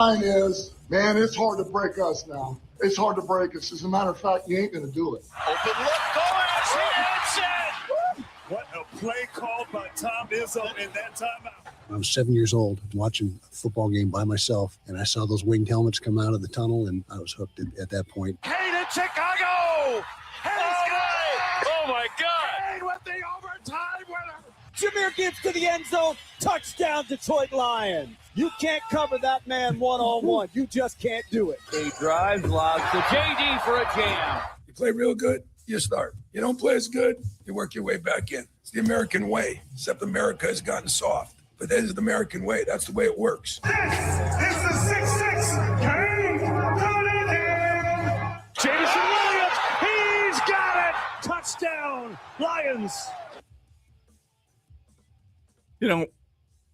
Line is, man, it's hard to break us now. It's hard to break us. As a matter of fact, you ain't going to do it. Open look, Boaz, he hits it! What a play called by Tom Izzo in that timeout. I was 7 years old watching a football game by myself, and I saw those winged helmets come out of the tunnel, and I was hooked at that point. Kane in Chicago! Oh my God! Kane with the overtime winner! Jahmyr Gibbs to the end zone. Touchdown, Detroit Lions. You can't cover that man one-on-one. You just can't do it. He drives, lobs to JD for a jam. You play real good, you start. You don't play as good, you work your way back in. It's the American way, except America has gotten soft. But that is the American way. That's the way it works. This is the 6'6" Kane Cunningham. Jameson Williams, he's got it! Touchdown, Lions. You know,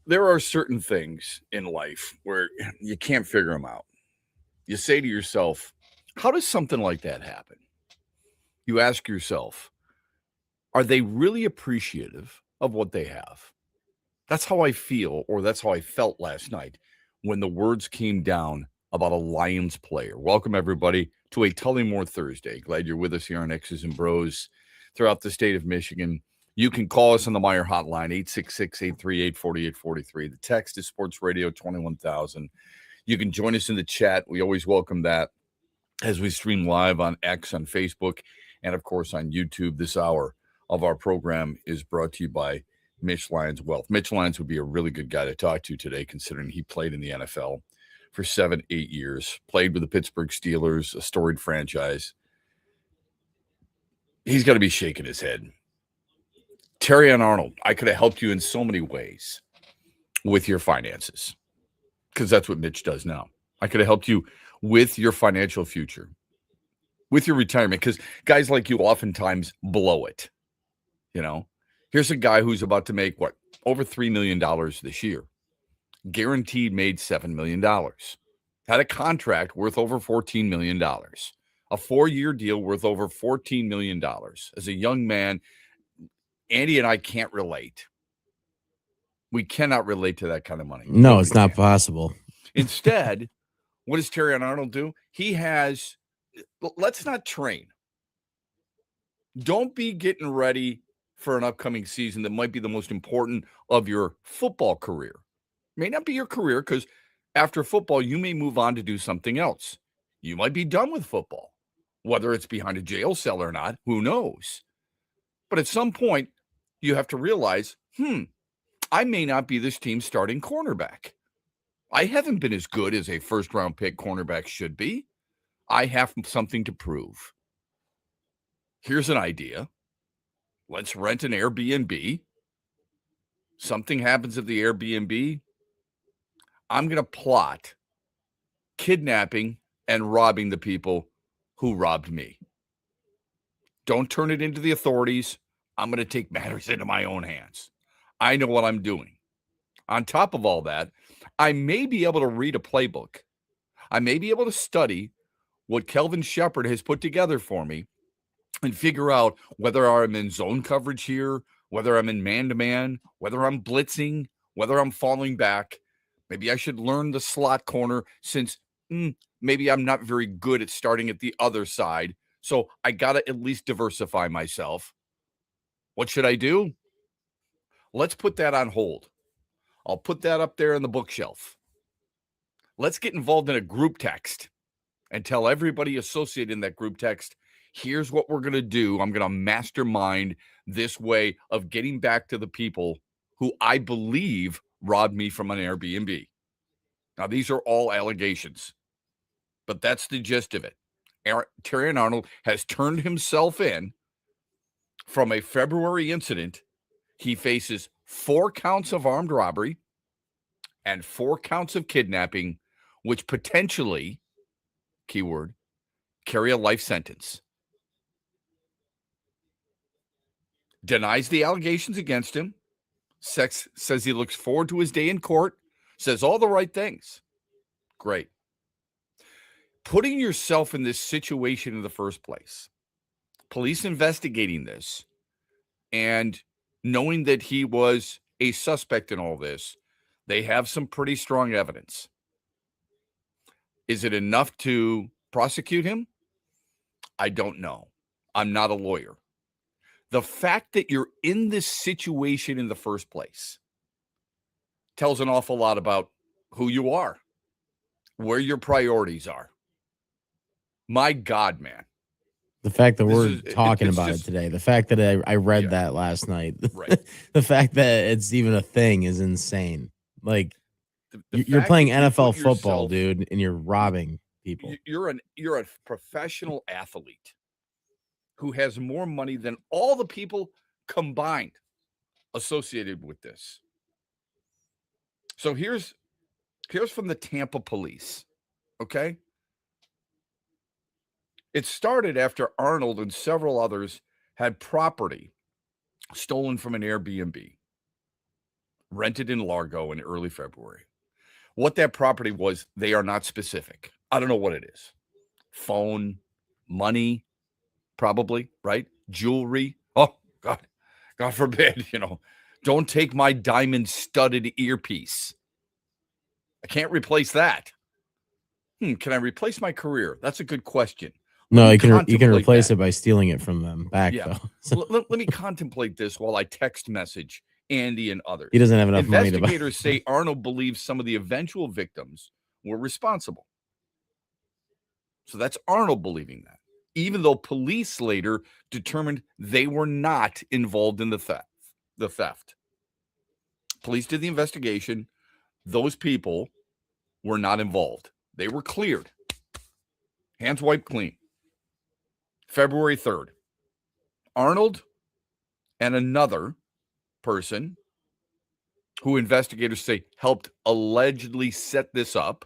there are certain things in life where you can't figure them out. You say to yourself, how does something like that happen? You ask yourself, are they really appreciative of what they have? That's how I feel, or that's how I felt last night when the words came down about a Lions player. Welcome, everybody, to a Tullymore Thursday. Glad you're with us here on X's and Bros throughout the state of Michigan. You can call us on the Meyer hotline, 866-838-4843. The text is Sports Radio 21,000. You can join us in the chat. We always welcome that as we stream live on X, on Facebook, and, of course, on YouTube. This hour of our program is brought to you by Mitch Lyons Wealth. Mitch Lyons would be a really good guy to talk to today, considering he played in the NFL for 7-8 years, played with the Pittsburgh Steelers, a storied franchise. He's got to be shaking his head. Terry and Arnold, I could have helped you in so many ways with your finances, because that's what Mitch does now. I could have helped you with your financial future, with your retirement, because guys like you oftentimes blow it. You know, here's a guy who's about to make, over $3 million this year. Guaranteed made $7 million. Had a contract worth over $14 million. A 4-year deal worth over $14 million. As a young man, Andy and I can't relate. We cannot relate to that kind of money. No, it's not possible. Instead, what does Terry and Arnold do? He has, let's not train. Don't be getting ready for an upcoming season that might be the most important of your football career. May not be your career, because after football, you may move on to do something else. You might be done with football. Whether it's behind a jail cell or not, who knows? But at some point, you have to realize, I may not be this team's starting cornerback. I haven't been as good as a first-round pick cornerback should be. I have something to prove. Here's an idea. Let's rent an Airbnb. Something happens at the Airbnb. I'm going to plot kidnapping and robbing the people who robbed me. Don't turn it into the authorities. I'm going to take matters into my own hands. I know what I'm doing. On top of all that, I may be able to read a playbook. I may be able to study what Kelvin Shepard has put together for me and figure out whether I'm in zone coverage here, whether I'm in man-to-man, whether I'm blitzing, whether I'm falling back. Maybe I should learn the slot corner, since maybe I'm not very good at starting at the other side. So I got to at least diversify myself. What should I do? Let's put that on hold. I'll put that up there in the bookshelf. Let's get involved in a group text and tell everybody associated in that group text, here's what we're going to do. I'm going to mastermind this way of getting back to the people who I believe robbed me from an Airbnb. Now, these are all allegations, but that's the gist of it. Terry and Arnold has turned himself in from a February incident. He faces 4 counts of armed robbery and 4 counts of kidnapping, which potentially, keyword, carry a life sentence. Denies the allegations against him. Says he looks forward to his day in court. Says all the right things. Great. Putting yourself in this situation in the first place, police investigating this, and knowing that he was a suspect in all this, they have some pretty strong evidence. Is it enough to prosecute him? I don't know. I'm not a lawyer. The fact that you're in this situation in the first place tells an awful lot about who you are, where your priorities are. My God, man. The fact that we're talking about it today, the fact that I read that last night, right. The fact that it's even a thing is insane. Like, you're fact playing that NFL you football, yourself- dude, and you're robbing people. You're a professional athlete who has more money than all the people combined associated with this. So here's from the Tampa police, okay? It started after Arnold and several others had property stolen from an Airbnb, rented in Largo in early February. What that property was, they are not specific. I don't know what it is. Phone, money, probably, right? Jewelry. Oh, God forbid, don't take my diamond studded earpiece. I can't replace that. Can I replace my career? That's a good question. No, you can replace it by stealing it from them back, though. let me contemplate this while I text message Andy and others. He doesn't have enough money to buy. Investigators say Arnold believes some of the eventual victims were responsible. So that's Arnold believing that, even though police later determined they were not involved in the theft. Police did the investigation. Those people were not involved. They were cleared. Hands wiped clean. February 3rd. Arnold and another person who investigators say helped allegedly set this up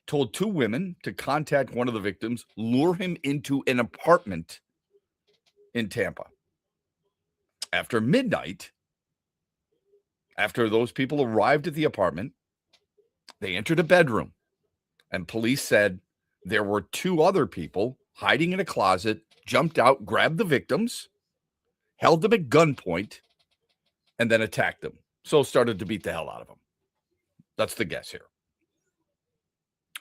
told two women to contact one of the victims, lure him into an apartment in Tampa. After midnight, after those people arrived at the apartment, they entered a bedroom, and police said there were two other people hiding in a closet, jumped out, grabbed the victims, held them at gunpoint, and then attacked them. So started to beat the hell out of them. That's the guess here.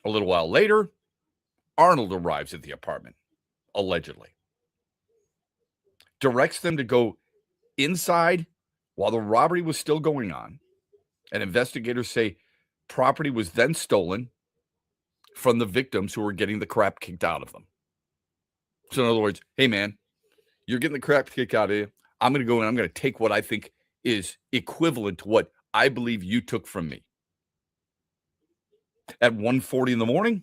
A little while later, Arnold arrives at the apartment, allegedly. Directs them to go inside while the robbery was still going on. And investigators say property was then stolen from the victims who were getting the crap kicked out of them. So in other words, hey, man, you're getting the crap kicked out of you. I'm going to go and I'm going to take what I think is equivalent to what I believe you took from me. At 1:40 in the morning,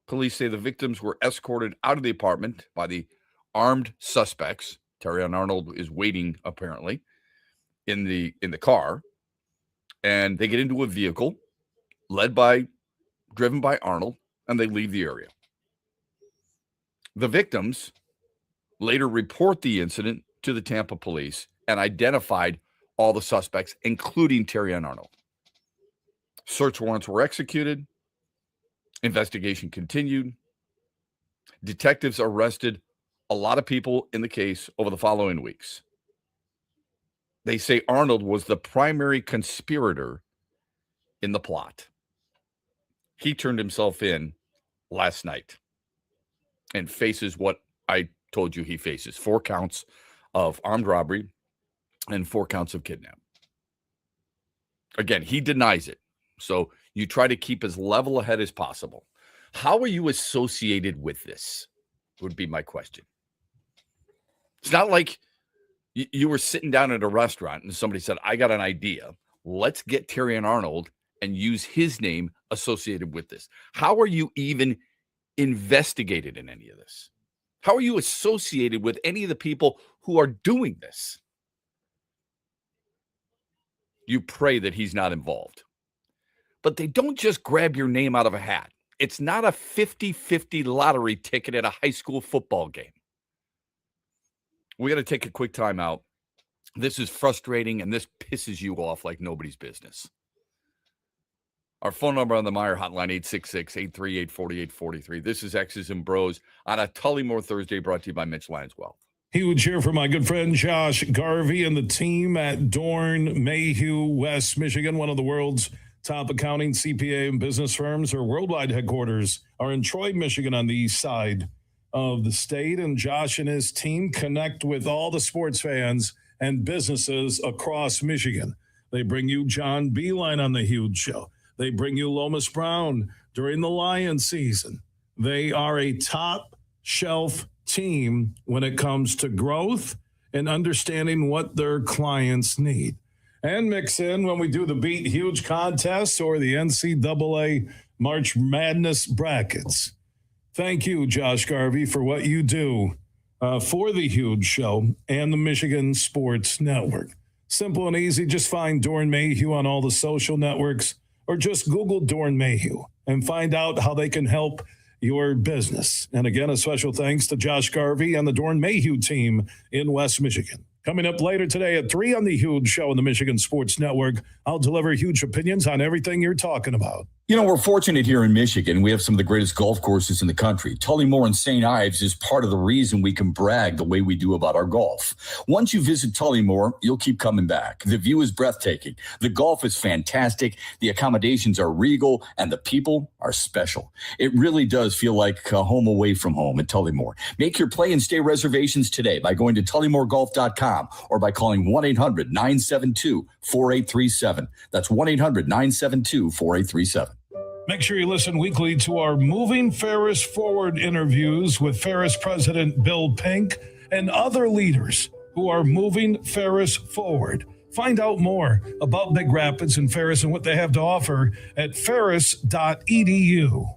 police say the victims were escorted out of the apartment by the armed suspects. Terrion Arnold is waiting, apparently, in the car. And they get into a vehicle driven by Arnold, and they leave the area. The victims later report the incident to the Tampa police and identified all the suspects, including Terrion Arnold. Search warrants were executed. Investigation continued. Detectives arrested a lot of people in the case over the following weeks. They say Arnold was the primary conspirator in the plot. He turned himself in last night and faces what I told you he faces: 4 counts of armed robbery and 4 counts of kidnapping. Again, he denies it. So you try to keep as level a head as possible. How are you associated with this? Would be my question. It's not like you were sitting down at a restaurant and somebody said, I got an idea. Let's get Terrion Arnold and use his name associated with this. How are you even investigated in any of this? How are you associated with any of the people who are doing this? You pray that he's not involved. But they don't just grab your name out of a hat. It's not a 50-50 lottery ticket at a high school football game. We got to take a quick time out. This is frustrating, and this pisses you off like nobody's business. Our phone number on the Meyer hotline, 866-838-4843. This is X's and Bros on a Tullymore Thursday, brought to you by Mitch Lyons Wealth. Huge here for my good friend Josh Garvey and the team at Dorn Mayhew, West Michigan, one of the world's Top accounting, CPA, and business firms. Her worldwide headquarters are in Troy, Michigan, on the east side of the state. And Josh and his team connect with all the sports fans and businesses across Michigan. They bring you John Beeline on the Huge Show. They bring you Lomas Brown during the Lion season. They are a top shelf team when it comes to growth and understanding what their clients need. And mix in when we do the Beat Huge contests or the NCAA March Madness brackets. Thank you, Josh Garvey, for what you do for the Huge Show and the Michigan Sports Network. Simple and easy. Just find Doran Mayhew on all the social networks or just Google Doran Mayhew and find out how they can help your business. And again, a special thanks to Josh Garvey and the Doran Mayhew team in West Michigan. Coming up later today at 3 on the Huge Show on the Michigan Sports Network, I'll deliver huge opinions on everything you're talking about. You know, we're fortunate here in Michigan. We have some of the greatest golf courses in the country. Tullymore and St. Ives is part of the reason we can brag the way we do about our golf. Once you visit Tullymore, you'll keep coming back. The view is breathtaking. The golf is fantastic. The accommodations are regal, and the people are special. It really does feel like a home away from home at Tullymore. Make your play and stay reservations today by going to tullymoregolf.com or by calling 1-800-972-4837. That's 1-800-972-4837. Make sure you listen weekly to our Moving Ferris Forward interviews with Ferris President Bill Pink and other leaders who are moving Ferris forward. Find out more about Big Rapids and Ferris and what they have to offer at ferris.edu.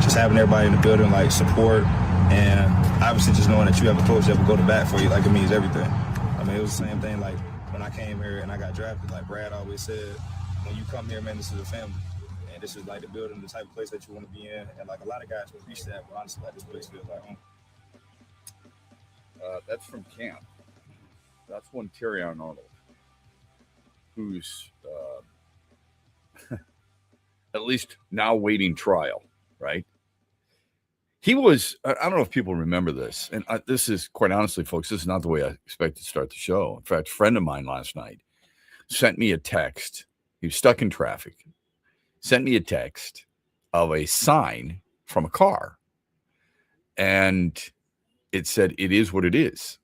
just having everybody in the building, like, support, and obviously just knowing that you have a coach that will go to bat for you, like, it means everything. I mean, it was the same thing, like, when I came here and I got drafted, like Brad always said, when you come here, man, this is a family. And this is, like, the building, the type of place that you want to be in. And, like, a lot of guys will reach that, but honestly, like, this place feels like home. That's from camp. That's one Terrion Arnold, who's at least now waiting trial, right? He was, I don't know if people remember this, and this is, quite honestly, folks, this is not the way I expected to start the show. In fact, a friend of mine last night sent me a text. He was stuck in traffic. Sent me a text of a sign from a car. And it said, "It is what it is."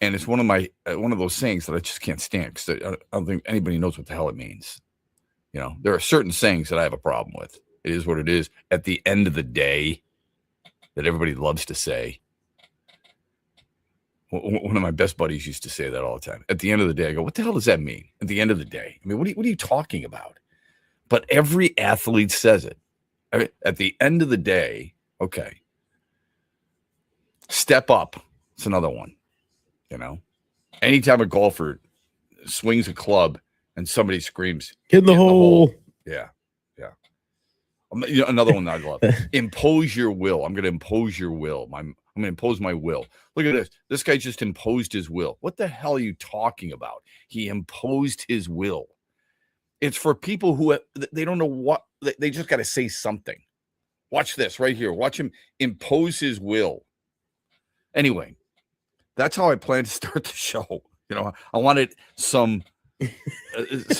And it's one of those sayings that I just can't stand, because I don't think anybody knows what the hell it means. You know, there are certain sayings that I have a problem with. It is what it is. At the end of the day, that everybody loves to say. One of my best buddies used to say that all the time. At the end of the day, I go, what the hell does that mean? At the end of the day. I mean, what are you talking about? But every athlete says it. I mean, at the end of the day, okay. Step up. It's another one. You know, anytime a golfer swings a club and somebody screams, "Get in the hole." Yeah. Another one that I love. Impose your will. I'm going to impose your will. I'm going to impose my will. Look at this. This guy just imposed his will. What the hell are you talking about? He imposed his will. It's for people who they don't know what, they just got to say something. Watch this right here. Watch him impose his will. Anyway, that's how I plan to start the show. You know, I wanted some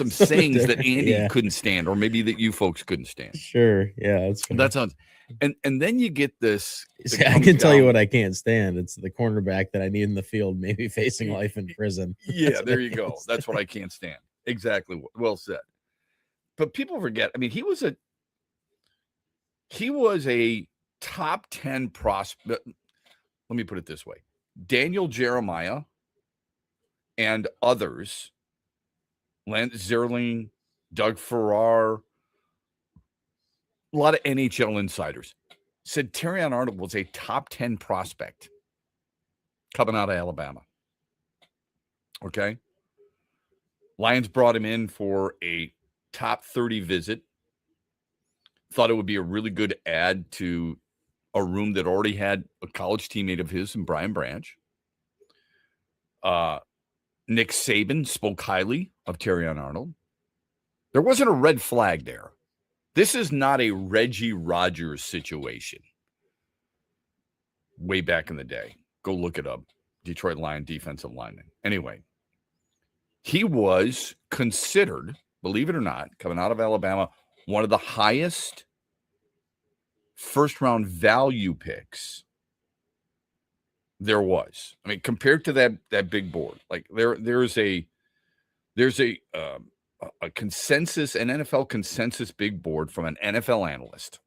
sayings that Andy couldn't stand, or maybe that you folks couldn't stand. Sure. Yeah. That sounds, and then you get this. See, I can tell you what I can't stand. It's the cornerback that I need in the field, maybe facing life in prison. Yeah, there you go. That's what I can't stand. Exactly. Well said. But people forget, I mean, he was a top 10 prospect. Let me put it this way. Daniel Jeremiah and others, Lance Zierlein, Doug Farrar, a lot of NHL insiders said Terrion Arnold was a top 10 prospect coming out of Alabama. Okay. Lions brought him in for a top 30 visit. Thought it would be a really good add to a room that already had a college teammate of his in Brian Branch. Nick Saban spoke highly of Terrion Arnold. There wasn't a red flag there. This is not a Reggie Rogers situation. Way back in the day. Go look it up. Detroit Lion defensive lineman. Anyway, he was considered, believe it or not, coming out of Alabama, one of the highest first-round value picks there was. I mean, compared to that big board, like there's a consensus, an NFL consensus big board from an NFL analyst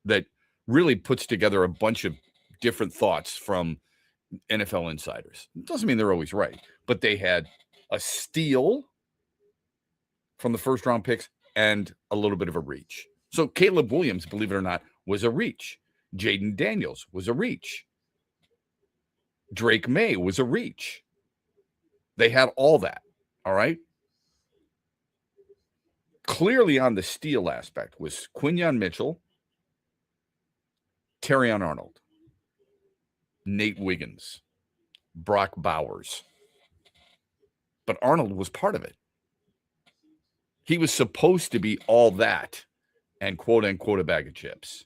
that really puts together a bunch of different thoughts from NFL insiders. It doesn't mean they're always right, but they had a steal from the first round picks and a little bit of a reach. So Caleb Williams, believe it or not, was a reach. Jaden Daniels was a reach. Drake May was a reach. They had all that. All right. Clearly on the steal aspect was Quinyon Mitchell, Terrion Arnold, Nate Wiggins, Brock Bowers. But Arnold was part of it. He was supposed to be all that and quote unquote a bag of chips.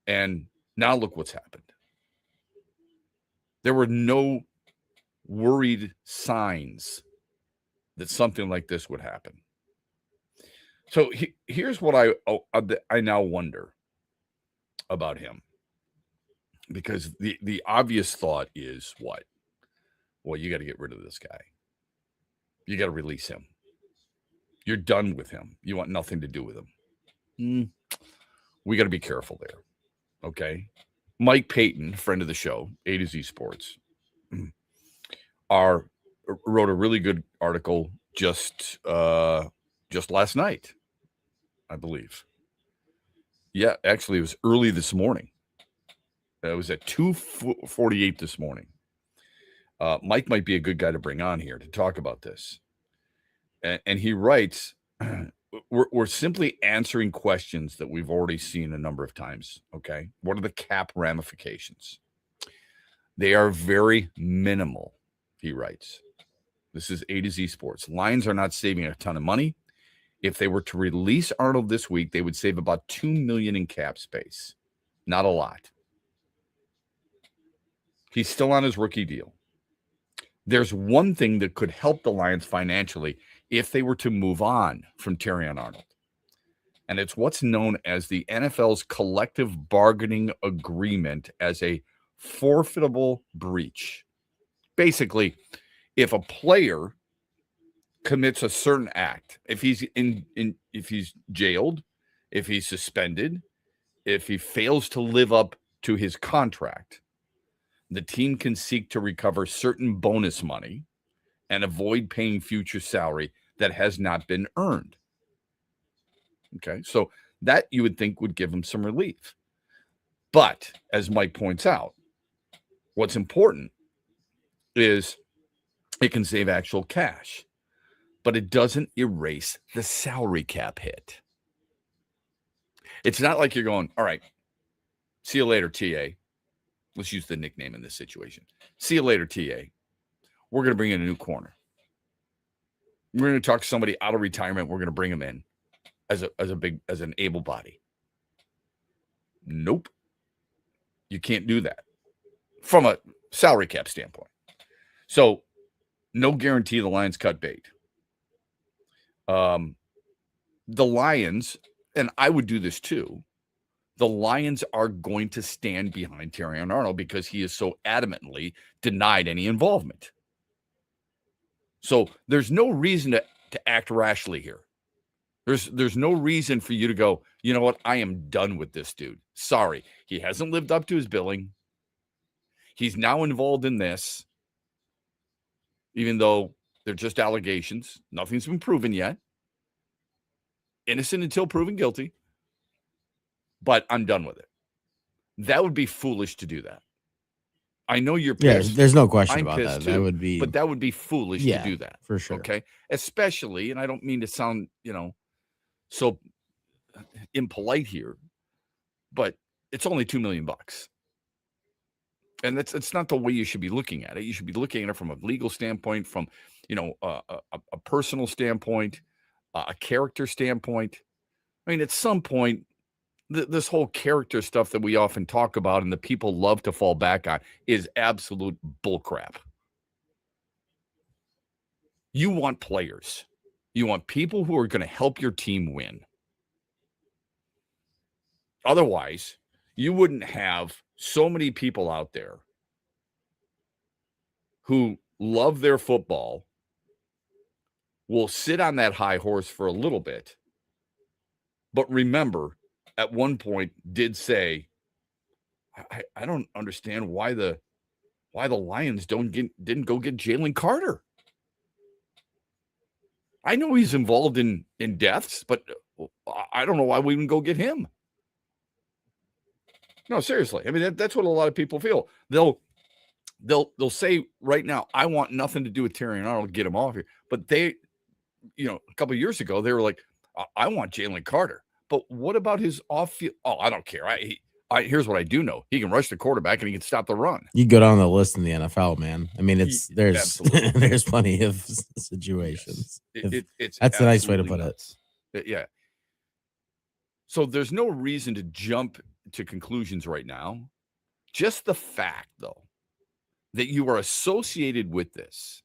And now look what's happened. There were no worried signs that something like this would happen. So here's what I now wonder about him. Because the obvious thought is what? Well, you got to get rid of this guy. You got to release him. You're done with him. You want nothing to do with him. We got to be careful there. Okay. Mike Payton, friend of the show, A to Z Sports, wrote a really good article just last night, I believe. Yeah, actually, it was early this morning. It was at 2:48 this morning. Mike might be a good guy to bring on here to talk about this. And he writes, we're simply answering questions that we've already seen a number of times, okay? What are the cap ramifications? They are very minimal, he writes. This is A to Z Sports. Lions are not saving a ton of money. If they were to release Arnold this week, they would save about $2 million in cap space. Not a lot. He's still on his rookie deal. There's one thing that could help the Lions financially if they were to move on from Terrion Arnold. And it's what's known as the NFL's collective bargaining agreement as a forfeitable breach. Basically, if a player commits a certain act, if he's if he's jailed, if he's suspended, if he fails to live up to his contract, the team can seek to recover certain bonus money and avoid paying future salary that has not been earned. Okay, so that you would think would give him some relief. But as Mike points out, what's important is it can save actual cash, but it doesn't erase the salary cap hit. It's not like you're going, all right, see you later, TA. Let's use the nickname in this situation. See you later, TA. We're going to bring in a new corner. We're going to talk to somebody out of retirement. We're going to bring him in as an able body. Nope. You can't do that from a salary cap standpoint. So no guarantee the Lions cut bait. The Lions, and I would do this too, the Lions are going to stand behind Terrion Arnold because he is so adamantly denied any involvement. So there's no reason to act rashly here. There's no reason for you to go, you know what, I am done with this dude. Sorry, he hasn't lived up to his billing. He's now involved in this, even though they're just allegations. Nothing's been proven yet. Innocent until proven guilty. But I'm done with it. That would be foolish to do that. I know you're pissed. Yeah, there's no question I'm about that. too, That would be, but that would be foolish to do that. For sure. Okay. Especially, and I don't mean to sound, so impolite here, but it's only $2 million. And it's not the way you should be looking at it. You should be looking at it from a legal standpoint, from, a personal standpoint, a character standpoint. I mean, at some point, this whole character stuff that we often talk about and the people love to fall back on is absolute bullcrap. You want players. You want people who are going to help your team win. Otherwise, you wouldn't have so many people out there who love their football, will sit on that high horse for a little bit, but remember, at one point did say, I don't understand why the Lions didn't go get Jalen Carter. I know he's involved in deaths, but I don't know why we even go get him. No, seriously. I mean, that's what a lot of people feel. They'll say right now, I want nothing to do with Terrion Arnold, get him off here. But they, a couple of years ago, they were like, I want Jalen Carter. But what about his off-field? Oh, I don't care. Here's what I do know: he can rush the quarterback and he can stop the run. You go down the list in the NFL, man. I mean, there's there's plenty of situations. It's that's a nice way to put nuts. Yeah. So there's no reason to jump to conclusions right now. Just the fact, though, that you are associated with this,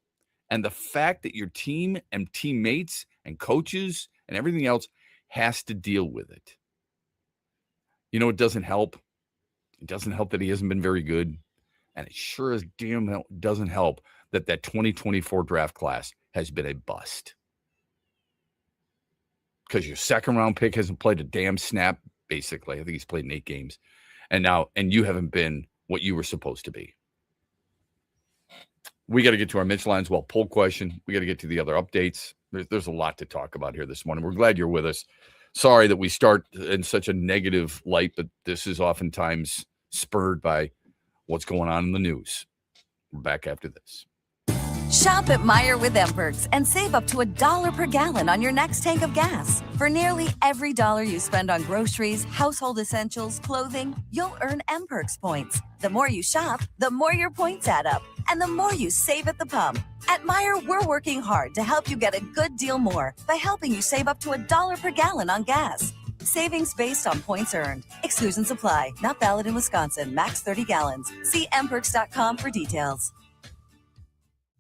and the fact that your team and teammates and coaches and everything else has to deal with it. It doesn't help. It doesn't help that he hasn't been very good. And it sure as damn doesn't help that 2024 draft class has been a bust. Because your second round pick hasn't played a damn snap, basically. I think he's played in 8 games. And you haven't been what you were supposed to be. We got to get to our Mitch Lineswell poll question. We got to get to the other updates. There's a lot to talk about here this morning. We're glad you're with us. Sorry that we start in such a negative light, but this is oftentimes spurred by what's going on in the news. We're back after this. Shop at Meijer with M-Perks and save up to $1 per gallon on your next tank of gas. For nearly every dollar you spend on groceries, household essentials, clothing, you'll earn M-Perks points. The more you shop, the more your points add up, and the more you save at the pump. At Meijer, we're working hard to help you get a good deal more by helping you save up to $1 per gallon on gas. Savings based on points earned. Exclusions apply. Not valid in Wisconsin. Max 30 gallons. See mperks.com for details.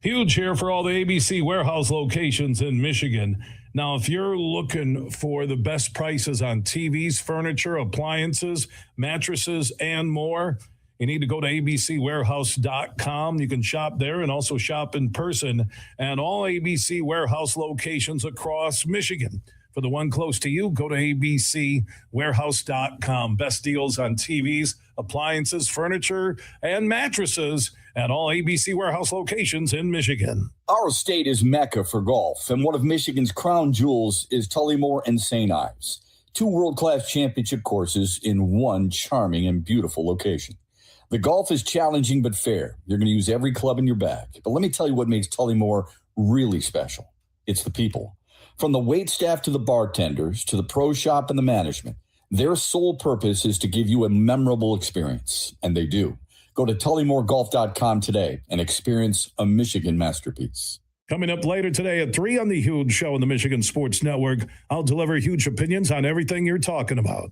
Huge here for all the ABC warehouse locations in Michigan. Now, if you're looking for the best prices on TVs, furniture, appliances, mattresses, and more, you need to go to abcwarehouse.com. You can shop there and also shop in person at all ABC warehouse locations across Michigan. For the one close to you, go to abcwarehouse.com. Best deals on TVs, appliances, furniture, and mattresses at all ABC warehouse locations in Michigan. Our state is Mecca for golf, and one of Michigan's crown jewels is Tullymore and St. Ives, two world-class championship courses in one charming and beautiful location. The golf is challenging but fair. You're going to use every club in your bag. But let me tell you what makes Tullymore really special. It's the people. From the wait staff to the bartenders to the pro shop and the management, their sole purpose is to give you a memorable experience, and they do. Go to TullymoreGolf.com today and experience a Michigan masterpiece. Coming up later today at 3 on the Huge Show on the Michigan Sports Network, I'll deliver huge opinions on everything you're talking about.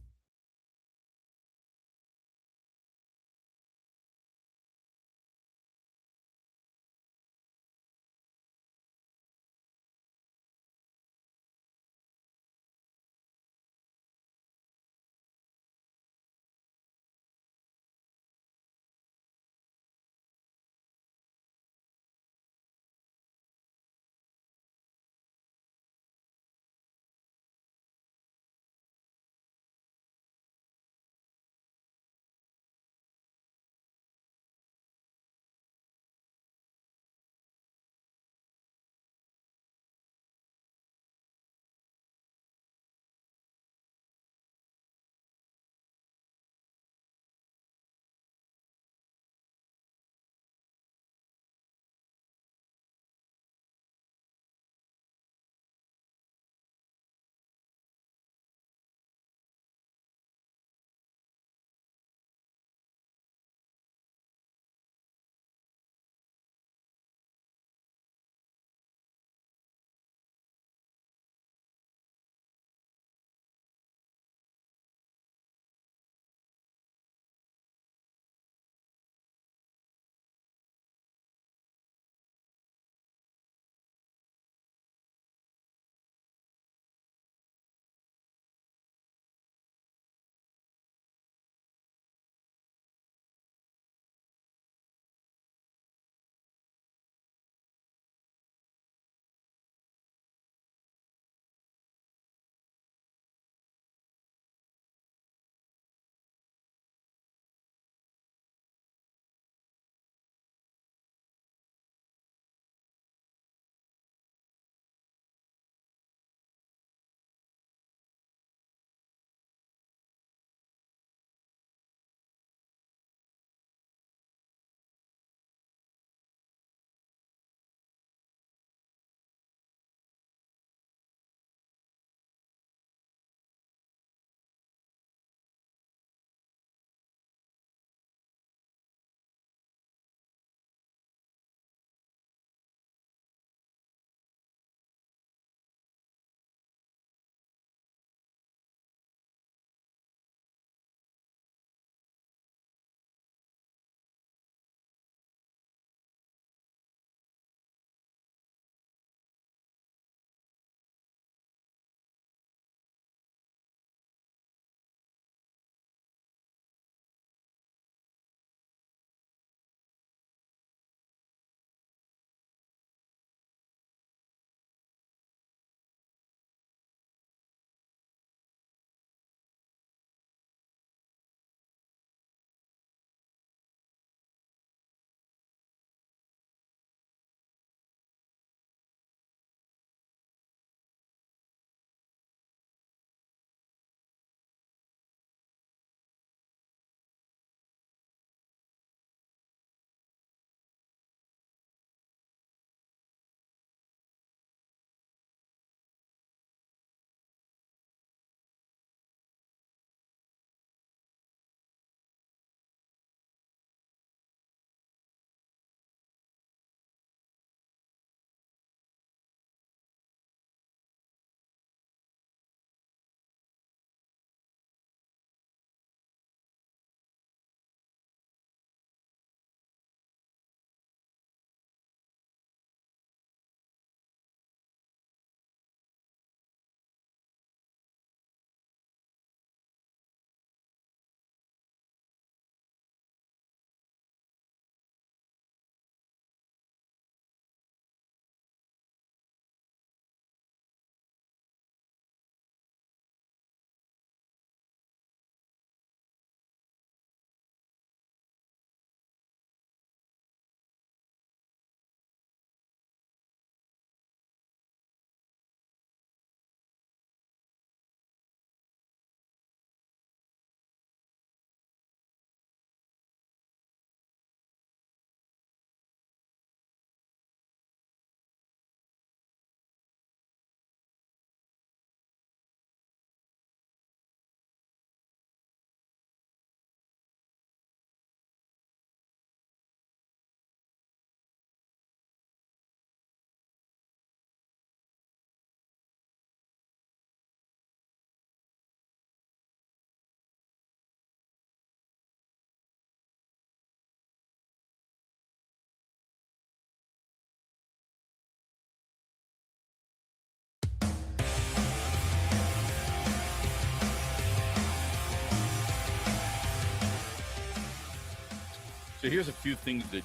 So here's a few things that,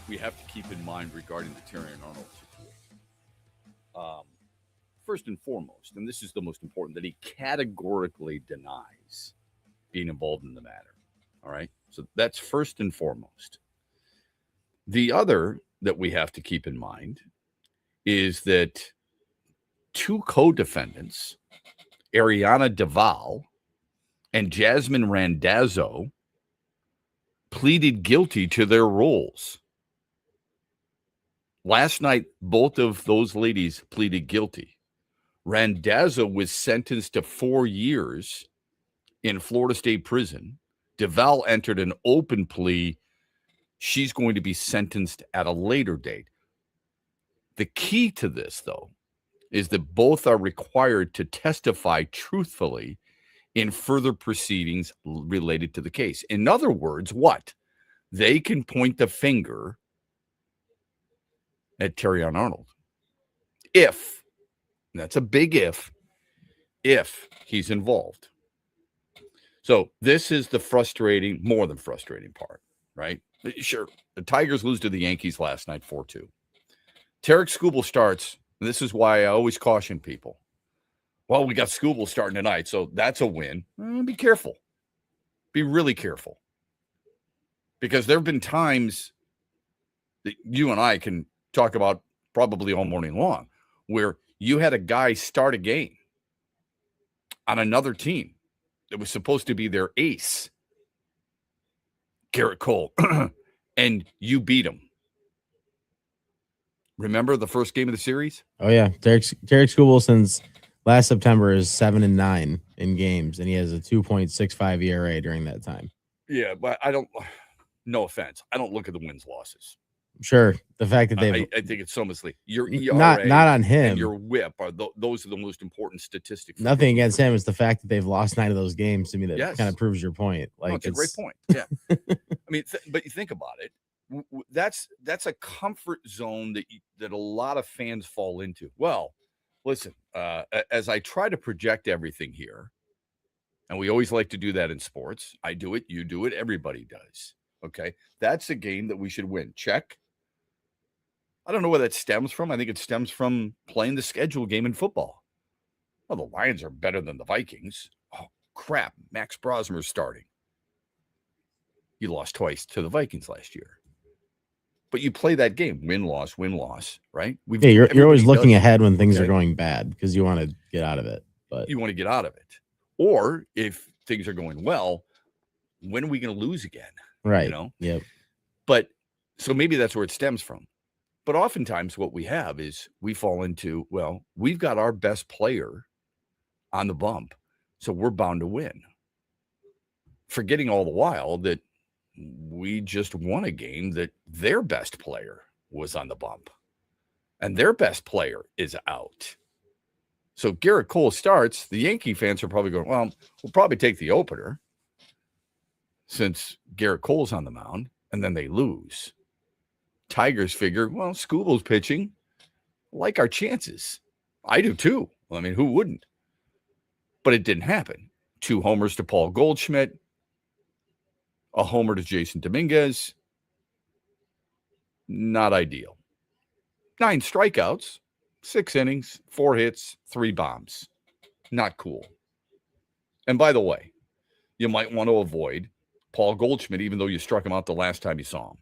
we have to keep in mind regarding the Terrion Arnold situation. First and foremost, and this is the most important, that he categorically denies being involved in the matter. All right? So that's first and foremost. The other that we have to keep in mind is that two co-defendants, Ariana Duval and Jasmine Randazzo, pleaded guilty to their roles. Last night, both of those ladies pleaded guilty. Randazzo was sentenced to 4 years in Florida State Prison. Duval entered an open plea. She's going to be sentenced at a later date. The key to this, though, is that both are required to testify truthfully in further proceedings related to the case. In other words, what? They can point the finger at Terrion Arnold. If, and that's a big if he's involved. So this is the frustrating, more than frustrating part, right? Sure, the Tigers lose to the Yankees last night 4-2. Tarek Skubal starts, and this is why I always caution people. Well, we got Skubal starting tonight, so that's a win. Be careful. Be really careful. Because there have been times that you and I can talk about probably all morning long where you had a guy start a game on another team that was supposed to be their ace, Garrett Cole, and you beat him. Remember the first game of the series? Oh, yeah. Tarek Skubal since last September is 7-9 in games, and he has a 2.65 ERA during that time. Yeah, but no offense, I don't look at the wins losses. Sure, the fact that they've I think it's so misleading. Your ERA not on him, and your WHIP are those are the most important statistics. Nothing against him. It's the fact that they've lost 9 of those games. To me, that kind of proves your point. It's a great point. Yeah, I mean, but you think about it. That's a comfort zone that a lot of fans fall into. Well, listen, as I try to project everything here, and we always like to do that in sports. I do it, you do it, everybody does. Okay, that's a game that we should win. Check. I don't know where that stems from. I think it stems from playing the schedule game in football. Well, the Lions are better than the Vikings. Oh, crap. Max Brosmer's starting. You lost twice to the Vikings last year. But you play that game, win-loss, right? You're always looking ahead when things are going bad because you want to get out of it. But you want to get out of it. Or if things are going well, when are we going to lose again? Right. Yep. But so maybe that's where it stems from. But oftentimes what we have is we fall into, well, we've got our best player on the bump, so we're bound to win. Forgetting all the while that we just won a game that their best player was on the bump, and their best player is out. So Garrett Cole starts, the Yankee fans are probably going, well, we'll probably take the opener since Garrett Cole's on the mound, and then they lose. Tigers figure, well, Skubal's pitching. Like our chances. I do too. I mean, who wouldn't? But it didn't happen. 2 homers to Paul Goldschmidt, a homer to Jason Dominguez. Not ideal. 9 strikeouts, 6 innings, 4 hits, 3 bombs. Not cool. And by the way, you might want to avoid Paul Goldschmidt, even though you struck him out the last time you saw him.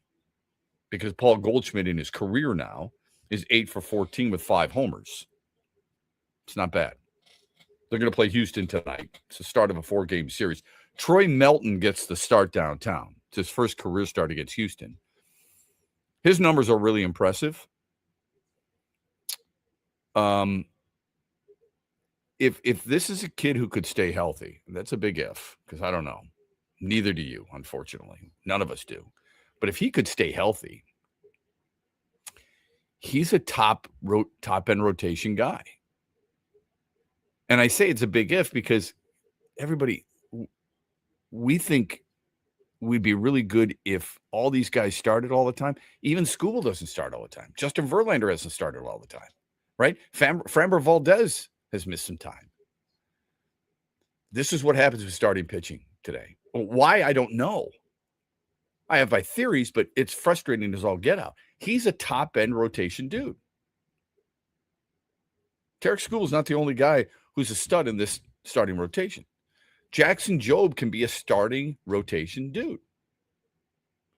Because Paul Goldschmidt in his career now is 8 for 14 with 5 homers. It's not bad. They're going to play Houston tonight. It's the start of a 4-game series. Troy Melton gets the start downtown. It's his first career start against Houston. His numbers are really impressive. If this is a kid who could stay healthy, that's a big if, because I don't know. Neither do you, unfortunately. None of us do. But if he could stay healthy, he's a top-end rotation guy. And I say it's a big if because everybody, we think we'd be really good if all these guys started all the time. Even Skubal doesn't start all the time. Justin Verlander hasn't started all the time, right? Framber Valdez has missed some time. This is what happens with starting pitching today. Why? I don't know. I have my theories, but it's frustrating as all get out. He's a top-end rotation dude. Tarek School is not the only guy who's a stud in this starting rotation. Jackson Jobe can be a starting rotation dude.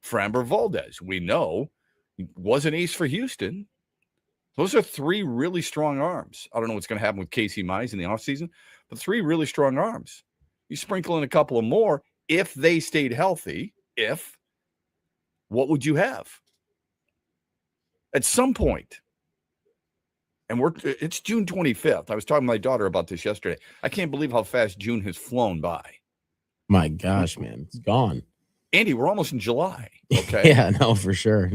Framber Valdez, we know, was an ace for Houston. Those are three really strong arms. I don't know what's going to happen with Casey Mize in the offseason, but three really strong arms. You sprinkle in a couple of more, if they stayed healthy, what would you have? At some point, and it's June 25th. I was talking to my daughter about this yesterday. I can't believe how fast June has flown by. My gosh, man, it's gone. Andy, we're almost in July. Okay. Yeah, no, for sure.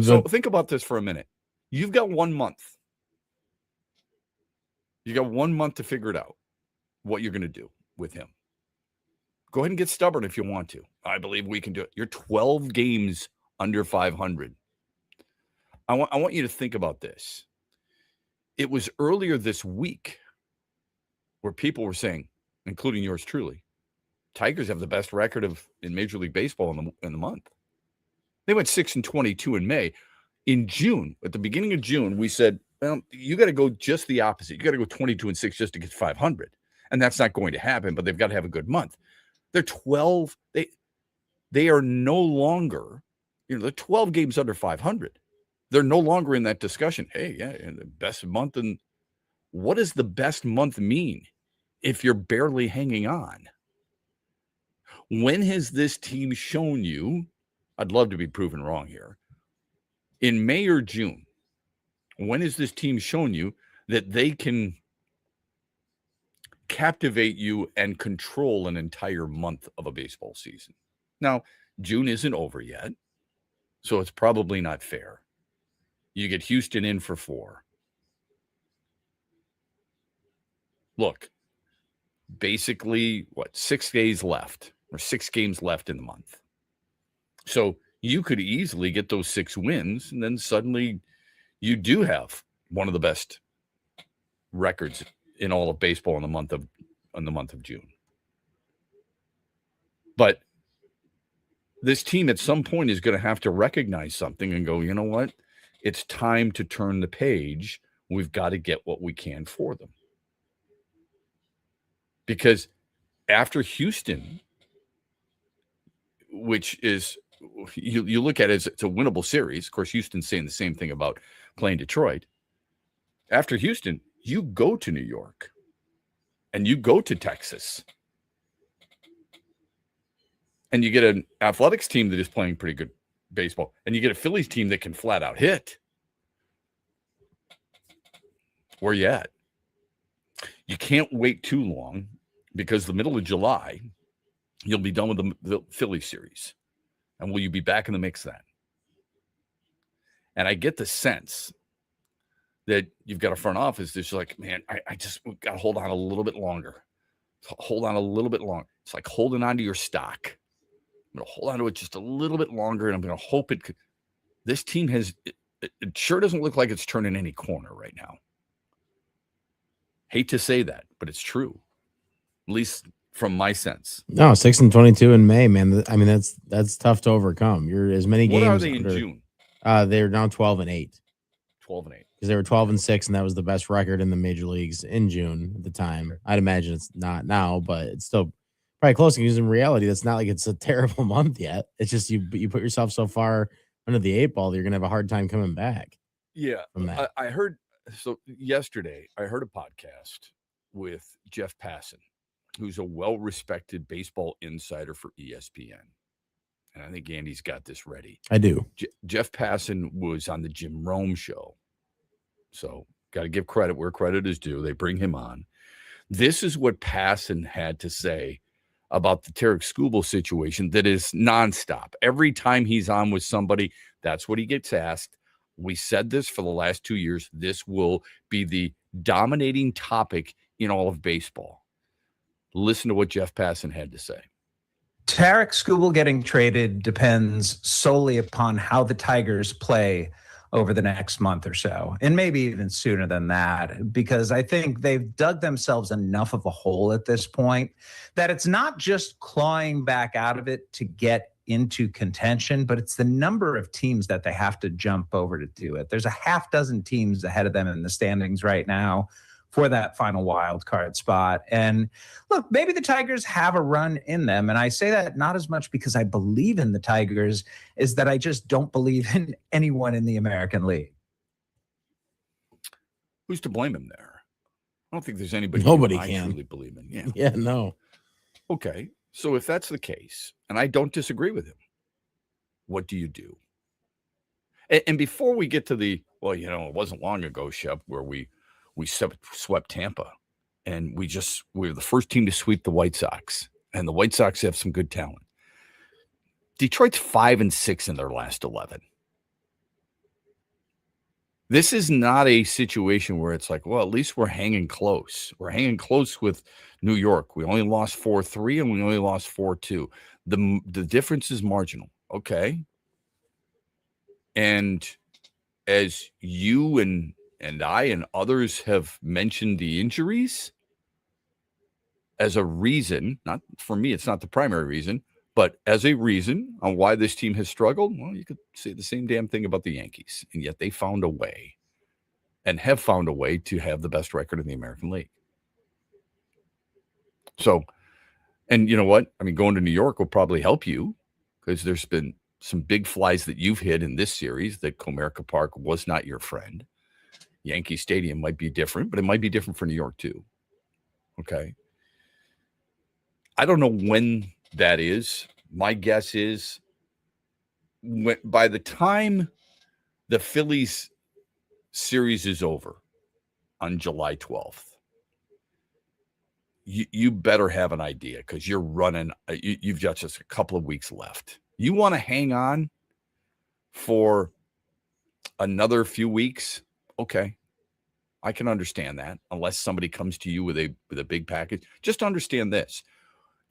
So think about this for a minute. You've got 1 month. You got 1 month to figure it out, what you're going to do with him. Go ahead and get stubborn if you want to. I believe we can do it. You're 12 games under 500. I want you to think about this. It was earlier this week where people were saying, including yours truly, Tigers have the best record in Major League Baseball in the month. They went 6-22 in May. In June, at the beginning of June, we said, well, you got to go just the opposite. You got to go 22-6 just to get 500. And that's not going to happen, but they've got to have a good month. They're 12. They are no longer, they're 12 games under 500. They're no longer in that discussion. Hey, yeah, the best month. And what does the best month mean if you're barely hanging on? When has this team shown you, I'd love to be proven wrong here, in May or June, when has this team shown you that they can captivate you and control an entire month of a baseball season? Now, June isn't over yet, so it's probably not fair. You get Houston in for 4. Look, basically, 6 days left, or 6 games left in the month. So you could easily get those 6 wins, and then suddenly you do have one of the best records in all of baseball in the month of June. But this team at some point is going to have to recognize something and go, you know what? It's time to turn the page. We've got to get what we can for them. Because after Houston, which is, you look at it as it's a winnable series. Of course, Houston's saying the same thing about playing Detroit. After Houston, you go to New York and you go to Texas. And you get an Athletics team that is playing pretty good baseball. And you get a Phillies team that can flat out hit. Where you at? You can't wait too long, because the middle of July, you'll be done with the Phillies series. And will you be back in the mix then? And I get the sense that you've got a front office that's like, man, I just got to hold on a little bit longer. Hold on a little bit longer. It's like holding on to your stock. I'm going to hold on to it just a little bit longer, and I'm going to hope it could. This team it sure doesn't look like it's turning any corner right now. Hate to say that, but it's true. At least from my sense. No, 6-22 in May, man. I mean, that's tough to overcome. You're as many games. What are they in June? They're now 12-8. 12-8. Because they were 12-6, and that was the best record in the major leagues in June at the time. I'd imagine it's not now, but it's still probably close, because in reality, that's not like it's a terrible month yet. It's just you put yourself so far under the 8 ball that you're gonna have a hard time coming back. Yeah, from that. I heard. So yesterday, I heard a podcast with Jeff Passan, who's a well-respected baseball insider for ESPN. And I think Andy's got this ready. I do. Jeff Passan was on the Jim Rome show. So got to give credit where credit is due. They bring him on. This is what Passan had to say about the Tarek Skubal situation that is nonstop. Every time he's on with somebody, that's what he gets asked. We said this for the last 2 years. This will be the dominating topic in all of baseball. Listen to what Jeff Passan had to say. Tarek Skubal getting traded depends solely upon how the Tigers play over the next month or so, and maybe even sooner than that, because I think they've dug themselves enough of a hole at this point that it's not just clawing back out of it to get into contention, but it's the number of teams that they have to jump over to do it. There's a half dozen teams ahead of them in the standings right now for that final wild card spot. And look, maybe the Tigers have a run in them. And I say that not as much because I believe in the Tigers, is that I just don't believe in anyone in the American League. Who's to blame him there? I don't think there's anybody Nobody I can truly believe in. Yeah. Yeah, no. Okay. So if that's the case, and I don't disagree with him, what do you do? And before we get to the, well, you know, it wasn't long ago, Shep, where we swept Tampa, and we were the first team to sweep the White Sox, and the White Sox have some good talent. Detroit's 5-6 in their last 11. This is not a situation where it's like, well, at least we're hanging close. We're hanging close with New York. We only lost 4-3 and we only lost 4-2. The difference is marginal. Okay. And as you and I and others have mentioned the injuries as a reason, not for me, it's not the primary reason, but as a reason on why this team has struggled, well, you could say the same damn thing about the Yankees, and yet they found a way and have found a way to have the best record in the American League. So, and you know what? I mean, going to New York will probably help you because there's been some big flies that you've hit in this series that Comerica Park was not your friend. Yankee Stadium might be different, but it might be different for New York too. Okay. I don't know when that is. My guess is by the time the Phillies series is over on July 12th, you better have an idea because you're running. You've got just a couple of weeks left. You want to hang on for another few weeks? Okay. I can understand that unless somebody comes to you with a big package. Just understand this.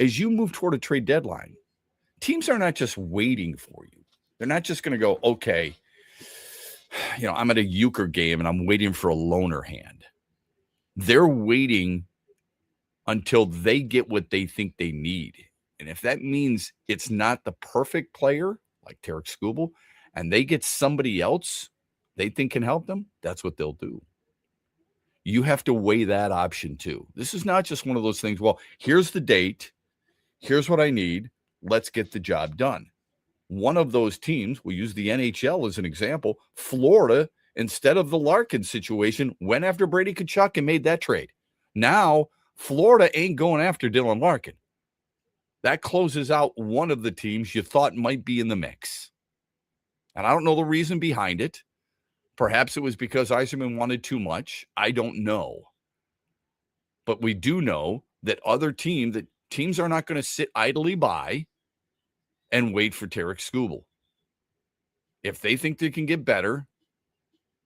As you move toward a trade deadline, teams are not just waiting for you. They're not just going to go, okay, you know, I'm at a euchre game and I'm waiting for a loaner hand. They're waiting until they get what they think they need. And if that means it's not the perfect player, like Tarek Skubal, and they get somebody else they think can help them, that's what they'll do. You have to weigh that option too. This is not just one of those things, well, here's the date. Here's what I need. Let's get the job done. One of those teams, we'll use the NHL as an example, Florida, instead of the Larkin situation, went after Brady Tkachuk and made that trade. Now, Florida ain't going after Dylan Larkin. That closes out one of the teams you thought might be in the mix. And I don't know the reason behind it. Perhaps it was because Yzerman wanted too much. I don't know. But we do know that teams are not going to sit idly by and wait for Tarek Skubal. If they think they can get better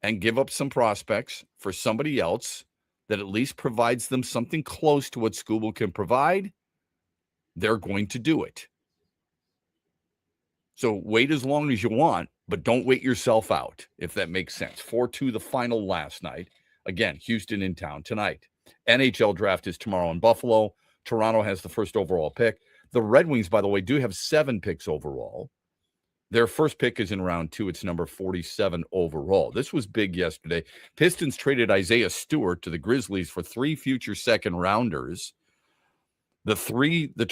and give up some prospects for somebody else that at least provides them something close to what Skubal can provide, they're going to do it. So wait as long as you want, but don't wait yourself out, if that makes sense. 4-2 the final last night. Again, Houston in town tonight. NHL draft is tomorrow in Buffalo. Toronto has the first overall pick. The Red Wings, by the way, do have 7 picks overall. Their first pick is in round 2. It's number 47 overall. This was big yesterday. Pistons traded Isaiah Stewart to the Grizzlies for 3 future second rounders. The 3 they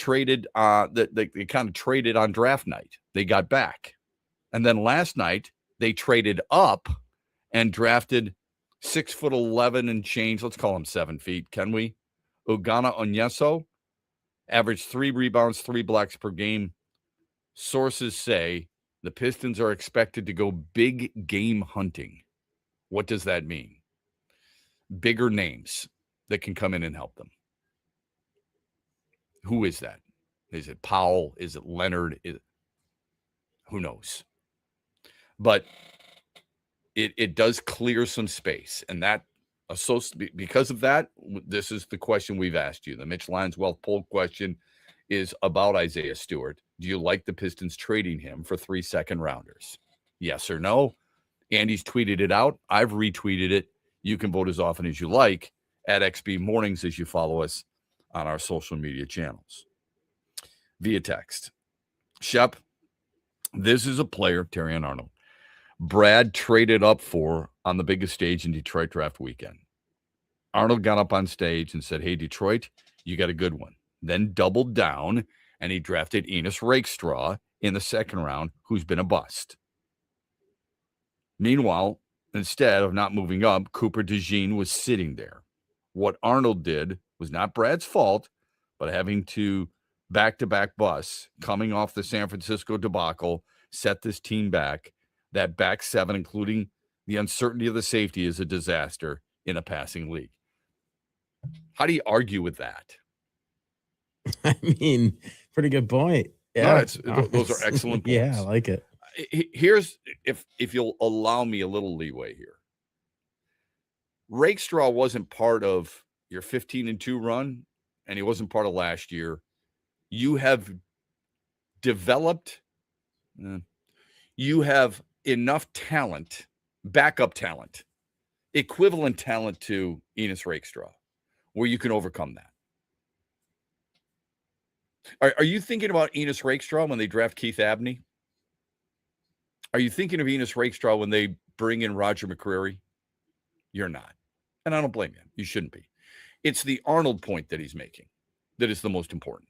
kind of traded on draft night. They got back. And then last night, they traded up and drafted 6'11" and change. Let's call him 7 feet, can we? Ugana Onyeso averaged 3 rebounds, 3 blocks per game. Sources say the Pistons are expected to go big game hunting. What does that mean? Bigger names that can come in and help them. Who is that? Is it Powell? Is it Leonard? Who knows? But it does clear some space. And that because of that, this is the question we've asked you. The Mitch Lyons Wealth poll question is about Isaiah Stewart. Do you like the Pistons trading him for 3 second rounders? Yes or no? Andy's tweeted it out. I've retweeted it. You can vote as often as you like at XB Mornings as you follow us on our social media channels via text. Shep, This is a player, Terrion Arnold, Brad traded up for on the biggest stage in Detroit draft weekend. Arnold got up on stage and said, hey, Detroit, you got a good one. Then doubled down, and he drafted Enos Rakestraw in the second round, who's been a bust. Meanwhile, instead of not moving up, Cooper DeJean was sitting there. What Arnold did was not Brad's fault, but having to back-to-back busts coming off the San Francisco debacle set this team back. That back seven, including the uncertainty of the safety, is a disaster in a passing league. How do you argue with that? I mean, pretty good point. Yeah, those are excellent points. Yeah, I like it. Here's, if you'll allow me a little leeway here. Rakestraw wasn't part of your 15-2 run, and he wasn't part of last year. You have developed, you have enough talent, backup talent, equivalent talent to Enos Rakestraw, where you can overcome that. Are you thinking about Enos Rakestraw when they draft Keith Abney? Are you thinking of Enos Rakestraw when they bring in Roger McCreary? You're not. And I don't blame you. You shouldn't be. It's the Arnold point that he's making that is the most important.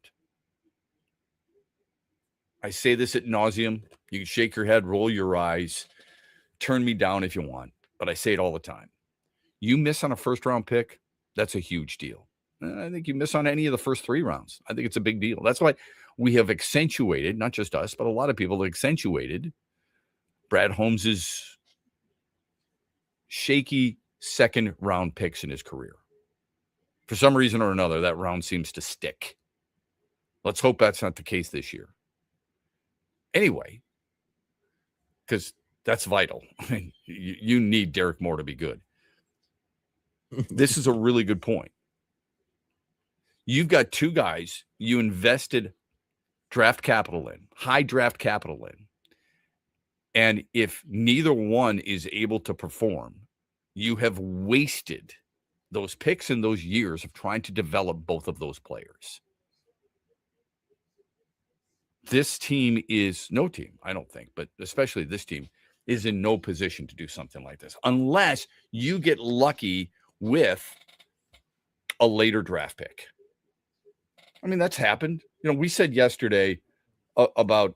I say this ad nauseum. You can shake your head, roll your eyes, turn me down if you want, but I say it all the time. You miss on a first-round pick, that's a huge deal. I think you miss on any of the first 3 rounds. I think it's a big deal. That's why we have accentuated, not just us, but a lot of people have accentuated Brad Holmes's shaky second-round picks in his career. For some reason or another, that round seems to stick. Let's hope that's not the case this year. Anyway, because that's vital. I mean, you need Derek Moore to be good. This is a really good point. You've got 2 guys you invested draft capital in, high draft capital in. And if neither one is able to perform, you have wasted those picks and those years of trying to develop both of those players. This team is, no team, I don't think, but especially this team, is in no position to do something like this unless you get lucky with a later draft pick. I mean, that's happened. You know, we said yesterday about,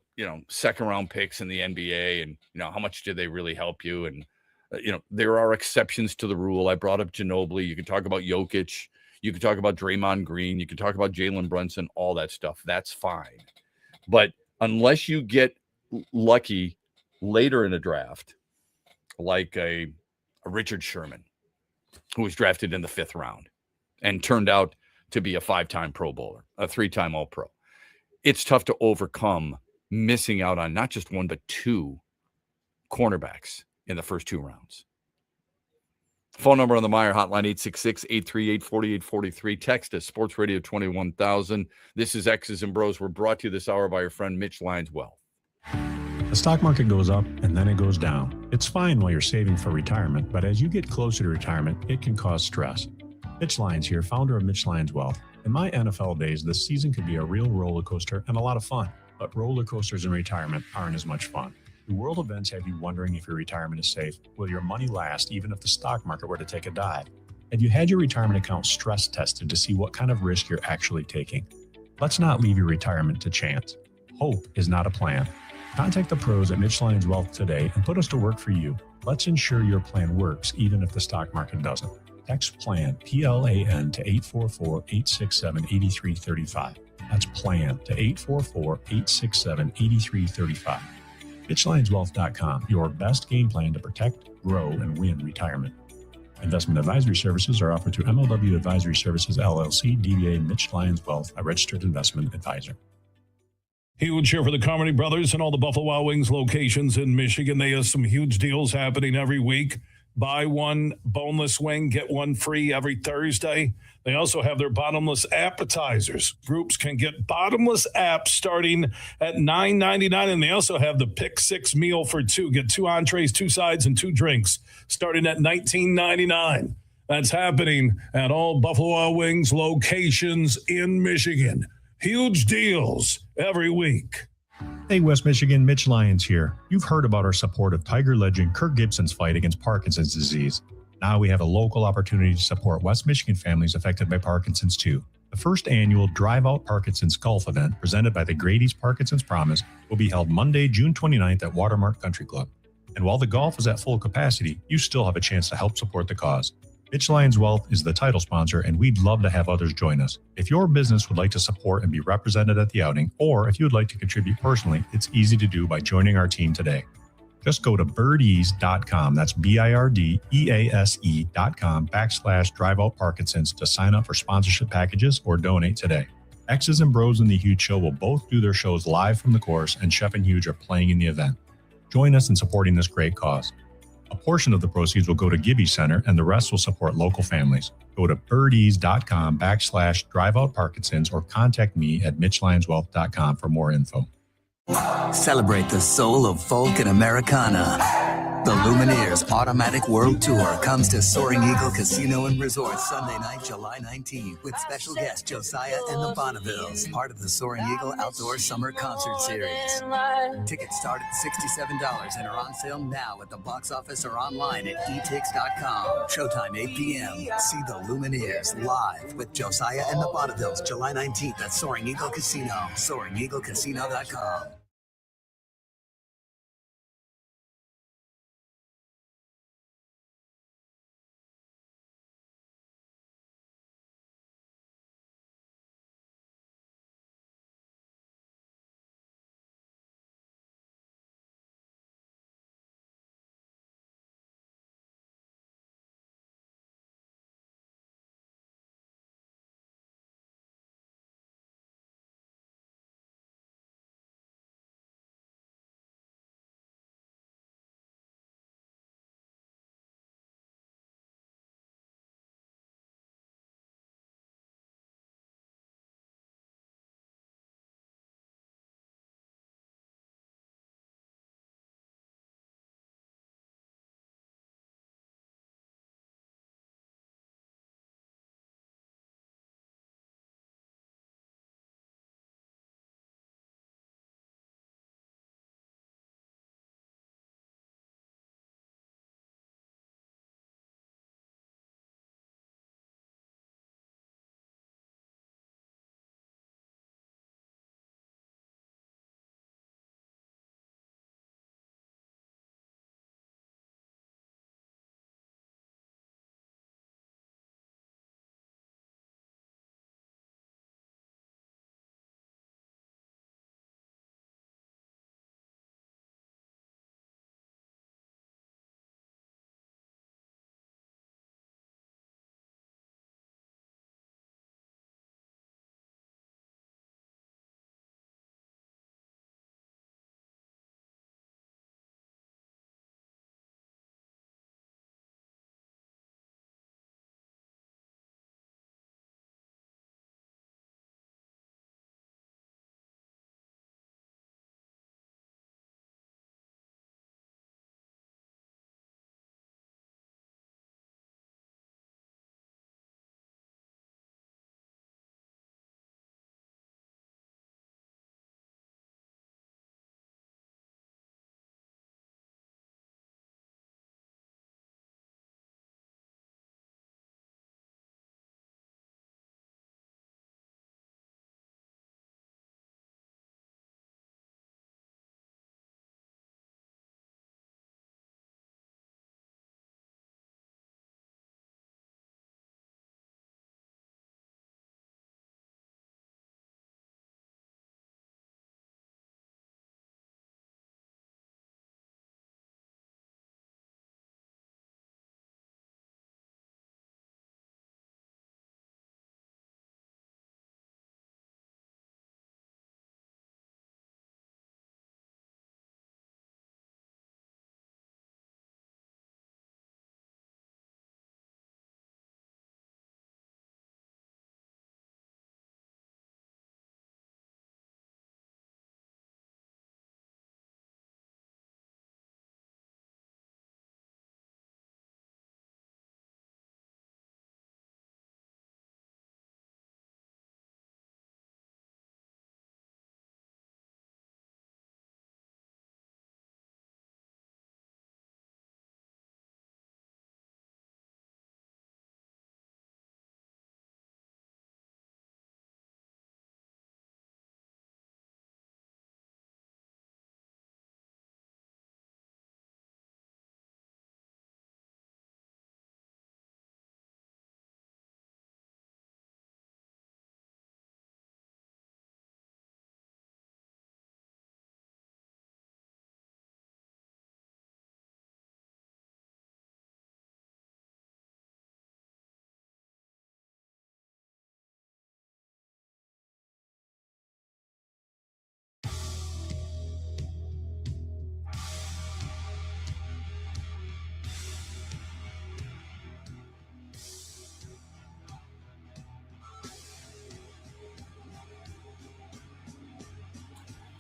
second round picks in the NBA and, how much did they really help you? And, there are exceptions to the rule. I brought up Ginobili. You can talk about Jokic. You can talk about Draymond Green. You can talk about Jalen Brunson, all that stuff. That's fine. But unless you get lucky later in a draft, like a Richard Sherman, who was drafted in the 5th round and turned out to be a 5-time Pro Bowler, a 3-time All-Pro, it's tough to overcome missing out on not just 1, but 2 cornerbacks in the first 2 rounds. Phone number on the Meyer hotline, 866-838-4843. Text us, Sports Radio 21000. This is X's and Bros. We're brought to you this hour by our friend Mitch Lyons Wealth. The stock market goes up and then it goes down. It's fine while you're saving for retirement, but as you get closer to retirement, it can cause stress. Mitch Lyons here, founder of Mitch Lyons Wealth. In my NFL days, this season could be a real roller coaster and a lot of fun, but roller coasters in retirement aren't as much fun. Do world events have you wondering if your retirement is safe? Will your money last even if the stock market were to take a dive? Have you had your retirement account stress tested to see what kind of risk you're actually taking? Let's not leave your retirement to chance. Hope is not a plan. Contact the pros at Mitch Lyons Wealth today and put us to work for you. Let's ensure your plan works even if the stock market doesn't. Text PLAN, P-L-A-N, to 844-867-8335. That's PLAN to 844-867-8335. MitchLyonsWealth.com, your best game plan to protect, grow, and win retirement. Investment advisory services are offered through MLW Advisory Services, LLC, DBA Mitch Lyons Wealth, a registered investment advisor. Huge here for the Carmody Brothers and all the Buffalo Wild Wings locations in Michigan. They have some huge deals happening every week. Buy one boneless wing, get one free every Thursday. They also have their bottomless appetizers. Groups can get bottomless apps starting at $9.99, and they also have the Pick 6 meal for 2. Get 2 entrees, 2 sides, and 2 drinks starting at $19.99. That's happening at all Buffalo Wild Wings locations in Michigan. Huge deals every week. Hey, West Michigan, Mitch Lyons here. You've heard about our support of Tiger legend Kirk Gibson's fight against Parkinson's disease. Now we have a local opportunity to support West Michigan families affected by Parkinson's too. The first annual Drive Out Parkinson's Golf event presented by the Grady's Parkinson's Promise will be held Monday, June 29th at Watermark Country Club. And while the golf is at full capacity, you still have a chance to help support the cause. Mitch Lyons Wealth is the title sponsor, and we'd love to have others join us. If your business would like to support and be represented at the outing, or if you would like to contribute personally, it's easy to do by joining our team today. Just go to birdease.com, that's BIRDEASE.com/Drive Out Parkinson's to sign up for sponsorship packages or donate today. X's and Bros and the Huge Show will both do their shows live from the course, and Shep and Huge are playing in the event. Join us in supporting this great cause. A portion of the proceeds will go to Gibby Center, and the rest will support local families. Go to birdease.com/Drive Out Parkinson's or contact me at MitchLyonsWealth.com for more info. Celebrate the soul of folk and Americana. The Lumineers Automatic World Tour comes to Soaring Eagle Casino and Resort Sunday night, July 19th, with special guest Josiah and the Bonnevilles, part of the Soaring Eagle Outdoor Summer Concert Series. Tickets start at $67 and are on sale now at the box office or online at etix.com. Showtime 8 p.m. See the Lumineers live with Josiah and the Bonnevilles, July 19th at Soaring Eagle Casino, SoaringEagleCasino.com.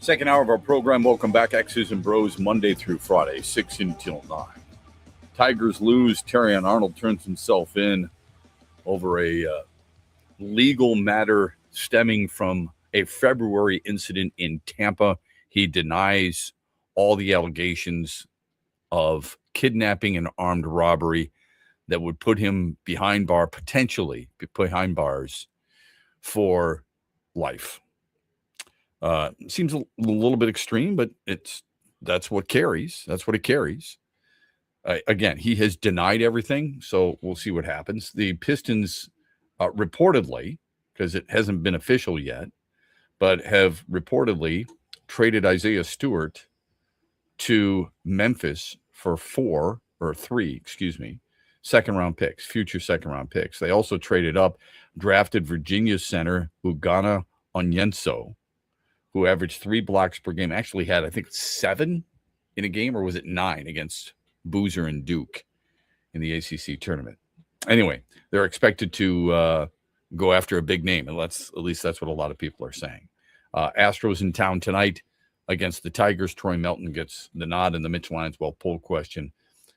Second hour of our program. Welcome back. X's and BrO's Monday through Friday, 6 until 9. Tigers lose. Terrion Arnold turns himself in over a legal matter stemming from a February incident in Tampa. He denies all the allegations of kidnapping and armed robbery that would put him potentially behind bars for life. Seems a little bit extreme, but that's what carries. That's what it carries. Again, he has denied everything, so we'll see what happens. The Pistons reportedly, because it hasn't been official yet, but have reportedly traded Isaiah Stewart to Memphis for three second-round picks, future second-round picks. They also traded up, drafted Virginia center Ugana Onyenso, who averaged 3 blocks per game, actually had, I think, 7 in a game, or was it 9 against Boozer and Duke in the ACC tournament. Anyway, they're expected to go after a big name, and at least that's what a lot of people are saying. Astros in town tonight against the Tigers. Troy Melton gets the nod in the Mitch Lineswell poll question.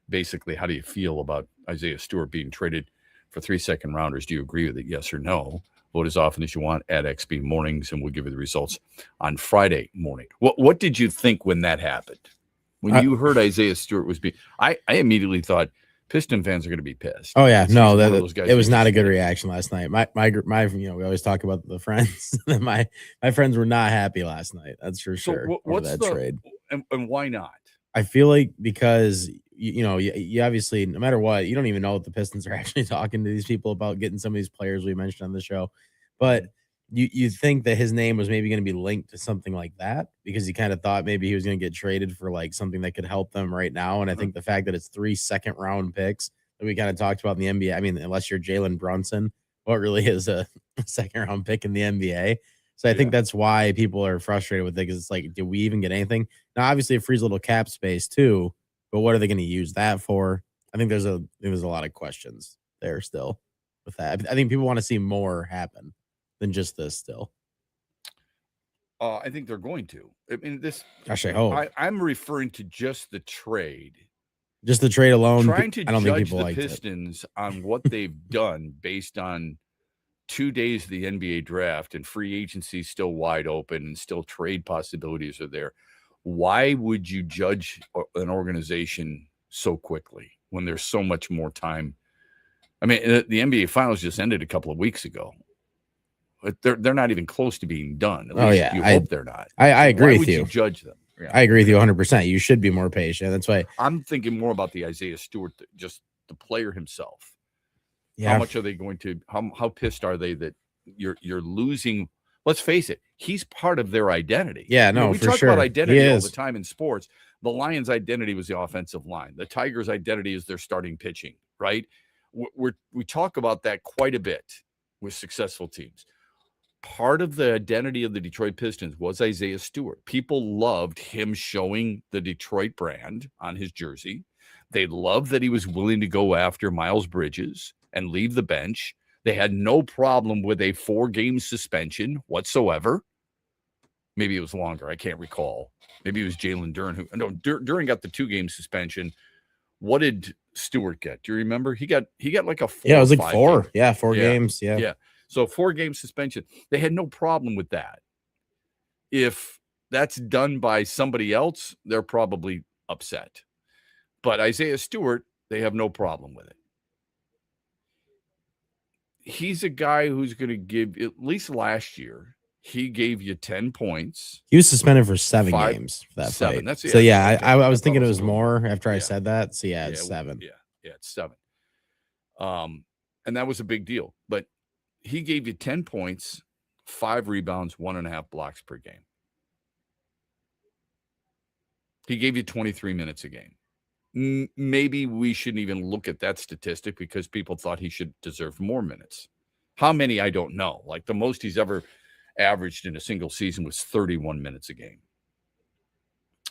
Basically, how do you feel about Isaiah Stewart being traded for 3 second-rounders? Do you agree with it, yes or no? Vote as often as you want at XB Mornings, and we'll give you the results on Friday morning. What did you think when that happened? When you heard Isaiah Stewart was being, I immediately thought Piston fans are going to be pissed. Oh yeah, no, it was not a good reaction last night. My we always talk about the friends. my friends were not happy last night. That's for sure. So what's that trade? And why not? I feel like because you obviously, no matter what, you don't even know if the Pistons are actually talking to these people about getting some of these players we mentioned on the show, but you think that his name was maybe going to be linked to something like that because he kind of thought maybe he was going to get traded for like something that could help them right now. And I think the fact that it's 3 second-round picks that we kind of talked about in the NBA, I mean, unless you're Jalen Brunson, what really is a second-round pick in the NBA? So I think that's why people are frustrated with it, because it's like, did we even get anything? Now, obviously, it frees a little cap space too, but what are they going to use that for? I think there's a lot of questions there still with that. I think people want to see more happen than just this still. I think they're going to. I mean, this. Gosh, I hope. I'm referring to just the trade. Just the trade alone. Trying to I don't think judge people the liked Pistons on what they've done based on 2 days of the NBA draft and free agency still wide open and still trade possibilities are there. Why would you judge an organization so quickly when there's so much more time? I mean, the NBA Finals just ended a couple of weeks ago. But they're not even close to being done. At least you hope they're not. I agree Why with would you. Judge them. Yeah. I agree with you 100%. You should be more patient. That's why I'm thinking more about the Isaiah Stewart, just the player himself. Yeah. How much are they going to? How pissed are they that you're losing? Let's face it. He's part of their identity. Yeah, no, we for talk sure. about identity He all is. the time in sports. The Lions' identity was the offensive line. The Tigers' identity is their starting pitching. Right? We talk about that quite a bit with successful teams. Part of the identity of the Detroit Pistons was Isaiah Stewart. People loved him showing the Detroit brand on his jersey. They loved that he was willing to go after Miles Bridges and leave the bench. They had no problem with a 4-game suspension whatsoever. Maybe it was longer. I can't recall. Maybe it was Jalen Duren. Duren got the 2-game suspension. What did Stewart get? Do you remember? He got like a 4. Yeah, it was like 4. Game. Yeah, 4 games. Yeah. Yeah. So 4-game suspension. They had no problem with that. If that's done by somebody else, they're probably upset. But Isaiah Stewart, they have no problem with it. He's a guy who's going to give, at least last year, he gave you 10 points. He was suspended for 7 games for that 7. fight. That's, so yeah, I was thinking it was more after I said that. So yeah, it's 7. Yeah, it's 7. And that was a big deal. But he gave you 10 points, 5 rebounds, 1.5 blocks per game. He gave you 23 minutes a game. Maybe we shouldn't even look at that statistic because people thought he should deserve more minutes. How many, I don't know. Like the most he's ever averaged in a single season was 31 minutes a game.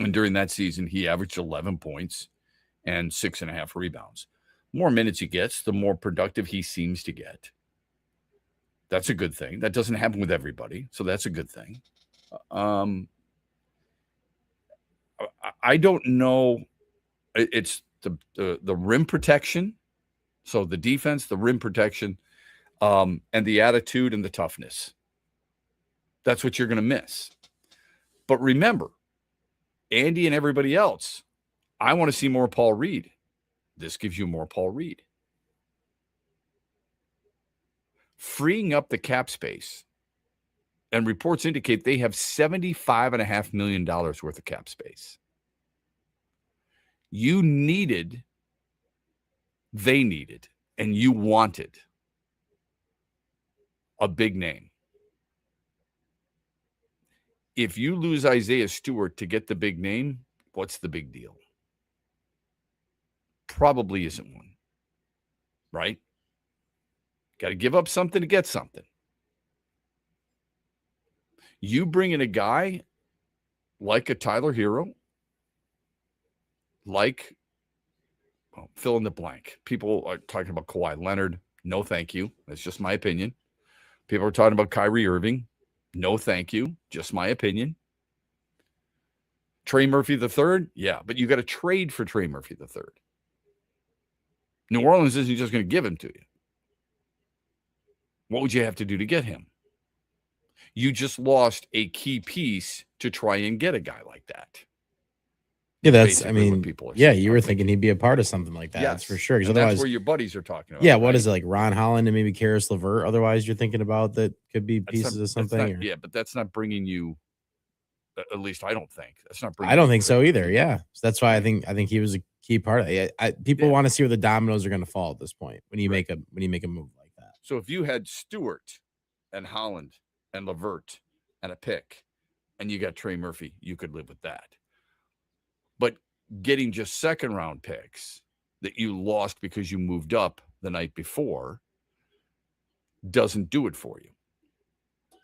And during that season, he averaged 11 points and 6.5 rebounds. More minutes he gets, the more productive he seems to get. That's a good thing. That doesn't happen with everybody, so that's a good thing. I don't know. It's the rim protection. So the defense, the rim protection, and the attitude and the toughness. That's what you're going to miss. But remember, Andy and everybody else, I want to see more Paul Reed. This gives you more Paul Reed. Freeing up the cap space, and reports indicate they have $75.5 million worth of cap space. They needed, and you wanted a big name. If you lose Isaiah Stewart to get the big name, what's the big deal? Probably isn't one, right? Got to give up something to get something. You bring in a guy like a Tyler Hero, like, fill in the blank. People are talking about Kawhi Leonard. No, thank you. That's just my opinion. People are talking about Kyrie Irving. No, thank you. Just my opinion. Trey Murphy III? Yeah, but you got to trade for Trey Murphy III. New Orleans isn't just going to give him to you. What would you have to do to get him? You just lost a key piece to try and get a guy like that. Yeah, you were thinking he'd be a part of something like that. Yes. That's for sure. Because otherwise, that's where your buddies are talking about. Yeah, what is it, like Ron Holland and maybe Karis LeVert? Otherwise, you're thinking about that could be pieces of something. Yeah, but that's not bringing you. At least I don't think that's not bringing. I don't think so either. Yeah, so that's why I think he was a key part of it. People want to see where the dominoes are going to fall at this point when you make a move like that. So if you had Stewart and Holland and LeVert and a pick, and you got Trey Murphy, you could live with that. But getting just second round picks that you lost because you moved up the night before doesn't do it for you.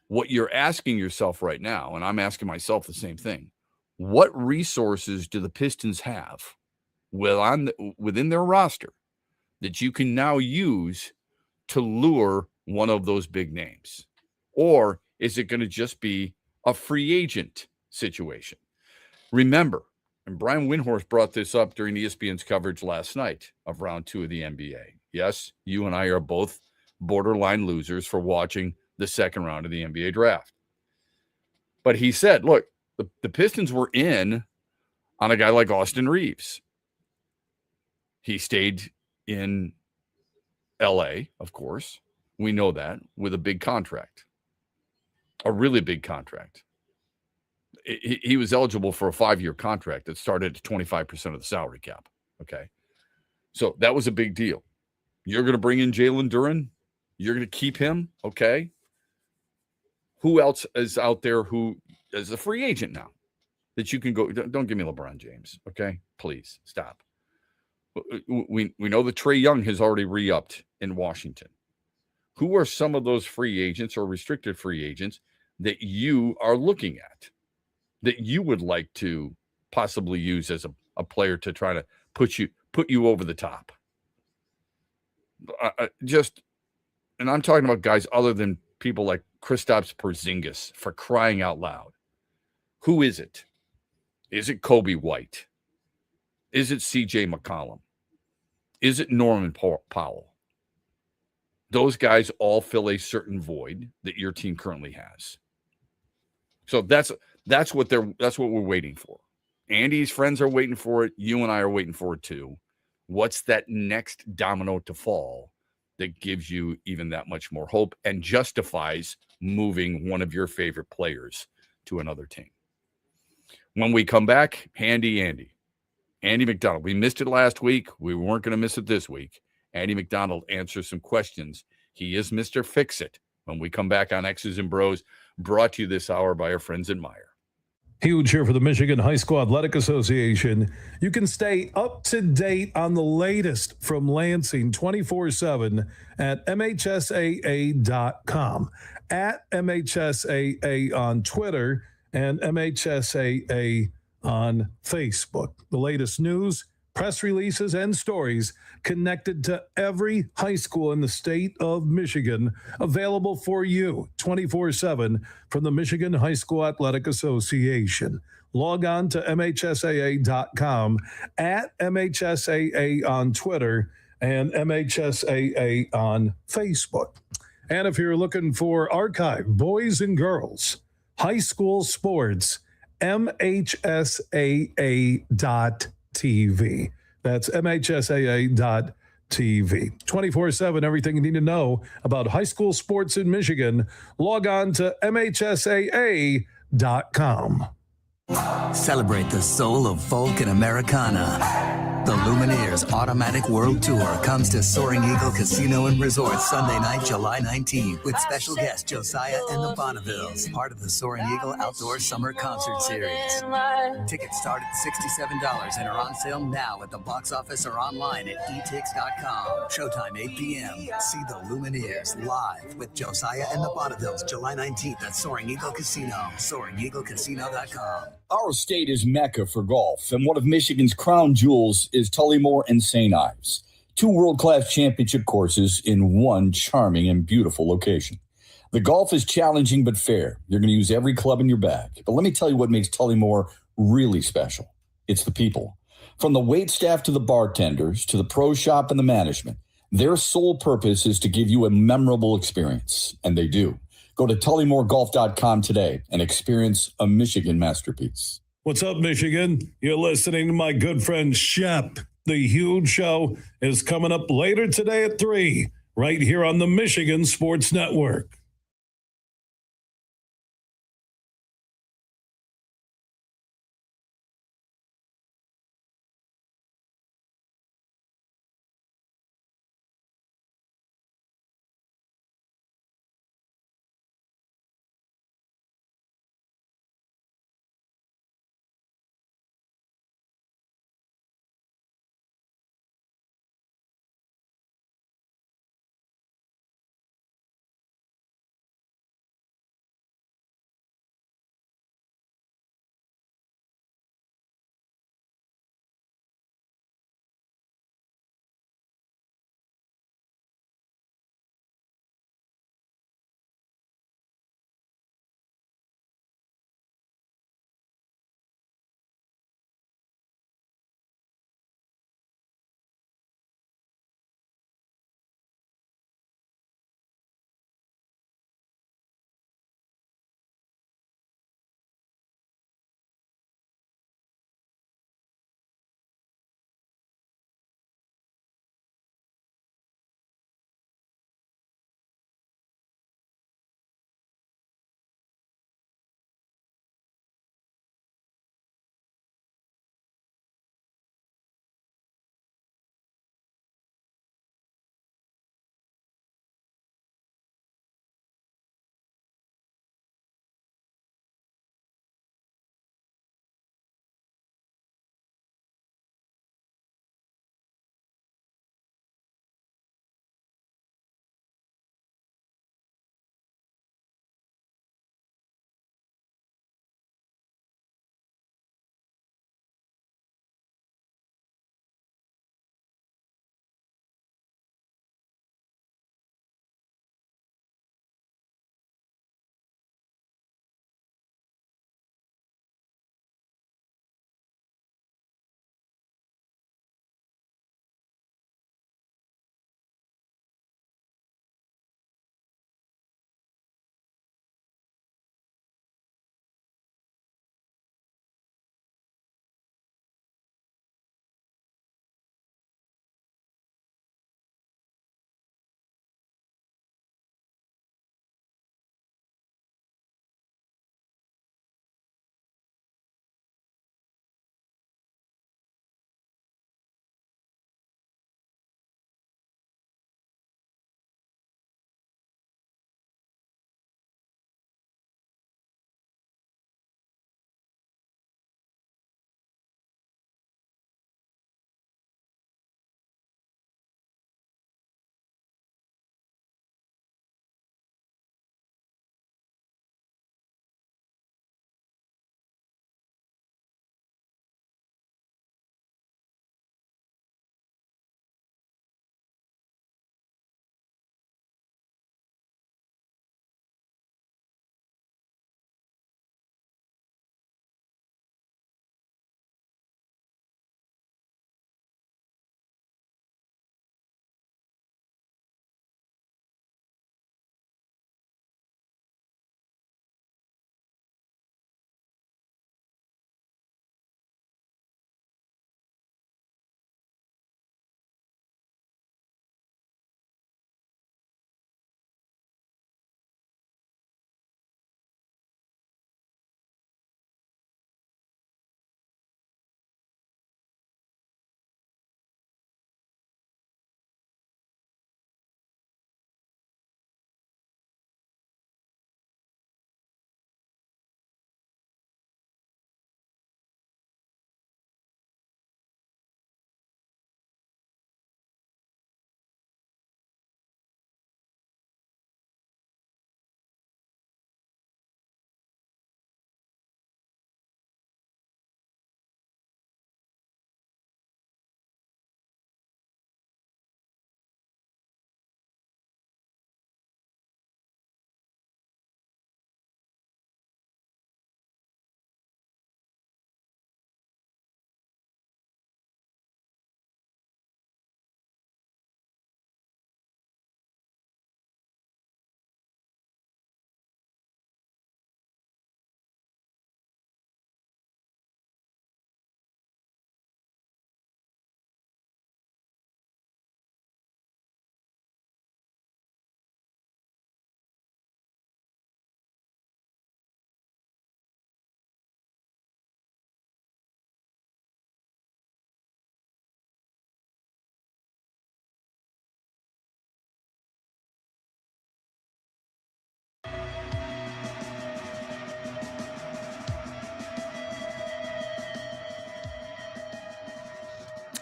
What you're asking yourself right now, and I'm asking myself the same thing, what resources do the Pistons have within their roster that you can now use to lure one of those big names? Or is it going to just be a free agent situation? Remember, and Brian Windhorst brought this up during ESPN's coverage last night of round 2 of the NBA. Yes, you and I are both borderline losers for watching the second round of the NBA draft. But he said, look, the Pistons were in on a guy like Austin Reeves. He stayed in LA, of course. We know that, with a big contract, a really big contract. He was eligible for a 5-year contract that started at 25% of the salary cap. Okay. So that was a big deal. You're going to bring in Jalen Duren. You're going to keep him. Okay. Who else is out there who is a free agent now that you can go? Don't give me LeBron James. Okay. Please stop. We know that Trae Young has already re-upped in Washington. Who are some of those free agents or restricted free agents that you are looking at, that you would like to possibly use as a player to try to put you over the top? And I'm talking about guys other than people like Kristaps Porzingis, for crying out loud. Who is it? Is it Kobe White? Is it CJ McCollum? Is it Norman Powell? Those guys all fill a certain void that your team currently has. So that's what we're waiting for. Andy's friends are waiting for it. You and I are waiting for it too. What's that next domino to fall that gives you even that much more hope and justifies moving one of your favorite players to another team? When we come back, Andy McDonald. We missed it last week. We weren't going to miss it this week. Andy McDonald answers some questions. He is Mr. Fix-It. When we come back on X's and Bros, brought to you this hour by our friends at Meyer. Huge here for the Michigan High School Athletic Association. You can stay up to date on the latest from Lansing 24/7 at MHSAA.com, at MHSAA on Twitter, and MHSAA on Facebook. The latest news, press releases, and stories connected to every high school in the state of Michigan, available for you 24/7 from the Michigan High School Athletic Association. Log on to MHSAA.com, at MHSAA on Twitter, and MHSAA on Facebook. And if you're looking for archive boys and girls high school sports, MHSAA.TV. That's MHSAA.TV. 24/7, everything you need to know about high school sports in Michigan. Log on to MHSAA.com. Celebrate the soul of folk and Americana. The Lumineers Automatic World Tour comes to Soaring Eagle Casino and Resort Sunday night, July 19th, with special guest Josiah and the Bonnevilles, part of the Soaring Eagle Outdoor Summer Concert Series. Tickets start at $67 and are on sale now at the box office or online at etix.com. Showtime 8 p.m. See the Lumineers live with Josiah and the Bonnevilles, July 19th at Soaring Eagle Casino. SoaringEagleCasino.com. Our state is Mecca for golf, and one of Michigan's crown jewels is Tullymore and St. Ives, two world-class championship courses in one charming and beautiful location. The golf is challenging but fair. You're going to use every club in your bag. But let me tell you what makes Tullymore really special. It's the people. From the wait staff to the bartenders to the pro shop and the management, their sole purpose is to give you a memorable experience, and they do. Go to TullymoreGolf.com today and experience a Michigan masterpiece. What's up, Michigan? You're listening to my good friend Shep. The Huge Show is coming up later today at 3, right here on the Michigan Sports Network.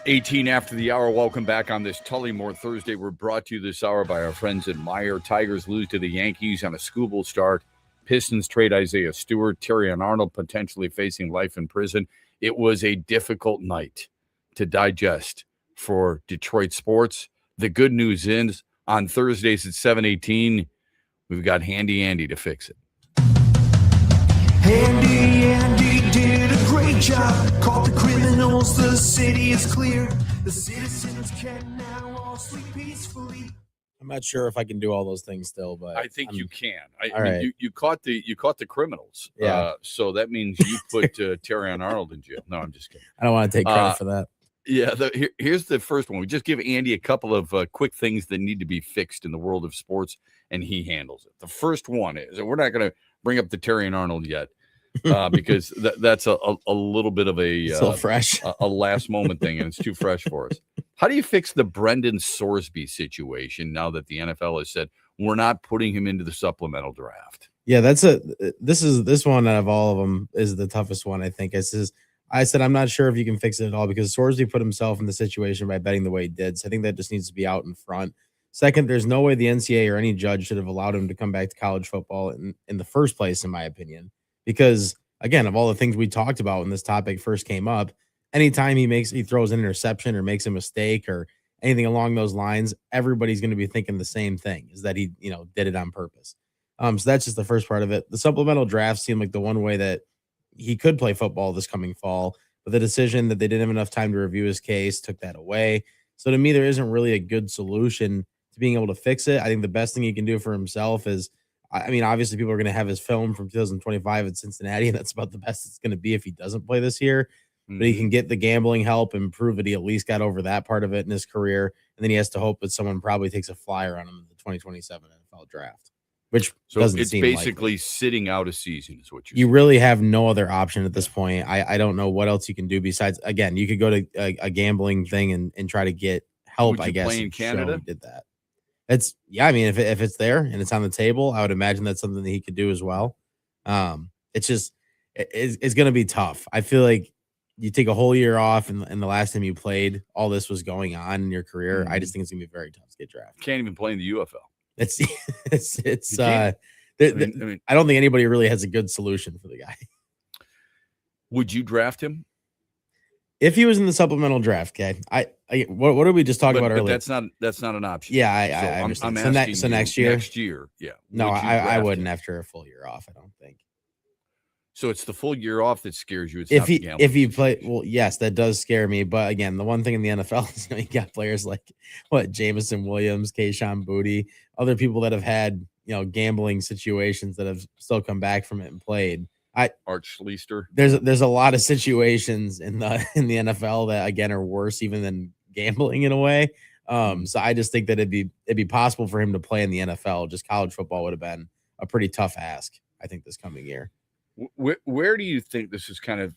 18 after the hour. Welcome back on this Tullymore Thursday. We're brought to you this hour by our friends at Meyer. Tigers lose to the Yankees on a Scooble start. Pistons trade Isaiah Stewart. Terrion Arnold potentially facing life in prison. It was a difficult night to digest for Detroit sports. The good news is on Thursdays at 7:18, we've got Handy Andy to fix it. Andy did a great job. Caught the criminals, the city is clear. The citizens can now all sleep peacefully. I'm not sure if I can do all those things still, but I think you can. I all mean, right. you caught the criminals. Yeah. So that means you put Terrion Arnold in jail. No, I'm just kidding. I don't want to take credit for that. Yeah. Here's the first one. We just give Andy a couple of quick things that need to be fixed in the world of sports, and he handles it. The first one is, and we're not going to bring up the Terrion Arnold yet, because that's a little bit of a so fresh, a last moment thing, and it's too fresh for us. How do you fix the Brendan Sorsby situation now that the NFL has said we're not putting him into the supplemental draft? Yeah, this one out of all of them is the toughest one. I think I said I'm not sure if you can fix it at all because Sorsby put himself in the situation by betting the way he did. So I think that just needs to be out in front. Second, there's no way the NCAA or any judge should have allowed him to come back to college football in the first place, in my opinion. Because again, of all the things we talked about when this topic first came up, anytime he throws an interception or makes a mistake or anything along those lines, everybody's going to be thinking the same thing, is that he, did it on purpose. So that's just the first part of it. The supplemental draft seemed like the one way that he could play football this coming fall, but the decision that they didn't have enough time to review his case took that away. So to me, there isn't really a good solution to being able to fix it. I think the best thing he can do for himself is, I mean, obviously people are going to have his film from 2025 at Cincinnati, and that's about the best it's going to be if he doesn't play this year. But he can get the gambling help and prove that he at least got over that part of it in his career. And then he has to hope that someone probably takes a flyer on him in the 2027 NFL draft, which doesn't it's seem basically likely. sitting out a season is what You really have no other option at this point. I don't know what else you can do besides, again, you could go to a gambling thing and try to get help, Would you I guess. play in and show Canada? he did that. I mean, if it's there and it's on the table, I would imagine that's something that he could do as well. It's just, it's going to be tough. I feel like you take a whole year off and the last time you played, all this was going on in your career. I just think it's going to be very tough to get drafted. Can't even play in the UFL. I don't think anybody really has a good solution for the guy. Would you draft him? If he was in the supplemental draft, okay. What did we just talk about earlier? That's not an option. Yeah, I understand. I'm asking so you next year? Next year, yeah. No, Would you I draft wouldn't him? after a full year off, I don't think. So it's the full year off that scares you. It's If not the he gambling. play, well, yes, that does scare me. But again, the one thing in the NFL is you got players like Jameson Williams, Keyshawn Boutte, other people that have had gambling situations that have still come back from it and played. Arch Schleister. There's a lot of situations in the NFL that again are worse even than gambling in a way. So I just think that it'd be possible for him to play in the NFL. Just college football would have been a pretty tough ask, I think, this coming year. Where do you think this is kind of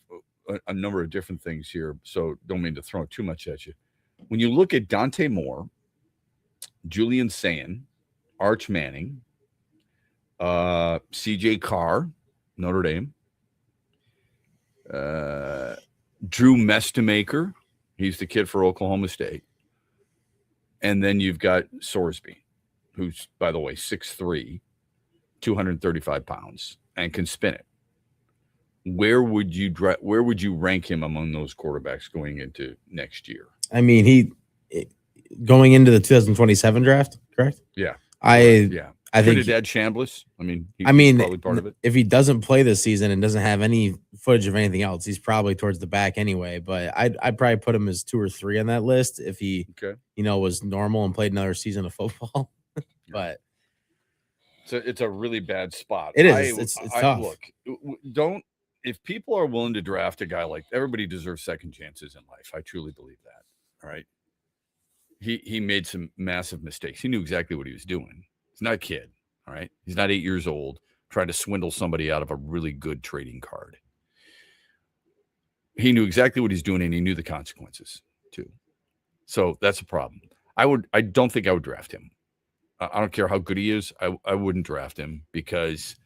a number of different things here? So don't mean to throw too much at you. When you look at Dante Moore, Julian Sayin, Arch Manning, CJ Carr, Notre Dame, Drew Mestemaker, he's the kid for Oklahoma State, and then you've got Sorsby, who's, by the way, 6'3", 235 pounds, and can spin it. Where would you rank him among those quarterbacks going into next year? I mean, going into the 2027 draft, correct? Yeah. I think Trinidad Chambliss. He's probably part of it. If he doesn't play this season and doesn't have any footage of anything else, he's probably towards the back anyway. But I'd probably put him as 2 or 3 on that list if he, was normal and played another season of football. But it's a really bad spot. It is. It's tough. Look, if people are willing to draft a guy like, everybody deserves second chances in life. I truly believe that. All right. He made some massive mistakes. He knew exactly what he was doing. He's not a kid. All right. He's not 8 years old trying to swindle somebody out of a really good trading card. He knew exactly what he's doing, and he knew the consequences too. So that's a problem. I don't think I would draft him. I don't care how good he is. I wouldn't draft him because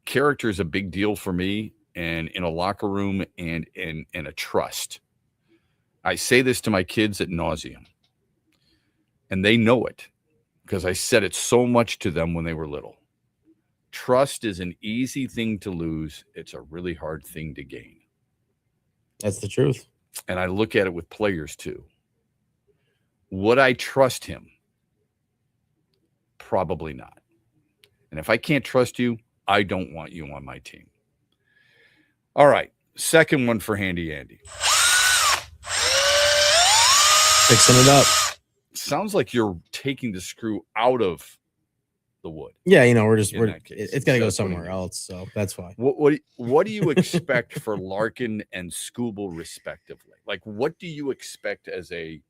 character is a big deal for me, and in a locker room and a trust. I say this to my kids ad nauseum, and they know it because I said it so much to them when they were little. Trust is an easy thing to lose. It's a really hard thing to gain. That's the truth. And I look at it with players too. Would I trust him? Probably not. And if I can't trust you, I don't want you on my team. All right. Second one for Handy Andy. Fixing it up. Sounds like you're taking the screw out of the wood. Yeah, it's got to go Instead of somewhere putting it- else, so that's fine. What do you expect for Larkin and Skubal respectively? Like, what do you expect as a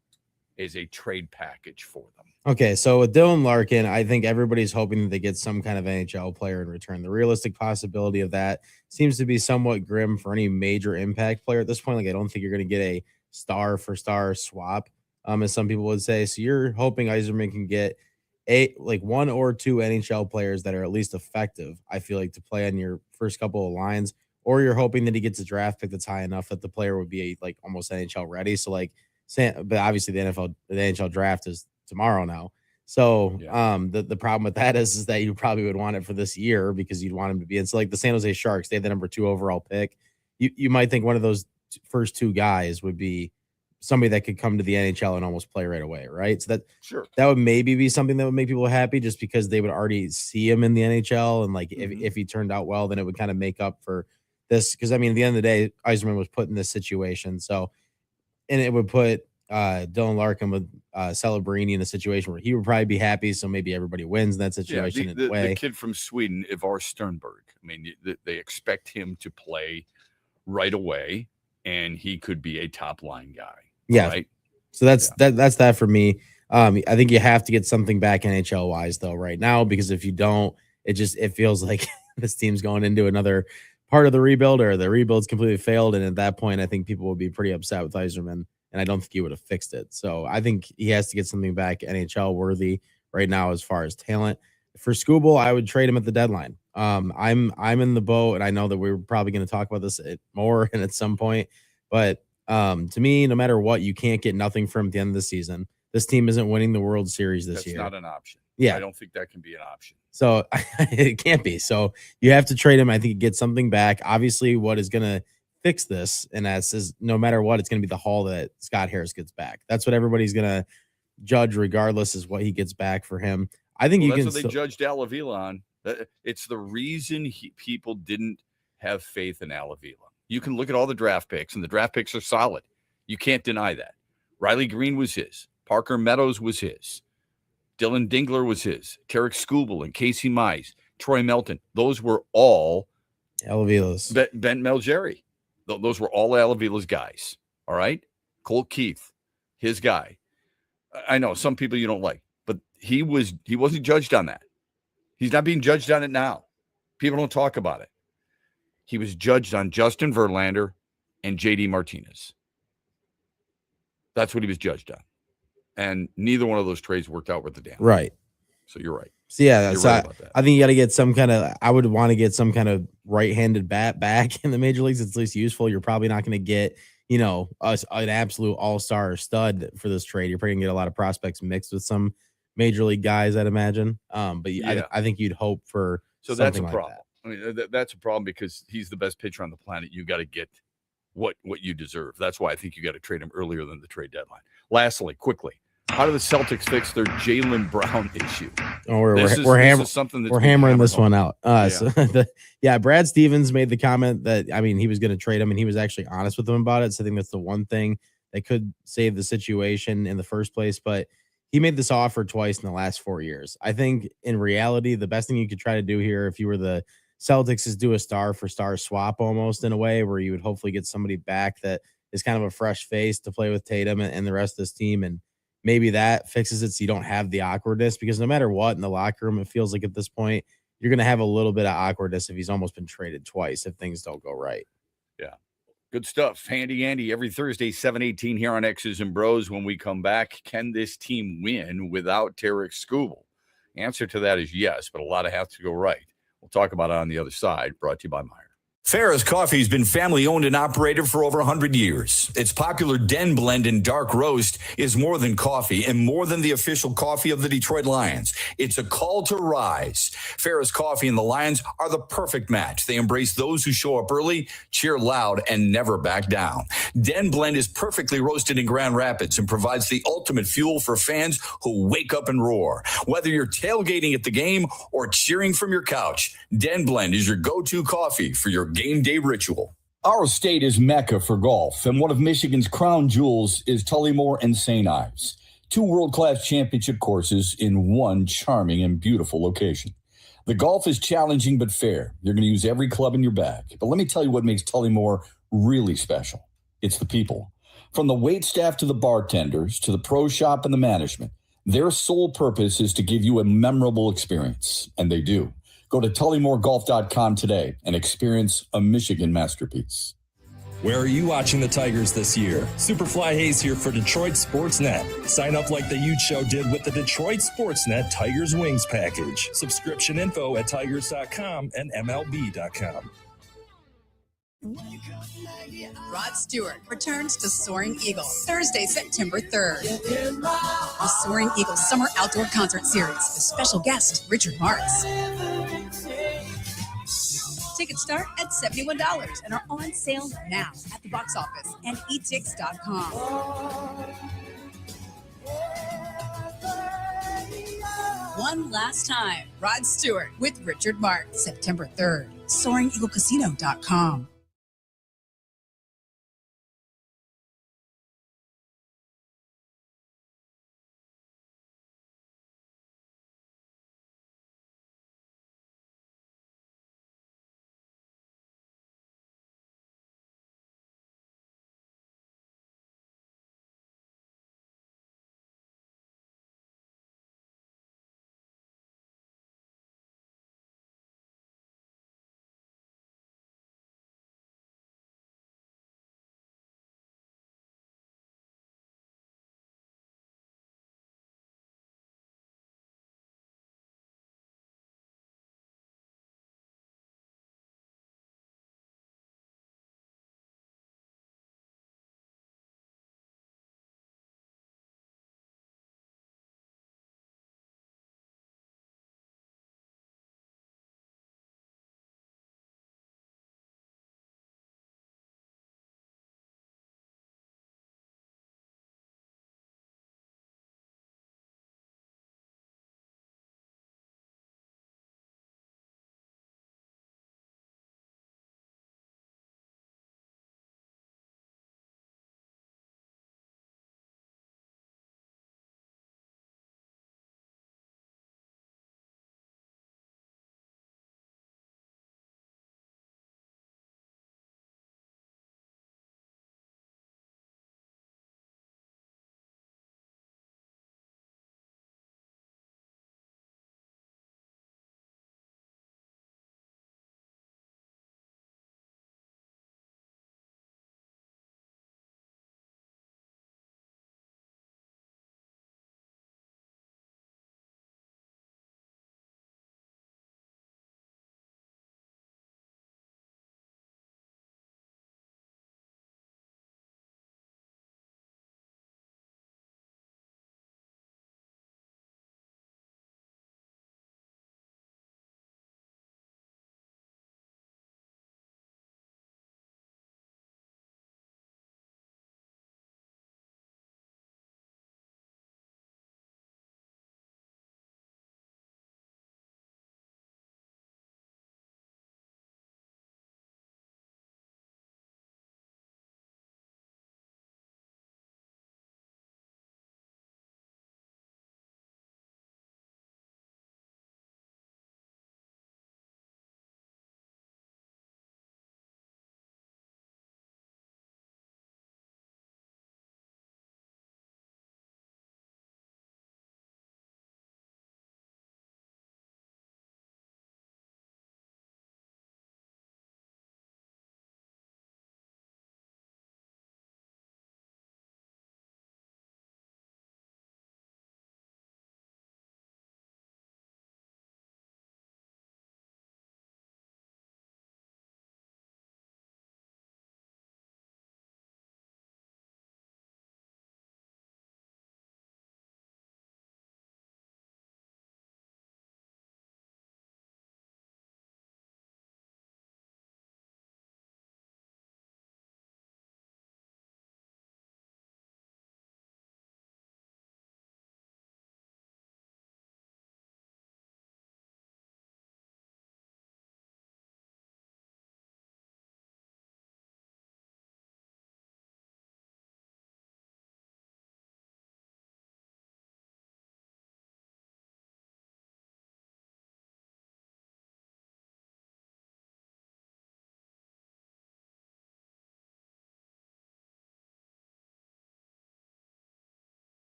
trade package for them? Okay, so with Dylan Larkin, I think everybody's hoping that they get some kind of NHL player in return. The realistic possibility of that seems to be somewhat grim for any major impact player at this point. Like, I don't think you're going to get a star for star swap, as some people would say. So you're hoping Yzerman can get one or two NHL players that are at least effective, I feel like, to play on your first couple of lines, or you're hoping that he gets a draft pick that's high enough that the player would be almost NHL ready. So but obviously the NHL draft is tomorrow now. So the problem with that is that you probably would want it for this year because you'd want him to be in. So like the San Jose Sharks, they have the number 2 overall pick. You might think one of those first 2 guys would be somebody that could come to the NHL and almost play right away, right? So that would maybe be something that would make people happy just because they would already see him in the NHL. And if he turned out well, then it would kind of make up for this. Because, at the end of the day, Yzerman was put in this situation. So, and it would put Dylan Larkin with Celebrini in a situation where he would probably be happy. So maybe everybody wins in that situation in a way. The kid from Sweden, Ivar Sternberg, they expect him to play right away, and he could be a top line guy. Yeah. Right? So that's that for me. I think you have to get something back NHL wise though right now, because if you don't, it feels like this team's going into another part of the rebuild, or the rebuild's completely failed. And at that point, I think people would be pretty upset with Yzerman, and I don't think he would have fixed it. So I think he has to get something back NHL worthy right now as far as talent. For Skubal, I would trade him at the deadline. I'm in the boat, and I know that we're probably going to talk about this more and at some point, but to me, no matter what, you can't get nothing from at the end of the season. This team isn't winning the World Series this year. That's not an option. Yeah. I don't think that can be an option. So it can't be. So you have to trade him. I think get something back. Obviously, what is going to fix this, and that's is no matter what, it's going to be the haul that Scott Harris gets back. That's what everybody's going to judge, regardless, is what he gets back for him. I think that's what they judged Al Avila on. It's the reason people didn't have faith in Al Avila. You can look at all the draft picks, and the draft picks are solid. You can't deny that. Riley Green was his. Parker Meadows was his. Dylan Dingler was his. Tarek Skubal and Casey Mize, Troy Melton. Those were all Al Avila's. Ben Malgeri. Those were all Al Avila's guys. All right? Colt Keith, his guy. I know some people you don't like, but he wasn't judged on that. He's not being judged on it now. People don't talk about it. He was judged on Justin Verlander and JD Martinez. That's what he was judged on. And neither one of those trades worked out with the damn. Right. So you're right. So yeah, you're right about that. I think you got to get some kind of, I would want to get some kind of right-handed bat back in the major leagues. It's at least useful. You're probably not going to get, an absolute all-star stud for this trade. You're probably going to get a lot of prospects mixed with some major league guys, I'd imagine. But yeah. I think you'd hope for that's a like problem. That. I mean, that's a problem because he's the best pitcher on the planet. You got to get what you deserve. That's why I think you got to trade him earlier than the trade deadline. Lastly, quickly, how do the Celtics fix their Jaylen Brown issue? Oh, we're hammering this one out. Brad Stevens made the comment that, he was going to trade him, and he was actually honest with them about it. So I think that's the one thing that could save the situation in the first place. But he made this offer twice in the last 4 years. I think in reality, the best thing you could try to do here, if you were the Celtics, is do a star for star swap almost, in a way where you would hopefully get somebody back that is kind of a fresh face to play with Tatum and the rest of this team. And maybe that fixes it so you don't have the awkwardness, because no matter what in the locker room, it feels like at this point, you're going to have a little bit of awkwardness if he's almost been traded twice if things don't go right. Yeah. Good stuff. Handy Andy every Thursday, 7:18 here on X's and Bros. When we come back, can this team win without Tarek Skubal? Answer to that is yes, but a lot of has to go right. We'll talk about it on the other side. Brought to you by Meyer. Farrah's Coffee has been family owned and operated for over 100 years. Its popular Den Blend and Dark Roast is more than coffee and more than the official coffee of the Detroit Lions. It's a call to rise. Farrah's Coffee and the Lions are the perfect match. They embrace those who show up early, cheer loud, and never back down. Den Blend is perfectly roasted in Grand Rapids and provides the ultimate fuel for fans who wake up and roar. Whether you're tailgating at the game or cheering from your couch, Den Blend is your go-to coffee for your game day ritual. Our state is Mecca for golf, and one of Michigan's crown jewels is Tullymore and St. Ives, two world-class championship courses in one charming and beautiful location. The golf is challenging but fair. You're going to use every club in your bag. But let me tell you what makes Tullymore really special. It's the people. From the wait staff to the bartenders to the pro shop and the management, their sole purpose is to give you a memorable experience, and they do. Go to TullymoreGolf.com today and experience a Michigan masterpiece. Where are you watching the Tigers this year? Superfly Hayes here for Detroit Sportsnet. Sign up like the Ute Show did with the Detroit Sportsnet Tigers Wings package. Subscription info at Tigers.com and MLB.com. Rod Stewart returns to Soaring Eagle Thursday, September 3rd. The Soaring Eagle Summer Outdoor Concert Series with special guest Richard Marx. Tickets start at $71 and are on sale now at the box office and etix.com. One last time, Rod Stewart with Richard Marx, September 3rd. SoaringEagleCasino.com.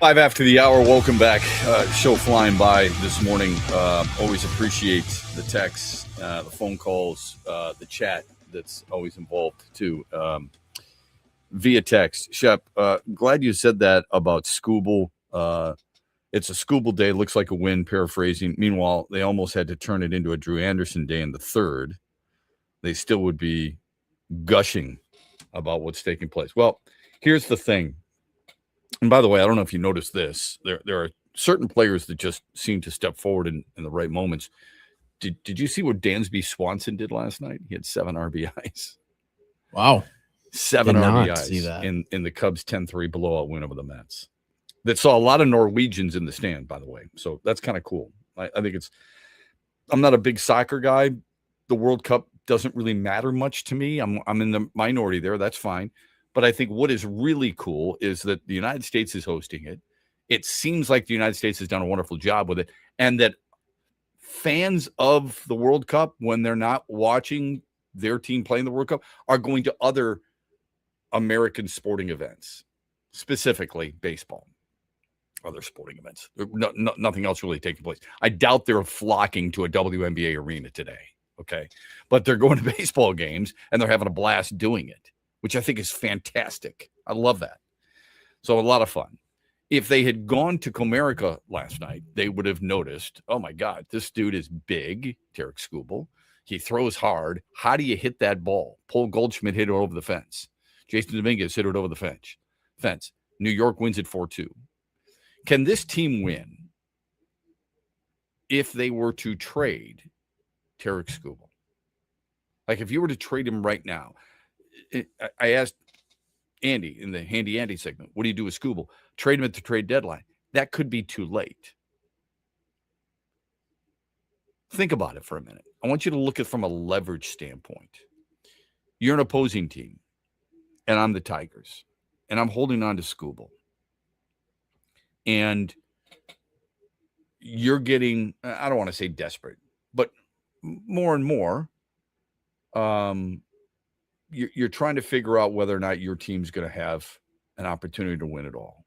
5 after the hour. Welcome back. Show flying by this morning. Always appreciate the texts, the phone calls, the chat that's always involved too. Via text. Shep, glad you said that about Scooble. It's a Scooble day. Looks like a win, paraphrasing. Meanwhile, they almost had to turn it into a Drew Anderson day in the third. They still would be gushing about what's taking place. Well, here's the thing. And by the way, I don't know if you noticed this. There are certain players that just seem to step forward in the right moments. Did you see what Dansby Swanson did last night? He had 7 RBIs. Wow. 7 Did not RBIs see that. in the Cubs 10-3 blowout win over the Mets. That saw a lot of Norwegians in the stand, by the way. So that's kind of cool. I think I'm not a big soccer guy. The World Cup doesn't really matter much to me. I'm in the minority there. That's fine. But I think what is really cool is that the United States is hosting it. It seems like the United States has done a wonderful job with it. And that fans of the World Cup, when they're not watching their team playing the World Cup, are going to other American sporting events, specifically baseball, other sporting events. Nothing else really taking place. I doubt they're flocking to a WNBA arena today. Okay. But they're going to baseball games and they're having a blast doing it, which I think is fantastic. I love that. So a lot of fun. If they had gone to Comerica last night, they would have noticed, oh my God, this dude is big, Tarek Skubal. He throws hard. How do you hit that ball? Paul Goldschmidt hit it over the fence. Jason Dominguez hit it over the fence. New York wins it 4-2. Can this team win if they were to trade Tarek Skubal? Like if you were to trade him right now, I asked Andy in the Handy Andy segment, what do you do with Skubal? Trade him at the trade deadline. That could be too late. Think about it for a minute. I want you to look at it from a leverage standpoint. You're an opposing team, and I'm the Tigers, and I'm holding on to Skubal. And you're getting, I don't want to say desperate, but more and more, you're trying to figure out whether or not your team's going to have an opportunity to win it all.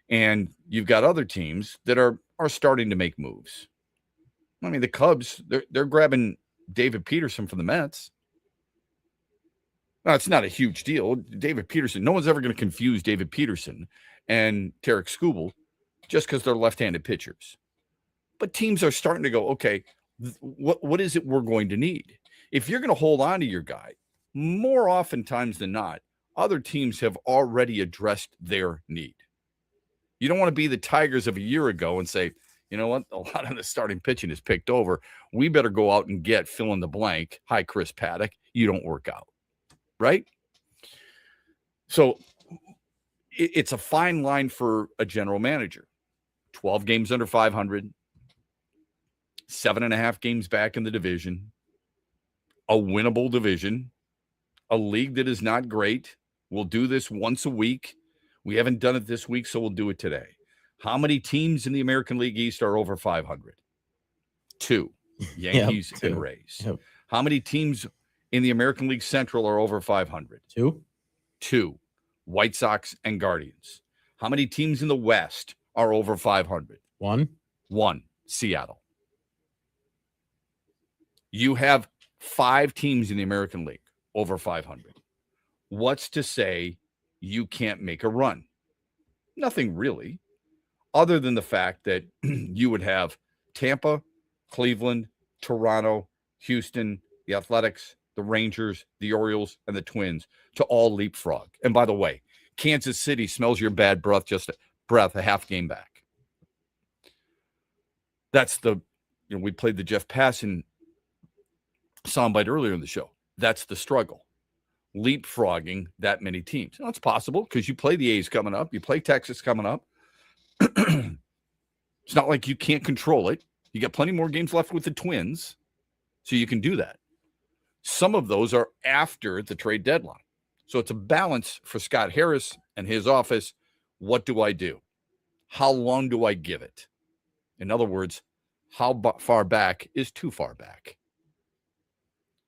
And you've got other teams that are starting to make moves. I mean, the Cubs, they're grabbing David Peterson from the Mets. Now, it's not a huge deal. David Peterson, no one's ever going to confuse David Peterson and Tarek Skubal just because they're left-handed pitchers. But teams are starting to go, okay, what is it we're going to need? If you're going to hold on to your guy, more oftentimes than not, other teams have already addressed their need. You don't want to be the Tigers of a year ago and say, you know what, a lot of the starting pitching is picked over. We better go out and get fill in the blank. Hi, Chris Paddock. You don't work out. Right? So it's a fine line for a general manager. 12 games under 500, 7.5 games back in the division, a winnable division, a league that is not great. We'll do this once a week. We haven't done it this week, so we'll do it today. How many teams in the American League East are over 500? 2. Yankees Yep, 2. and Rays. Yep. How many teams in the American League Central are over 500? 2. 2. White Sox and Guardians. How many teams in the West are over 500? 1. 1. Seattle. You have 5 teams in the American League over 500. What's to say you can't make a run? Nothing really, other than the fact that you would have Tampa, Cleveland, Toronto, Houston, the Athletics, the Rangers, the Orioles, and the Twins to all leapfrog. And by the way, Kansas City smells your bad breath a half game back. That's we played the Jeff Passan soundbite earlier in the show. That's the struggle. Leapfrogging that many teams. Now, it's possible because you play the A's coming up. You play Texas coming up. It's not like you can't control it. You got plenty more games left with the Twins, so you can do that. Some of those are after the trade deadline. So it's a balance for Scott Harris and his office. What do I do? How long do I give it? In other words, how far back is too far back?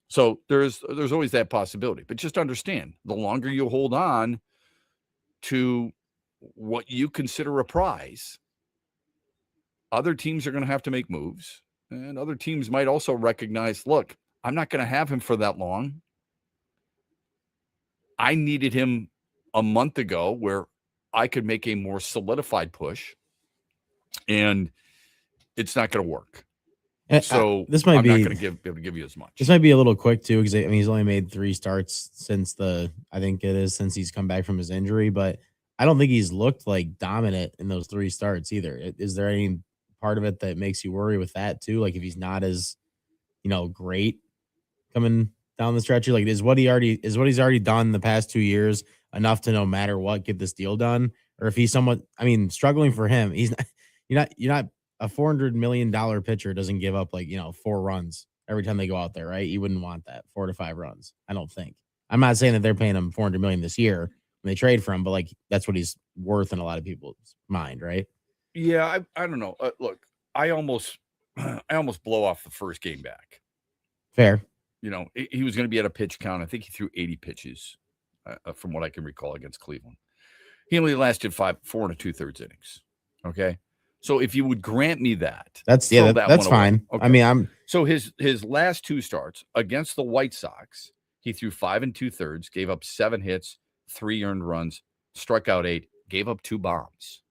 So there's always that possibility. But just understand, the longer you hold on to what you consider a prize, other teams are going to have to make moves, and other teams might also recognize, look, I'm not going to have him for that long. I needed him a month ago where I could make a more solidified push, and it's not going to work. So this might I'm be not going to be able to give you as much. This might be a little quick too, because he's only made 3 starts since since he's come back from his injury, but I don't think he's looked like dominant in those 3 starts either. Is there any part of it that makes you worry with that too? Like if he's not as, great coming down the stretch, like is what he's already done the past 2 years enough to no matter what get this deal done? Or if he's somewhat, struggling for him, he's not, you're not a $400 million pitcher doesn't give up 4 runs every time they go out there, right? You wouldn't want that 4 to 5 runs. I don't think. I'm not saying that they're paying him $400 million this year when they trade for him, but that's what he's worth in a lot of people's mind, right? Yeah, I don't know. Look, I almost blow off the first game back. Fair. He was going to be at a pitch count. I think he threw 80 pitches, from what I can recall, against Cleveland. He only lasted 4 2/3 innings. Okay. So if you would grant me that, that's fine. Okay. So his last 2 starts against the White Sox, he threw 5 2/3, gave up 7 hits, 3 earned runs, struck out 8, gave up 2 bombs.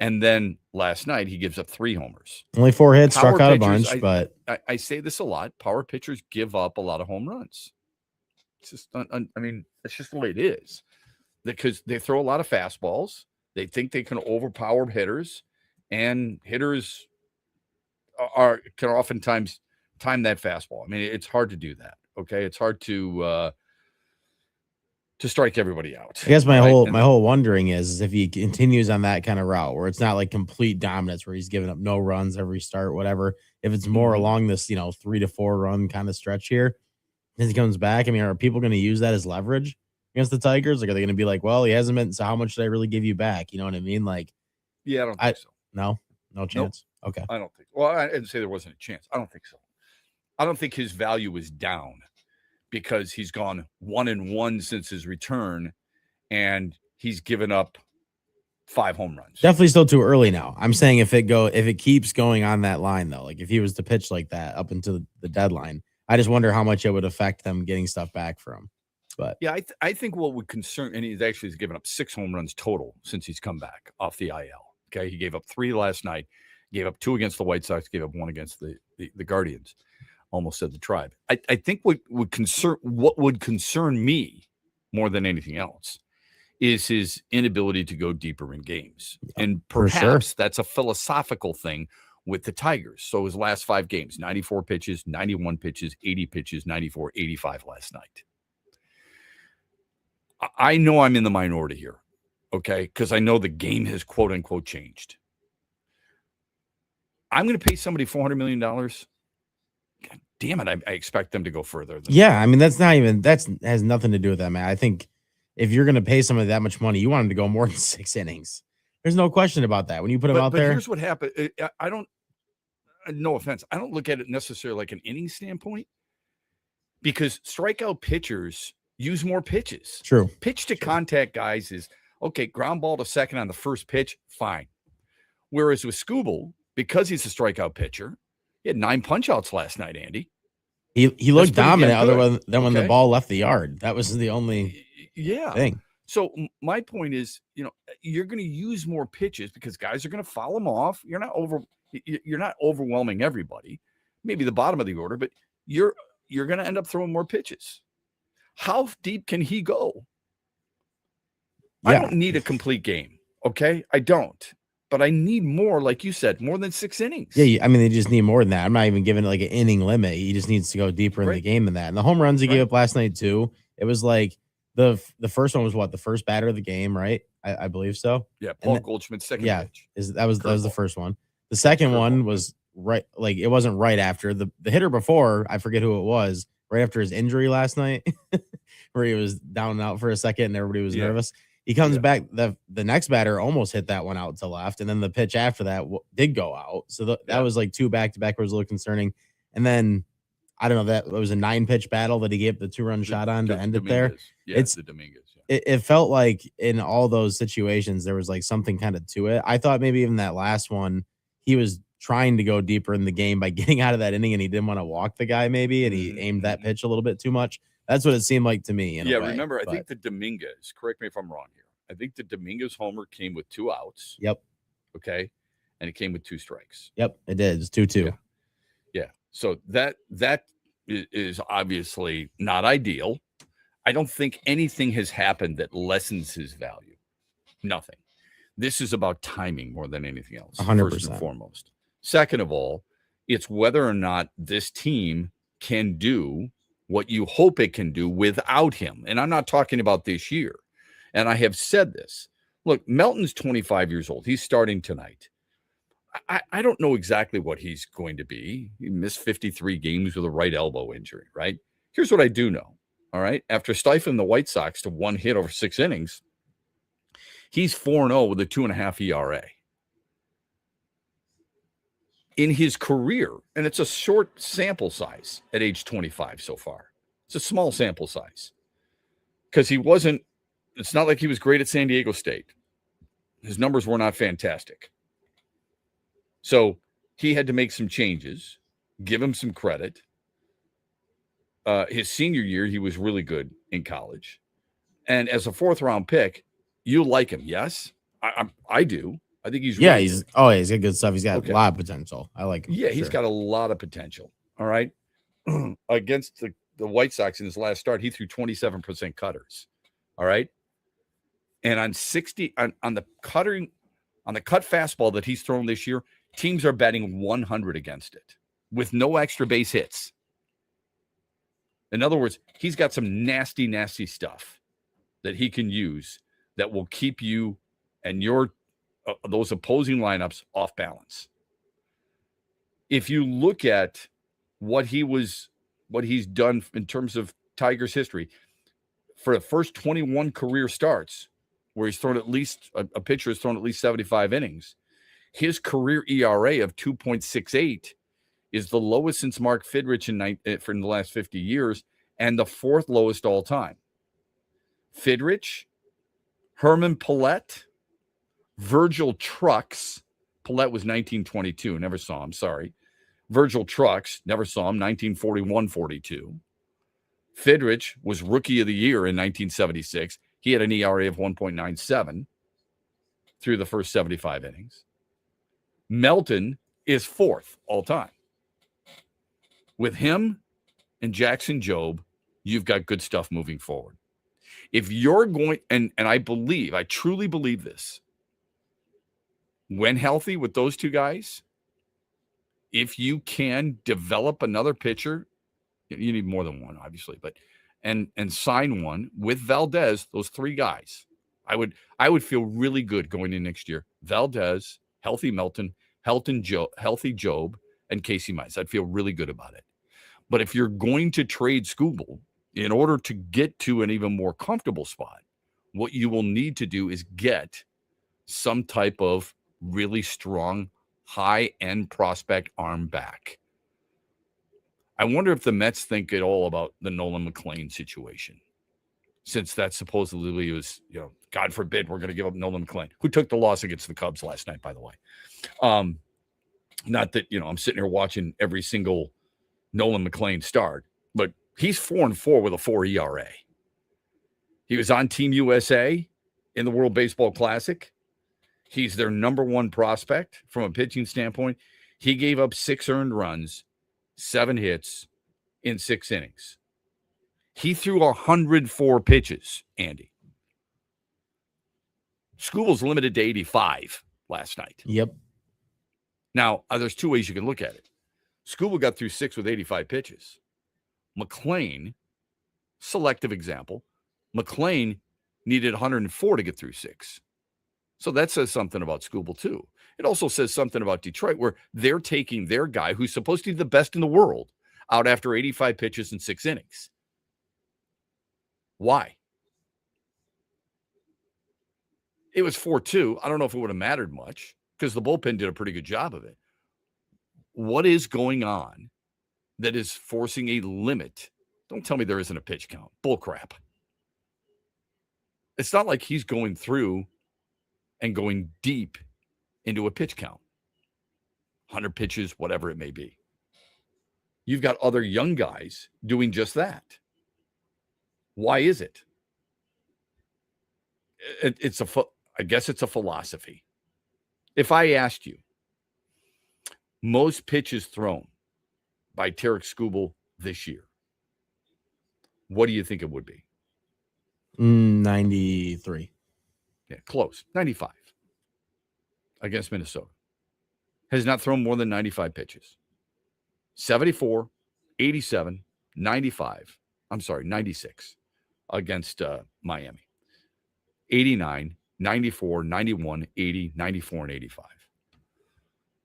And then last night he gives up 3 homers. Only 4 hits, Power struck out pitchers, a bunch, but I say this a lot. Power pitchers give up a lot of home runs. It's just, it's just the way it is, because they throw a lot of fastballs. They think they can overpower hitters, and hitters can oftentimes time that fastball. It's hard to do that. Okay, it's hard to strike everybody out. I guess my whole wondering is if he continues on that kind of route where it's not like complete dominance where he's giving up no runs every start, whatever. If it's more along this 3 to 4 run kind of stretch here, as he comes back, are people going to use that as leverage against the Tigers? Like, are they going to be like, well, he hasn't been, so how much did I really give you back? You know what I mean? Yeah, I don't think so. No chance. Nope. Okay. I don't think. Well, I didn't say there wasn't a chance. I don't think so. I don't think his value is down because he's gone 1-1 since his return, and he's given up 5 home runs. Definitely still too early now. I'm saying if it keeps going on that line though, like if he was to pitch like that up until the deadline, I just wonder how much it would affect them getting stuff back from. But yeah, I think what would concern, and he's given up 6 home runs total since he's come back off the IL. Okay, he gave up 3 last night, gave up 2 against the White Sox, gave up 1 against the Guardians. Almost said the Tribe. I think what would concern me more than anything else is his inability to go deeper in games, and perhaps that's a philosophical thing with the Tigers. So his last 5 games: 94 pitches, 91 pitches, 80 pitches, 94, 85 last night. I know I'm in the minority here, okay? Because I know the game has quote unquote changed. I'm going to pay somebody $400 million. God damn it. I expect them to go further. That has nothing to do with that, man. I think if you're going to pay somebody that much money, you want them to go more than 6 innings. There's no question about that. When you put them out there. Here's what happened. I don't, no offense, I don't look at it necessarily like an inning standpoint, because strikeout pitchers use more pitches. True. Pitch to contact guys is okay. Ground ball to second on the first pitch, fine. Whereas with Skubal, because he's a strikeout pitcher, he had 9 punch outs last night, Andy. He looked dominant other than when the ball left the yard. That was the only thing. So my point is, you're going to use more pitches because guys are going to foul them off. You're not overwhelming everybody, maybe the bottom of the order, but you're going to end up throwing more pitches. How deep can he go? I don't need a complete game. Okay. I don't, but I need more, like you said, more than 6 innings. Yeah. They just need more than that. I'm not even giving it like an inning limit. He just needs to go deeper in the game than that. And the home runs he gave up last night too, it was like the first one was the first batter of the game, right? I believe so. Yeah. Paul Goldschmidt's second pitch. That was the first one. The second one was right. Like it wasn't right after the hitter before. I forget who it was. Right after his injury last night, where he was down and out for a second and everybody was nervous. He comes back. The next batter almost hit that one out to left. And then the pitch after that did go out. So that was like 2 back-to-back was a little concerning. And then I don't know, that it was a 9-pitch battle that he gave the 2-run shot on to end it there. Yeah, it's the Dominguez. Yeah. It felt like in all those situations, there was like something kind of to it. I thought maybe even that last one, he was trying to go deeper in the game by getting out of that inning and he didn't want to walk the guy maybe, and he aimed that pitch a little bit too much. That's what it seemed like to me. Yeah, remember, I think the Dominguez, correct me if I'm wrong here. I think the Dominguez homer came with 2 outs. Yep. Okay. And it came with 2 strikes. Yep, it did. It's 2-2. Yeah. So that is obviously not ideal. I don't think anything has happened that lessens his value. Nothing. This is about timing more than anything else. 100%. First and foremost. Second of all, it's whether or not this team can do what you hope it can do without him. And I'm not talking about this year. And I have said this. Look, Melton's 25 years old. He's starting tonight. I don't know exactly what he's going to be. He missed 53 games with a right elbow injury, right? Here's what I do know, all right? After stifling the White Sox to 1 hit over 6 innings, he's 4-0 with a 2.5 ERA. In his career, and it's a short sample size at age 25 so far. It's a small sample size because it's not like he was great at San Diego State. His numbers were not fantastic. So he had to make some changes, give him some credit. His senior year, he was really good in college. And as a 4th-round pick, you like him, yes? I do. I think he's really he's got good stuff. He's got a lot of potential. I like him. Yeah, he's got a lot of potential. All right. Against the White Sox in his last start, he threw 27% cutters. All right. And on 60 on the cut fastball that he's thrown this year, teams are betting 100 against it with no extra base hits. In other words, he's got some nasty, nasty stuff that he can use that will keep you and your those opposing lineups off balance. If you look at what he's done in terms of Tigers history, for the first 21 career starts, where he's thrown at least a pitcher has thrown at least 75 innings, his career ERA of 2.68 is the lowest since Mark Fidrich in the last 50 years and the 4th lowest all time. Fidrich, Herman Pallette, Virgil Trucks. Pallette was 1922. Never saw him. Sorry. Virgil Trucks. Never saw him. 1941-42. Fidrich was Rookie of the Year in 1976. He had an ERA of 1.97 through the first 75 innings. Melton is 4th all time. With him and Jackson Jobe, you've got good stuff moving forward. If you're going, and I truly believe this, when healthy with those 2 guys, if you can develop another pitcher, you need more than one, obviously, but and sign one with Valdez, those 3 guys, I would feel really good going in next year. Valdez, healthy Melton, healthy Jobe, and Casey Mize. I'd feel really good about it. But if you're going to trade Skubal, in order to get to an even more comfortable spot, what you will need to do is get some type of really strong, high-end prospect arm back. I wonder if the Mets think at all about the Nolan McLean situation, since that supposedly was, God forbid, we're going to give up Nolan McLean, who took the loss against the Cubs last night, by the way. Not that, I'm sitting here watching every single Nolan McLean start, but he's 4-4 with a 4 ERA. He was on Team USA in the World Baseball Classic. He's their number 1 prospect from a pitching standpoint. He gave up 6 earned runs, 7 hits in 6 innings. He threw 104 pitches, Andy. Skubal's limited to 85 last night. Yep. Now, there's 2 ways you can look at it. Skubal got through 6 with 85 pitches. McLean, selective example, McLean needed 104 to get through 6. So that says something about Skubal too. It also says something about Detroit, where they're taking their guy who's supposed to be the best in the world out after 85 pitches in 6 innings. Why? It was 4-2. I don't know if it would have mattered much because the bullpen did a pretty good job of it. What is going on that is forcing a limit. Don't tell me there isn't a pitch count. Bull crap. It's not like he's going through and going deep into a pitch count. 100 pitches, whatever it may be. You've got other young guys doing just that. Why is it? I guess it's a philosophy. If I asked you, most pitches thrown by Tarek Skubal this year, what do you think it would be? 93. Yeah, close. 95 against Minnesota. Has not thrown more than 95 pitches. 74, 87, 95. I'm sorry, 96 against Miami. 89, 94, 91, 80, 94, and 85.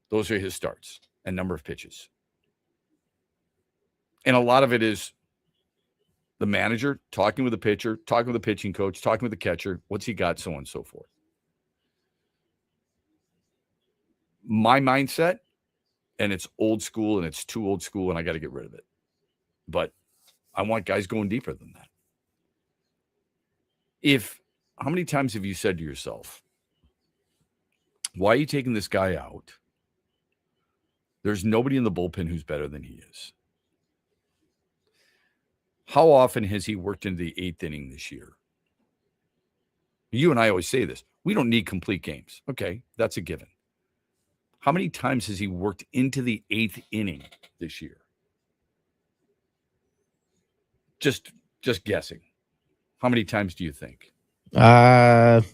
Those are his starts and number of pitches. And a lot of it is the manager talking with the pitcher, talking with the pitching coach, talking with the catcher. What's he got, so on and so forth. My mindset, and it's old school and it's too old school, and I got to get rid of it. But I want guys going deeper than that. How many times have you said to yourself, why are you taking this guy out? There's nobody in the bullpen who's better than he is. How often has he worked into the 8th inning this year? You and I always say this. We don't need complete games. Okay, that's a given. How many times has he worked into the 8th inning this year? Just guessing. How many times do you think? Skubal?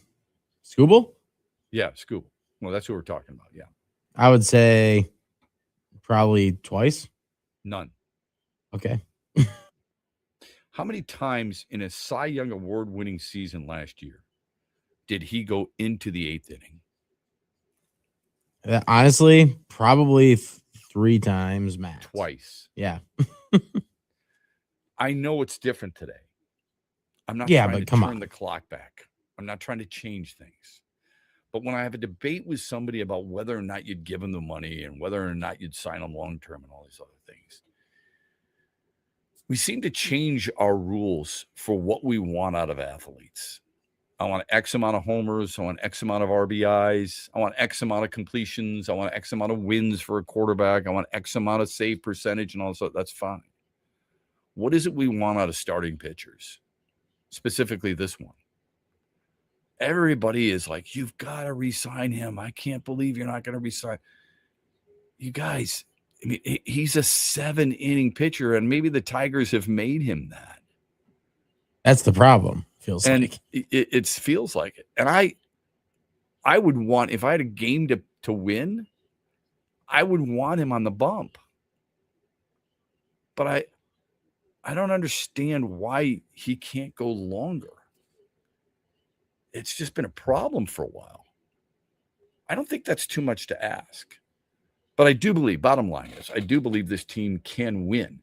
Yeah, Skubal. Well, that's who we're talking about. Yeah. I would say probably twice. None. Okay. How many times in a Cy Young Award-winning season last year did he go into the 8th inning? Honestly, probably 3 times max. Twice. Yeah. I know it's different today. I'm not Yeah, trying but to come turn on. the clock back. I'm not trying to change things. But when I have a debate with somebody about whether or not you'd give them the money and whether or not you'd sign them long-term and all these other things, we seem to change our rules for what we want out of athletes. I want X amount of homers. I want X amount of RBIs. I want X amount of completions. I want X amount of wins for a quarterback. I want X amount of save percentage and all that. That's fine. What is it we want out of starting pitchers? Specifically this one. Everybody is like, you've got to re-sign him. I can't believe you're not going to re-sign. You guys, I mean, he's a 7-inning pitcher, and maybe the Tigers have made him that. That's the problem. Feels and like it feels like it. And I would want, if I had a game to win, I would want him on the bump. But I don't understand why he can't go longer. It's just been a problem for a while. I don't think that's too much to ask. But I do believe, bottom line is, I do believe this team can win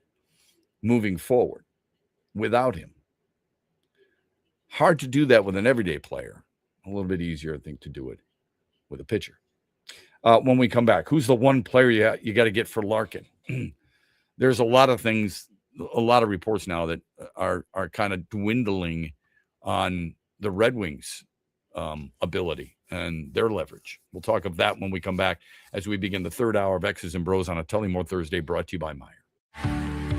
moving forward without him. Hard to do that with an everyday player. A little bit easier, I think, to do it with a pitcher. When we come back, who's the one player you got to get for Larkin? There's a lot of things, a lot of reports now that are kind of dwindling on the Red Wings' ability and their leverage. We'll talk of that when we come back as we begin the third hour of X's and Bros on a Tullymore Thursday, brought to you by Meyer.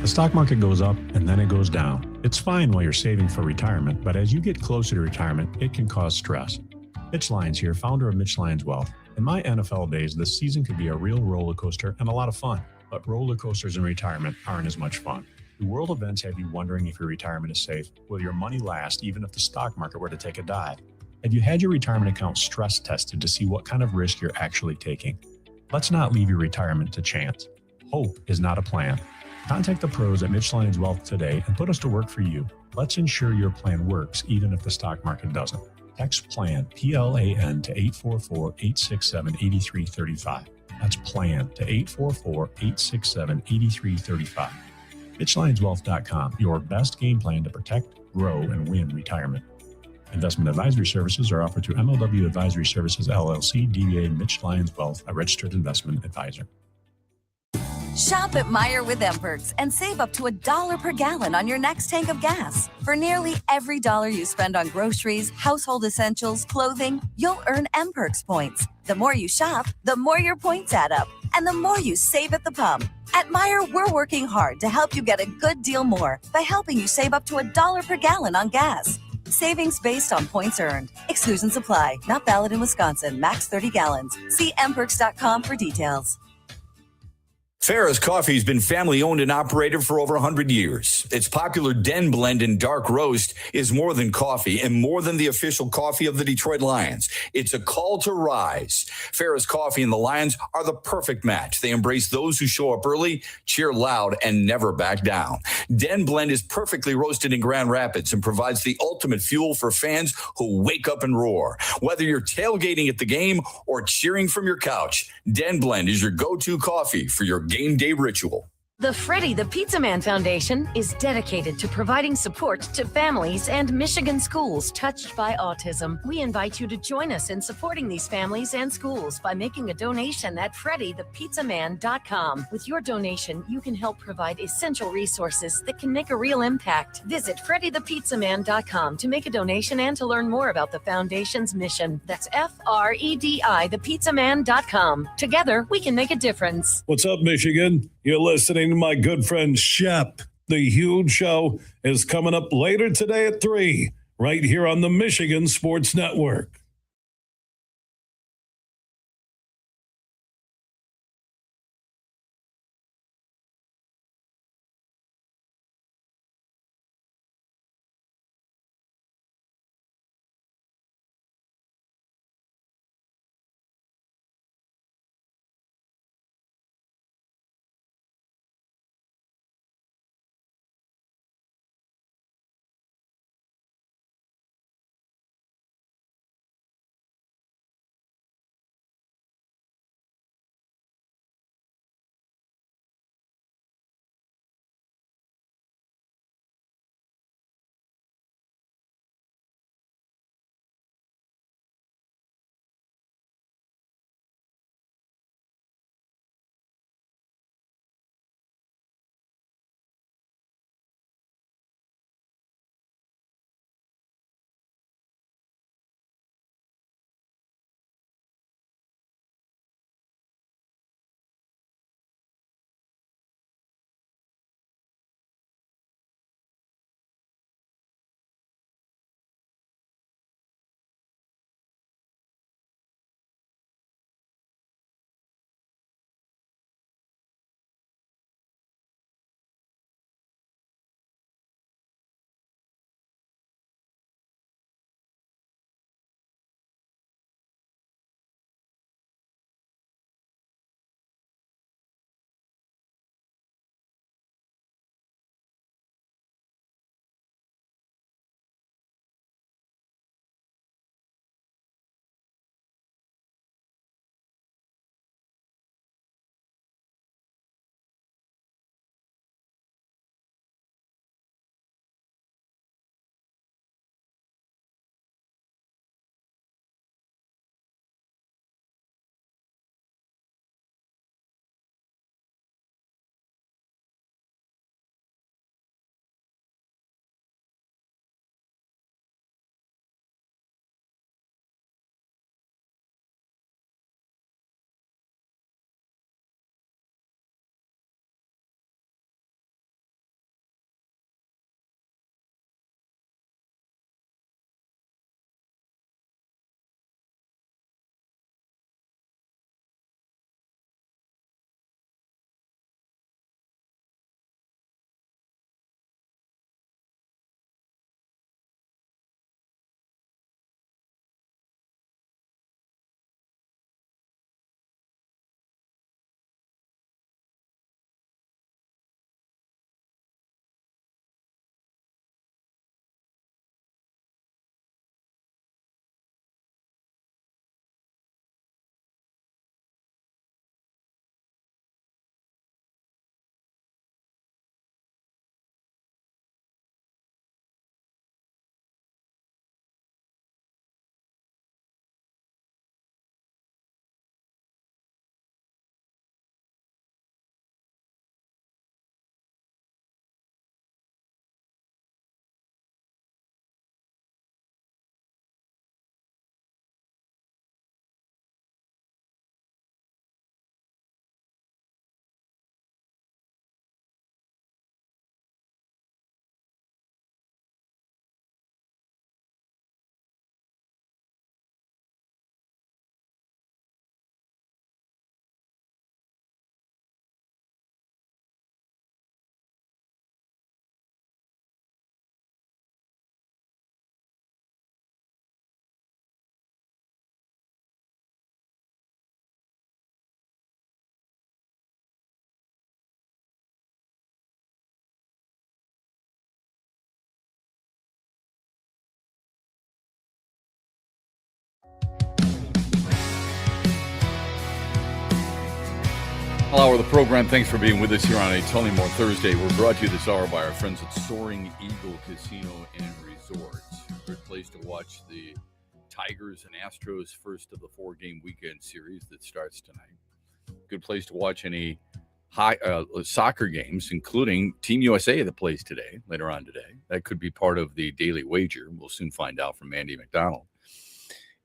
The stock market goes up and then it goes down. It's fine while you're saving for retirement, but as you get closer to retirement, it can cause stress. Mitch Lyons here, founder of Mitch Lyons Wealth. In my NFL days, this season could be a real roller coaster and a lot of fun, but roller coasters in retirement aren't as much fun. Do world events have you wondering if your retirement is safe? Will your money last even if the stock market were to take a dive? Have you had your retirement account stress tested to see what kind of risk you're actually taking? Let's not leave your retirement to chance. Hope is not a plan. Contact the pros at Mitch Lyons Wealth today and put us to work for you. Let's ensure your plan works even if the stock market doesn't. Text PLAN, P-L-A-N, to 844-867-8335. That's PLAN to 844-867-8335. MitchLyonsWealth.com, your best game plan to protect, grow, and win retirement. Investment advisory services are offered through MLW Advisory Services, LLC, DBA Mitch Lyons Wealth, a registered investment advisor. Shop at Meyer with MPerks and save up to $1 per gallon on your next tank of gas. For nearly every dollar you spend on groceries, household essentials, clothing, you'll earn MPerks points. The more you shop, the more your points add up, and the more you save at the pump. At Meyer, we're working hard to help you get a good deal more by helping you save up to $1 per gallon on gas. Savings based on points earned. Exclusions apply. Not valid in Wisconsin. Max 30 gallons. See mperks.com for details. Farrah's Coffee has been family owned and operated for over 100 years. Its popular Den Blend and Dark Roast is more than coffee and more than the official coffee of the Detroit Lions. It's a call to rise. Farrah's Coffee and the Lions are the perfect match. They embrace those who show up early, cheer loud, and never back down. Den Blend is perfectly roasted in Grand Rapids and provides the ultimate fuel for fans who wake up and roar. Whether you're tailgating at the game or cheering from your couch, Den Blend is your go-to coffee for your game day ritual. The Freddie the Pizza Man Foundation is dedicated to providing support to families and Michigan schools touched by autism. We invite you to join us in supporting these families and schools by making a donation at freddythepizzaman.com. With your donation, you can help provide essential resources that can make a real impact. Visit freddythepizzaman.com to make a donation and to learn more about the foundation's mission. That's FREDI thepizzaman.com. Together, we can make a difference. What's up, Michigan? You're listening to my good friend Shep. The Huge Show is coming up later today at 3, right here on the Michigan Sports Network. Hour of the program. Thanks for being with us here on a Tullymore Thursday. We're brought to you this hour by our friends at Soaring Eagle Casino and Resort. Good place to watch the Tigers and Astros first of the 4-game weekend series that starts tonight. Good place to watch any soccer games, including Team USA that plays today, later on today. That could be part of the daily wager. We'll soon find out from Andy McDonald.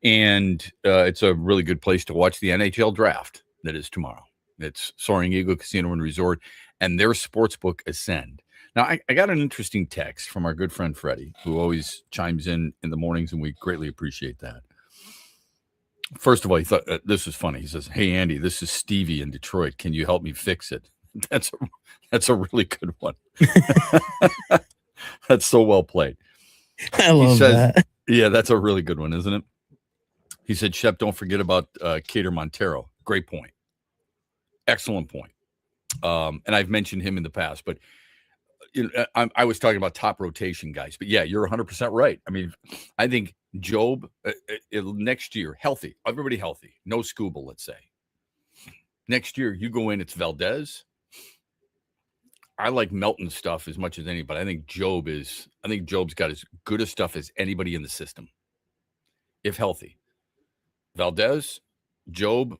And it's a really good place to watch the NHL draft that is tomorrow. It's Soaring Eagle Casino and Resort and their sportsbook Ascend. Now, I got an interesting text from our good friend Freddie, who always chimes in the mornings, and we greatly appreciate that. First of all, he thought this was funny. He says, "Hey, Andy, this is Stevie in Detroit. Can you help me fix it?" That's a really good one. That's so well played. I love that. Yeah, that's a really good one, isn't it? He said, "Shep, don't forget about Cater Montero. Great point. Excellent point." And I've mentioned him in the past, but I was talking about top rotation guys. But yeah, you're 100% right. I mean, I think Job next year, healthy, everybody healthy, no Scooble, let's say. Next year, you go in, it's Valdez. I like Melton's stuff as much as anybody. I think Job's got as good a stuff as anybody in the system, if healthy. Valdez, Job,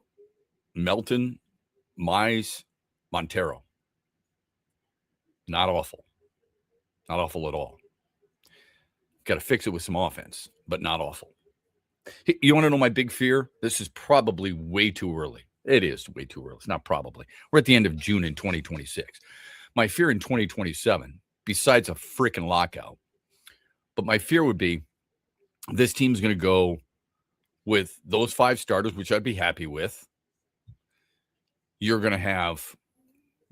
Melton, Mize, Montero. Not awful. Not awful at all. Got to fix it with some offense, but not awful. You want to know my big fear? This is probably way too early. It is way too early. It's not probably. We're at the end of June in 2026. My fear in 2027, besides a freaking lockout, but my fear would be this team's going to go with those 5 starters, which I'd be happy with. You're going to have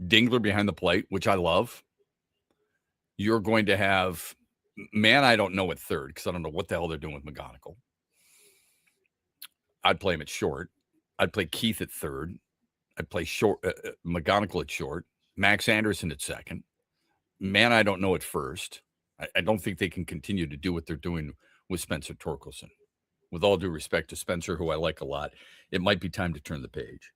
Dingler behind the plate, which I love. You're going to have, I don't know at third because I don't know what the hell they're doing with McGonigal. I'd play him at short. I'd play Keith at third. I'd play McGonigal at short. Max Anderson at second. I don't know at first. I don't think they can continue to do what they're doing with Spencer Torkelson. With all due respect to Spencer, who I like a lot, it might be time to turn the page.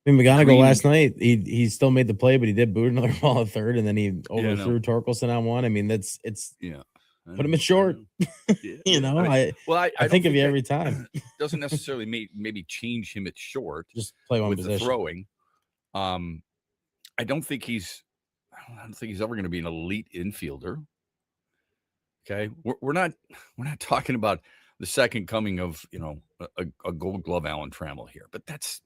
I mean, McGonigal last night, he still made the play, but he did boot another ball at third, and then he overthrew Torkelson on one. I mean, it's put him at short. I think of you every time. Doesn't necessarily maybe change him at short. Just play one with position. The throwing. I don't think he's ever going to be an elite infielder. Okay, we're not talking about the second coming of a Gold Glove Alan Trammell here, but that's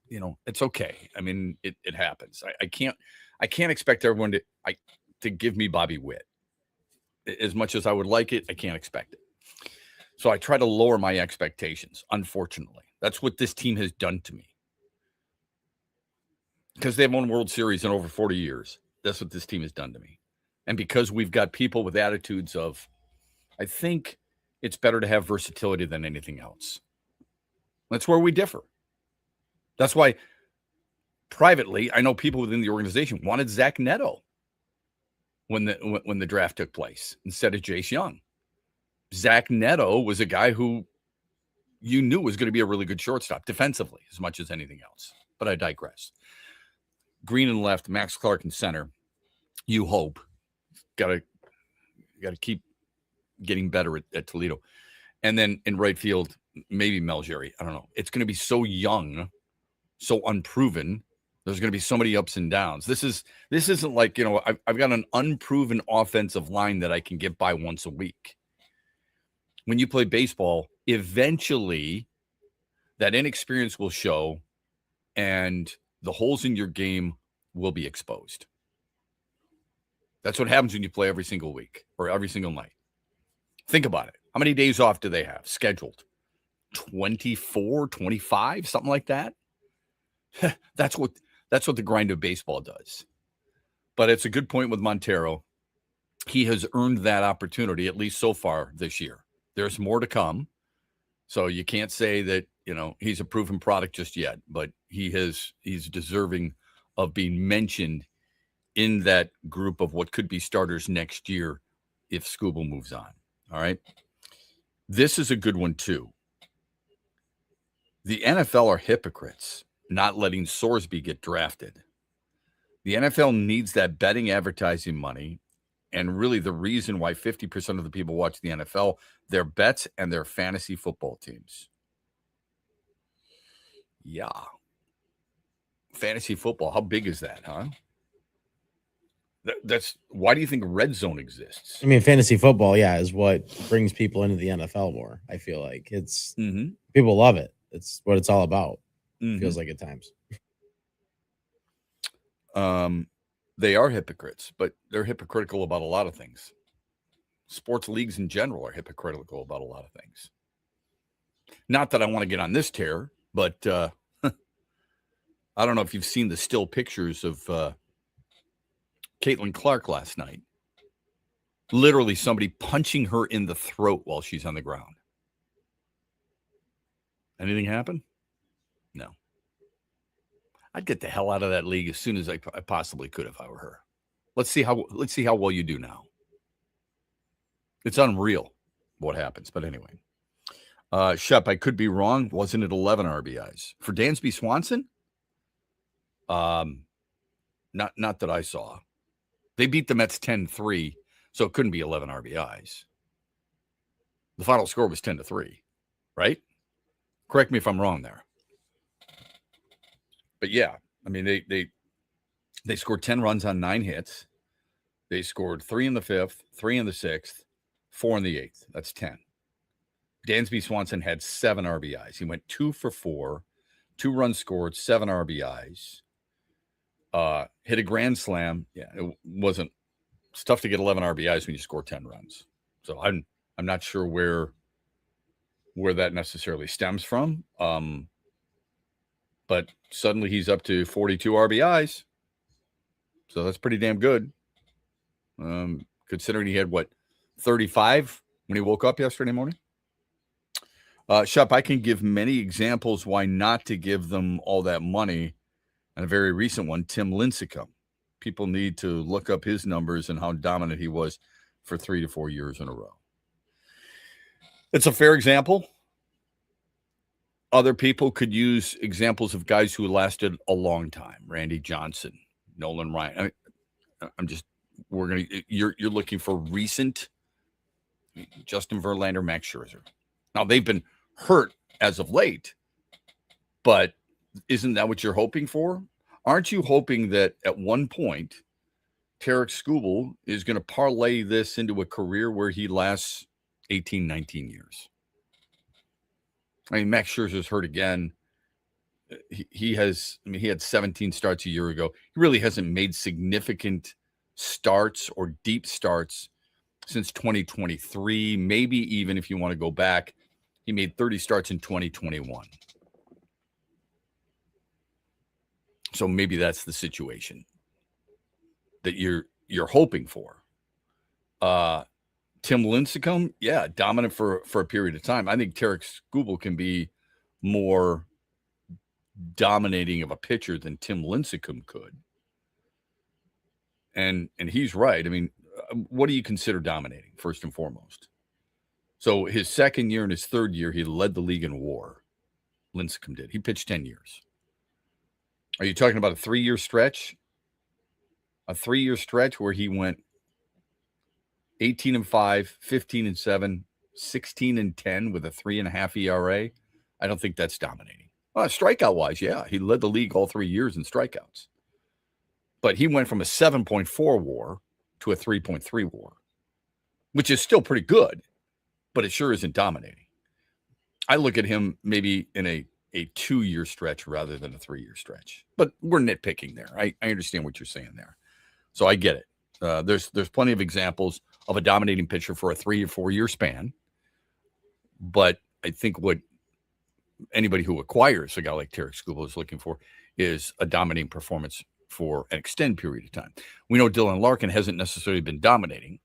it's okay. I mean, it happens. I can't expect everyone to give me Bobby Witt as much as I would like it. I can't expect it, so I try to lower my expectations. Unfortunately, that's what this team has done to me because they've won World Series in over 40 years. That's what this team has done to me, and because we've got people with attitudes of, I think it's better to have versatility than anything else. That's where we differ. That's why privately, I know people within the organization wanted Zach Neto when the draft took place instead of Jace Young. Zach Neto was a guy who you knew was going to be a really good shortstop defensively as much as anything else. But I digress. Green and left, Max Clark in center. You hope. Got to keep getting better at Toledo. And then in right field, maybe Melgeri. I don't know. It's going to be so young, so unproven. There's going to be so many ups and downs. This isn't like, I've got an unproven offensive line that I can get by once a week. When you play baseball, eventually that inexperience will show and the holes in your game will be exposed. That's what happens when you play every single week or every single night. Think about it. How many days off do they have scheduled? 24, 25, something like that. That's what the grind of baseball does. But it's a good point with Montero. He has earned that opportunity, at least so far this year. There's more to come. So you can't say that, he's a proven product just yet, but he's deserving of being mentioned in that group of what could be starters next year if Scooble moves on. All right. This is a good one too. The NFL are hypocrites not letting Sorsby get drafted. The NFL needs that betting advertising money. And really the reason why 50% of the people watch the NFL, their bets and their fantasy football teams. Yeah. Fantasy football. How big is that, huh? That's why do you think Red Zone exists? I mean, fantasy football, yeah, is what brings people into the NFL more. I feel like it's people love it. It's what it's all about. Feels like at times. They are hypocrites, but they're hypocritical about a lot of things. Sports leagues in general are hypocritical about a lot of things. Not that I want to get on this tear, but I don't know if you've seen the still pictures of Caitlin Clark last night. Literally somebody punching her in the throat while she's on the ground. Anything happen? No. I'd get the hell out of that league as soon as I possibly could if I were her. Let's see how well you do now. It's unreal what happens, but anyway. Shep, I could be wrong. Wasn't it 11 RBIs for Dansby Swanson? Not that I saw. They beat the Mets 10-3, so it couldn't be 11 RBIs. The final score was 10-3, right? Correct me if I'm wrong there. But yeah, I mean, they scored 10 runs on 9 hits. They scored 3 in the 5th, 3 in the 6th, 4 in the 8th. That's 10. Dansby Swanson had 7 RBIs. He went 2 for 4, 2 runs scored, 7 RBIs. Hit a grand slam. Yeah, it wasn't. It's tough to get 11 RBIs when you score 10 runs. So I'm not sure where that necessarily stems from. But suddenly he's up to 42 RBIs. So that's pretty damn good. Considering he had 35 when he woke up yesterday morning. Shep, I can give many examples why not to give them all that money. And a very recent one, Tim Lincecum. People need to look up his numbers and how dominant he was for 3 to 4 years in a row. It's a fair example. Other people could use examples of guys who lasted a long time. Randy Johnson, Nolan Ryan. You're looking for recent Justin Verlander, Max Scherzer. Now they've been hurt as of late, but isn't that what you're hoping for? Aren't you hoping that at one point Tarek Skubal is going to parlay this into a career where he lasts 18, 19 years? I mean, Max Scherzer's hurt again. He had 17 starts a year ago. He really hasn't made significant starts or deep starts since 2023. Maybe even if you want to go back, he made 30 starts in 2021. So maybe that's the situation that you're hoping for. Tim Lincecum, yeah, dominant for a period of time. I think Tarek Skubal can be more dominating of a pitcher than Tim Lincecum could. And he's right. I mean, what do you consider dominating, first and foremost? So his second year and his third year, he led the league in WAR. Lincecum did. He pitched 10 years. Are you talking about a 3-year stretch? A 3-year stretch where he went 18-5, 15-7, 16-10 with a 3.5 ERA. I don't think that's dominating. Strikeout wise, yeah, he led the league all 3 years in strikeouts. But he went from a 7.4 WAR to a 3.3 WAR, which is still pretty good, but it sure isn't dominating. I look at him maybe in a 2-year stretch rather than a 3-year stretch, but we're nitpicking there. I understand what you're saying there. So I get it. There's plenty of examples of a dominating pitcher for a 3 or 4 year span. But I think what anybody who acquires a guy like Tarek Skubal is looking for is a dominating performance for an extended period of time. We know Dylan Larkin hasn't necessarily been dominating,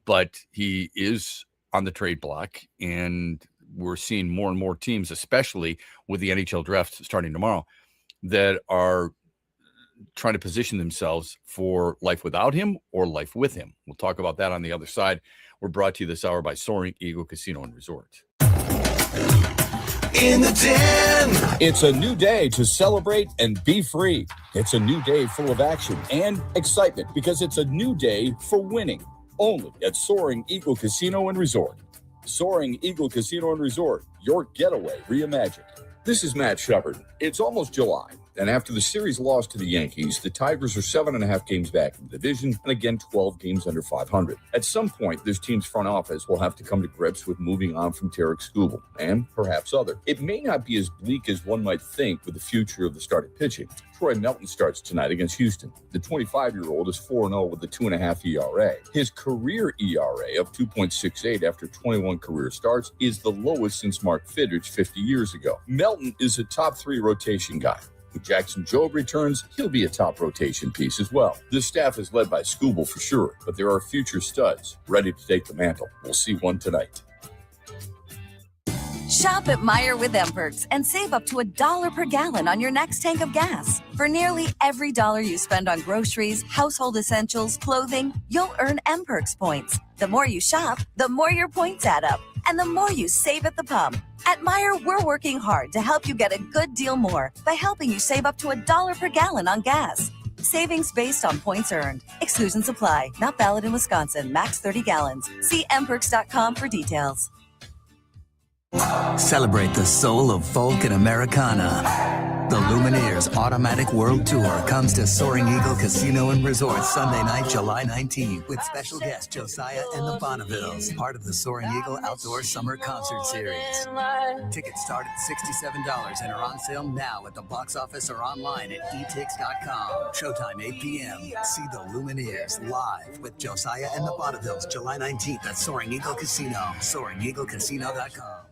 but he is on the trade block, and we're seeing more and more teams, especially with the NHL draft starting tomorrow, that are trying to position themselves for life without him or life with him. We'll talk about that on the other side. We're brought to you this hour by Soaring Eagle Casino and Resort. in the den. It's a new day to celebrate and be free. It's a new day full of action and excitement because it's a new day for winning. Only at Soaring Eagle Casino and Resort. Soaring Eagle Casino and Resort, your getaway reimagined. This is Matt Shepard. It's almost July, and after the series loss to the Yankees, the Tigers are 7.5 games back in the division and again 12 games under 500. At some point, this team's front office will have to come to grips with moving on from Tarek Skubal and perhaps other. It may not be as bleak as one might think with the future of the starting pitching. Troy Melton starts tonight against Houston. The 25-year-old is 4-0 with a 2.5 ERA. His career ERA of 2.68 after 21 career starts is the lowest since Mark Fidrich 50 years ago. Melton is a top 3 rotation guy. When Jackson Jobe returns, he'll be a top rotation piece as well. This staff is led by Skubal for sure, but there are future studs ready to take the mantle. We'll see one tonight. Shop at Meijer with MPerks and save up to $1 per gallon on your next tank of gas. For nearly every dollar you spend on groceries, household essentials, clothing, you'll earn MPerks points. The more you shop, the more your points add up, and the more you save at the pump. At Meijer, we're working hard to help you get a good deal more by helping you save up to $1 per gallon on gas. Savings based on points earned. Exclusions apply. Not valid in Wisconsin. Max 30 gallons. See mperks.com for details. Celebrate the soul of folk and Americana. The Lumineers Automatic World Tour comes to Soaring Eagle Casino and Resort Sunday night, July 19th, with special guest Josiah and the Bonnevilles, part of the Soaring Eagle Outdoor Summer Concert Series. Tickets start at $67 and are on sale now at the box office or online at etix.com. Showtime 8 p.m. See the Lumineers live with Josiah and the Bonnevilles, July 19th at Soaring Eagle Casino, SoaringEagleCasino.com.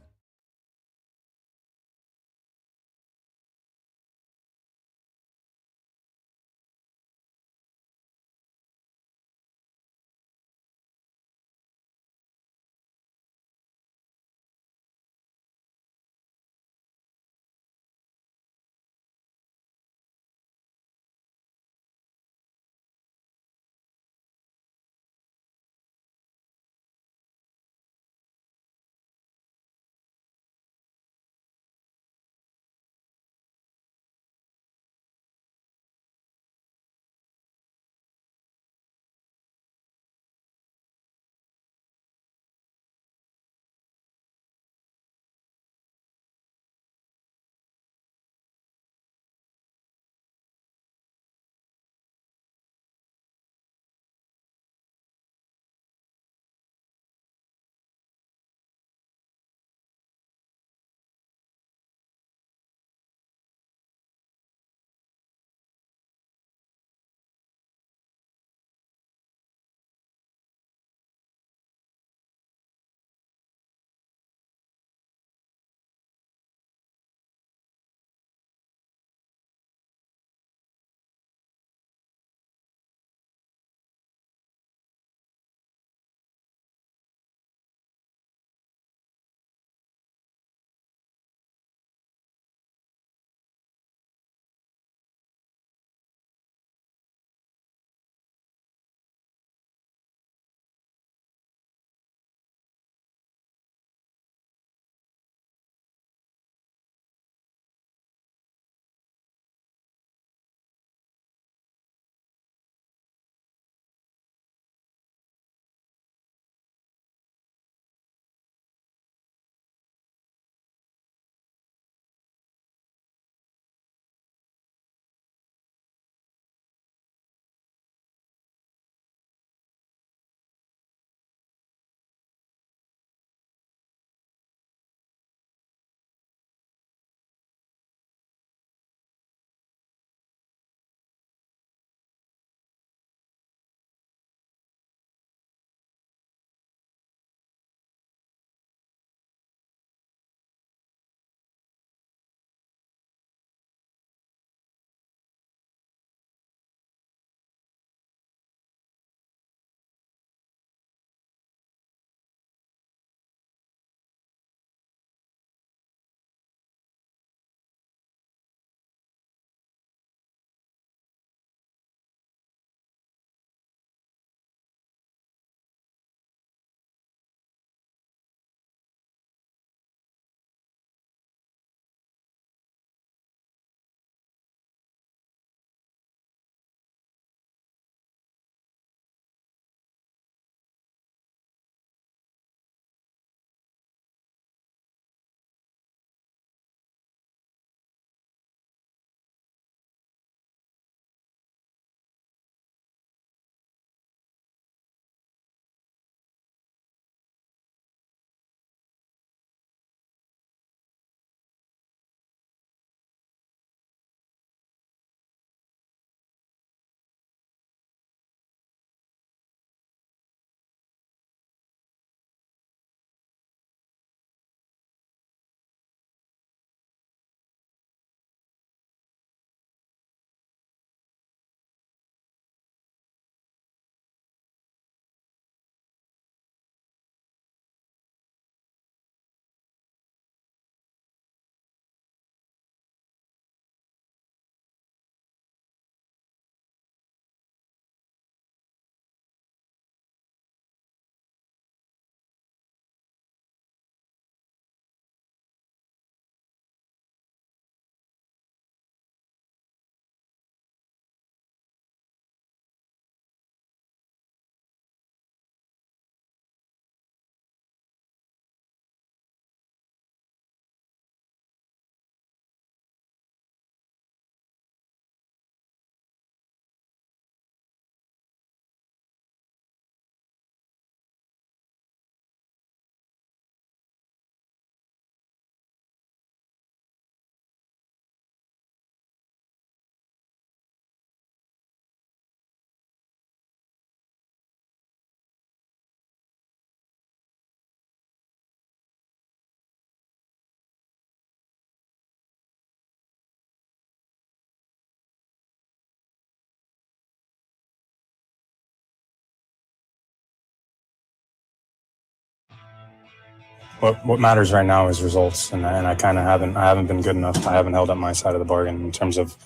what matters right now is results, and I kind of haven't been good enough. I haven't held up my side of the bargain in terms of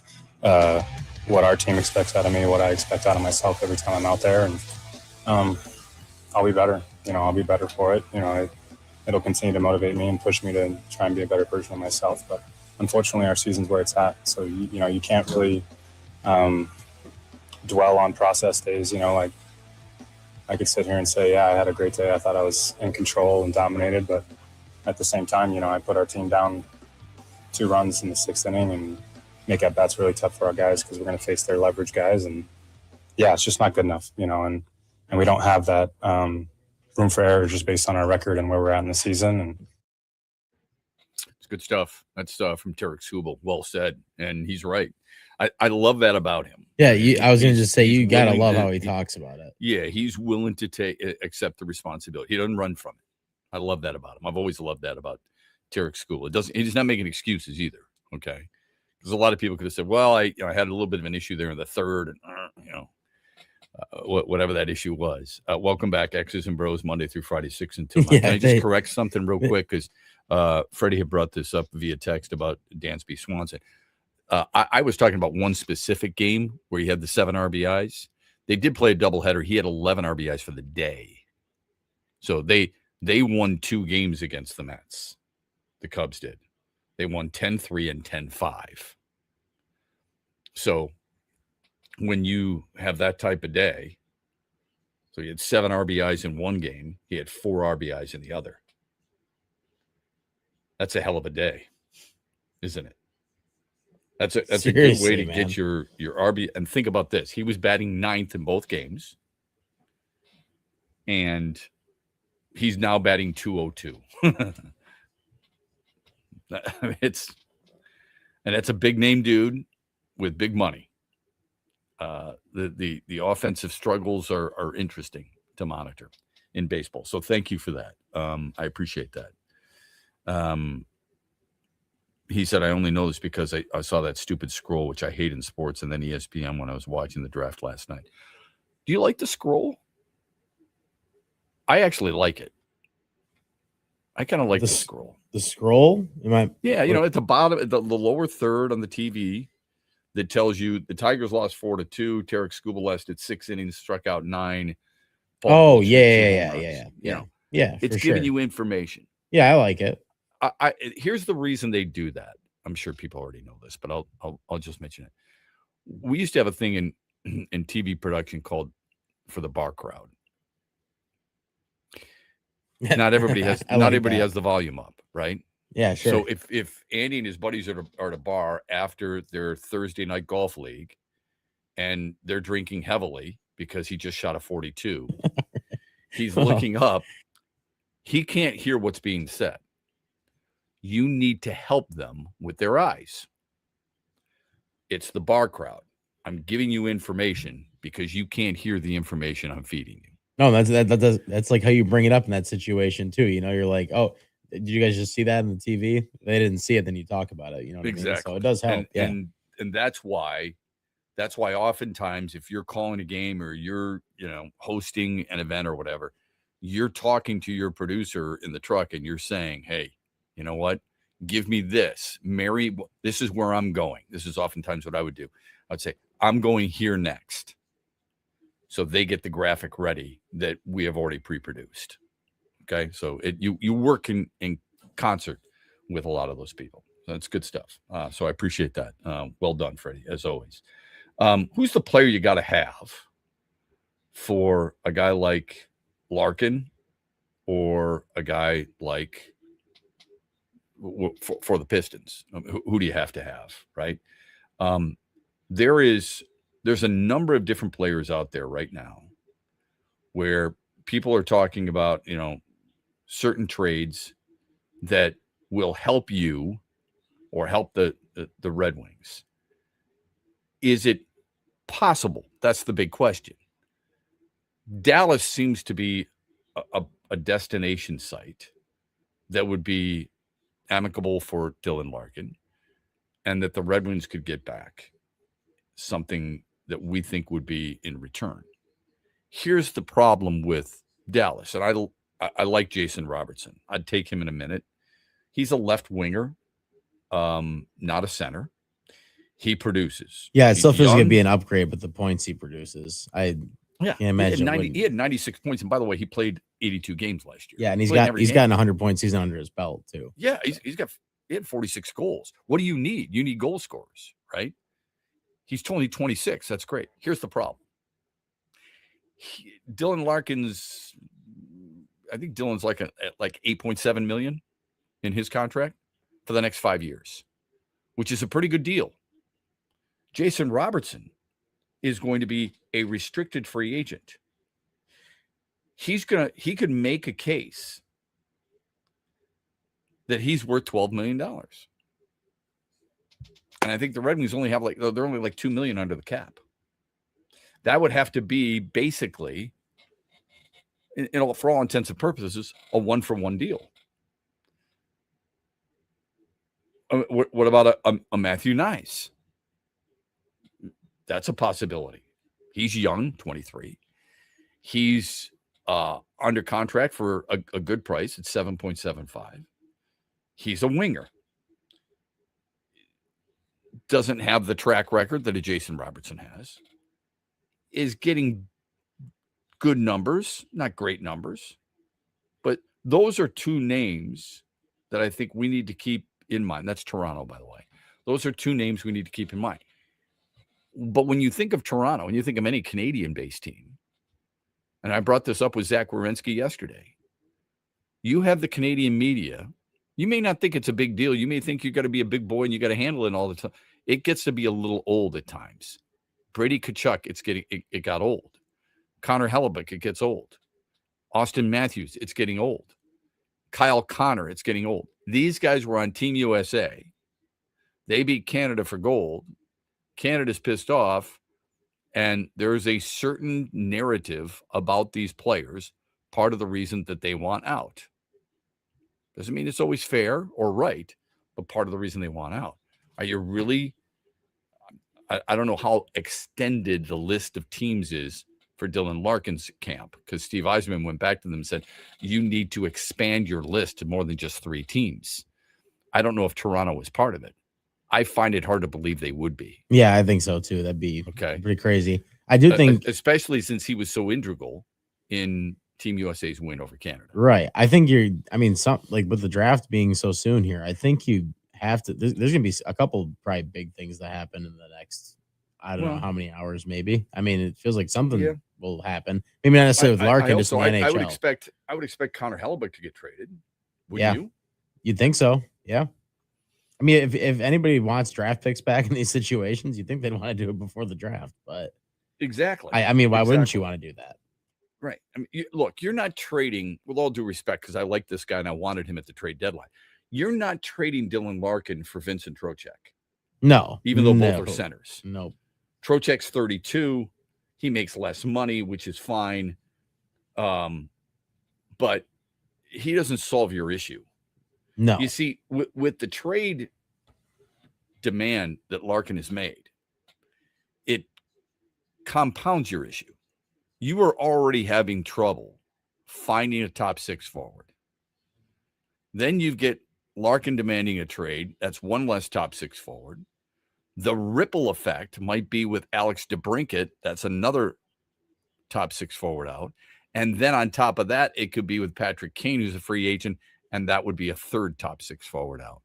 what our team expects out of me, what I expect out of myself every time I'm out there, and I'll be better. I'll be better for it. It'll continue to motivate me and push me to try and be a better version of myself. But unfortunately, our season's where it's at. So you can't really dwell on process days. Like I could sit here and say, yeah, I had a great day. I thought I was in control and dominated. But at the same time, I put our team down 2 runs in the 6th inning and make at bats really tough for our guys because we're going to face their leverage guys. And yeah, it's just not good enough, and we don't have that room for error just based on our record and where we're at in the season. And it's good stuff. That's from Tarek Skubal. Well said. And he's right. I love that about him. Yeah, I was going to just say, you got to love how he talks about it. Yeah, he's willing to accept the responsibility. He doesn't run from it. I love that about him. I've always loved that about Tarek Skubal. He's not making excuses either, okay? Because a lot of people could have said, well, I had a little bit of an issue there in the 3rd, and, whatever that issue was. Welcome back, X's and Bros, Monday through Friday, 6 until 9. Can I just correct something real quick? Because Freddie had brought this up via text about Dansby Swanson. I was talking about one specific game where he had the 7 RBIs. They did play a doubleheader. He had 11 RBIs for the day. So they won 2 games against the Mets. The Cubs did. They won 10-3 and 10-5. So when you have that type of day, so he had 7 RBIs in one game, he had 4 RBIs in the other. That's a hell of a day, isn't it? That's a good way to get your RB. And think about this. He was batting 9th in both games. And he's now batting 202. And that's a big name dude with big money. The offensive struggles are interesting to monitor in baseball. So thank you for that. I appreciate that. He said, I only know this because I saw that stupid scroll, which I hate in sports, and then ESPN when I was watching the draft last night. Do you like the scroll? I actually like it. I kind of like the scroll. The scroll? Yeah, at the bottom, the lower third on the TV that tells you the Tigers lost 4-2. Tarek Skubal lasted 6 innings, struck out 9. Oh, yeah. It's giving you information. Yeah, I like it. Here's the reason they do that. I'm sure people already know this, but I'll just mention it. We used to have a thing in TV production called For the Bar Crowd. Not everybody has has the volume up, right? Yeah, sure. So if Andy and his buddies are at a bar after their Thursday night golf league and they're drinking heavily because he just shot a 42, he's looking up, he can't hear what's being said. You need to help them with their eyes. It's the bar crowd. I'm giving you information because you can't hear the information I'm feeding you. No, that's like how you bring it up in that situation too. You're like, oh, did you guys just see that on the TV? They didn't see it, then you talk about it. What exactly. I mean? So it does help. And that's why oftentimes if you're calling a game or you're hosting an event or whatever, you're talking to your producer in the truck and you're saying, hey, you know what? Give me this. Mary, this is where I'm going. This is oftentimes what I would do. I'd say, I'm going here next. So they get the graphic ready that we have already pre-produced. Okay. So you work in concert with a lot of those people. So that's good stuff. So I appreciate that. Well done, Freddie, as always. Who's the player you got to have for a guy like Larkin or a guy like for the Pistons? Who do you have to have, right? There's a number of different players out there right now where people are talking about, certain trades that will help you or help the Red Wings. Is it possible? That's the big question. Dallas seems to be a destination site that would be amicable for Dylan Larkin, and that the Red Wings could get back something that we think would be in return. Here's the problem with Dallas, and I like Jason Robertson. I'd take him in a minute. He's a left winger, not a center. He produces. Yeah, it He's still feels like young. it'd be an upgrade with the points he produces. I Yeah, can't imagine. he had 96 points, and by the way, he played 82 games last year. Yeah, and he's Played every game. gotten 100 points season under his belt too. Yeah, he had 46 goals. What do you need? You need goal scorers, right? He's only 26. That's great. Here's the problem. Dylan Larkin's, I think Dylan's like 8.7 million in his contract for the next 5 years, which is a pretty good deal. Jason Robertson is going to be a restricted free agent. He could make a case that he's worth $12 million. And I think the Red Wings only have they're only like $2 million under the cap. That would have to be basically, for all intents and purposes, a 1-for-1 deal. What about a Matthew Nice? That's a possibility. He's young, 23. He's under contract for a good price at 7.75. He's a winger. Doesn't have the track record that a Jason Robertson has. Is getting good numbers, not great numbers. But those are two names that I think we need to keep in mind. That's Toronto, by the way. Those are two names we need to keep in mind. But when you think of Toronto, and you think of any Canadian-based team, and I brought this up with Zach Werenski yesterday, you have the Canadian media. You may not think it's a big deal. You may think you got to be a big boy and you got to handle it all the time. It gets to be a little old at times. Brady Tkachuk, it got old. Connor Hellebuck, it gets old. Austin Matthews, it's getting old. Kyle Connor, it's getting old. These guys were on Team USA. They beat Canada for gold. Canada's pissed off, and there's a certain narrative about these players, part of the reason that they want out. Doesn't mean it's always fair or right, but part of the reason they want out. Are you really, I don't know how extended the list of teams is for Dylan Larkin's camp, because Steve Yzerman went back to them and said, you need to expand your list to more than just 3 teams. I don't know if Toronto was part of it. I find it hard to believe they would be. Yeah, I think so too. That'd be pretty crazy. I do think, especially since he was so integral in Team USA's win over Canada. Right. I think some like with the draft being so soon here, I think you have to. There's going to be a couple probably big things that happen in the next. I don't know how many hours. Maybe. I mean, it feels like something will happen. Maybe not necessarily with Larkin, just in the NHL. I would expect Connor Hellebuck to get traded. Would you? You'd think so. Yeah. I mean, if anybody wants draft picks back in these situations, you'd think they'd want to do it before the draft. But exactly. I mean, why wouldn't you want to do that? Right. I mean, look, you're not trading, with all due respect, because I like this guy and I wanted him at the trade deadline. You're not trading Dylan Larkin for Vincent Trocheck. No. Even though both are centers. No. Trocheck's 32. He makes less money, which is fine. But he doesn't solve your issue. No. You see, with the trade demand that Larkin has made, it compounds your issue. You are already having trouble finding a top 6 forward. Then you get Larkin demanding a trade. That's one less top 6 forward. The ripple effect might be with Alex DeBrincat. That's another top 6 forward out. And then on top of that, it could be with Patrick Kane, who's a free agent, and that would be a third top 6 forward out.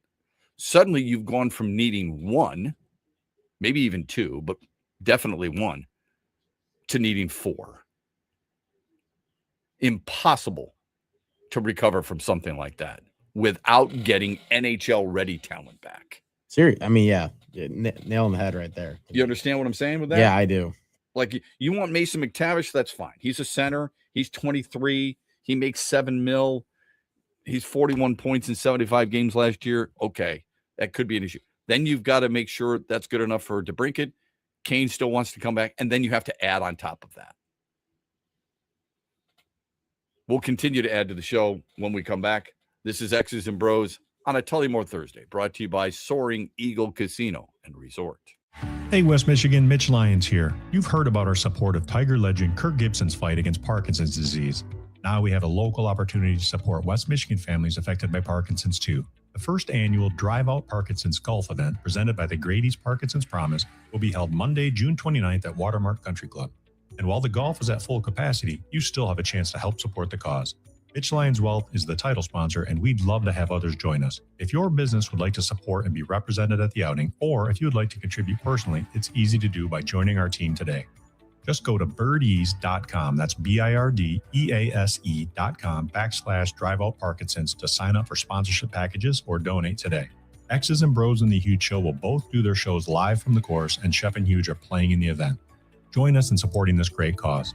Suddenly you've gone from needing 1, maybe even 2, but definitely 1, to needing 4. Impossible to recover from something like that without getting NHL ready talent back. Serious. I mean, yeah, nail on the head right there. You understand what I'm saying with that? Yeah, I do. Like, you want Mason McTavish, that's fine. He's a center. He's 23. He makes $7 million. He's 41 points in 75 games last year. Okay, that could be an issue. Then you've got to make sure that's good enough for DeBrincat. Kane still wants to come back, and then you have to add on top of that. We'll continue to add to the show when we come back. This is X's and Bros on a Tullymore Thursday, brought to you by Soaring Eagle Casino and Resort. Hey, West Michigan, Mitch Lyons here. You've heard about our support of Tiger legend Kirk Gibson's fight against Parkinson's disease. Now we have a local opportunity to support West Michigan families affected by Parkinson's too. The first annual Drive Out Parkinson's Golf event presented by the Grady's Parkinson's Promise will be held Monday, June 29th at Watermark Country Club. And while the golf is at full capacity, you still have a chance to help support the cause. Mitch Lyons Wealth is the title sponsor, and we'd love to have others join us. If your business would like to support and be represented at the outing, or if you would like to contribute personally, it's easy to do by joining our team today. Just go to birdease.com, that's BIRDEASE.com/Drive Out Parkinson's to sign up for sponsorship packages or donate today. X's and BrO's and the Huge Show will both do their shows live from the course, and Shep and Huge are playing in the event. Join us in supporting this great cause.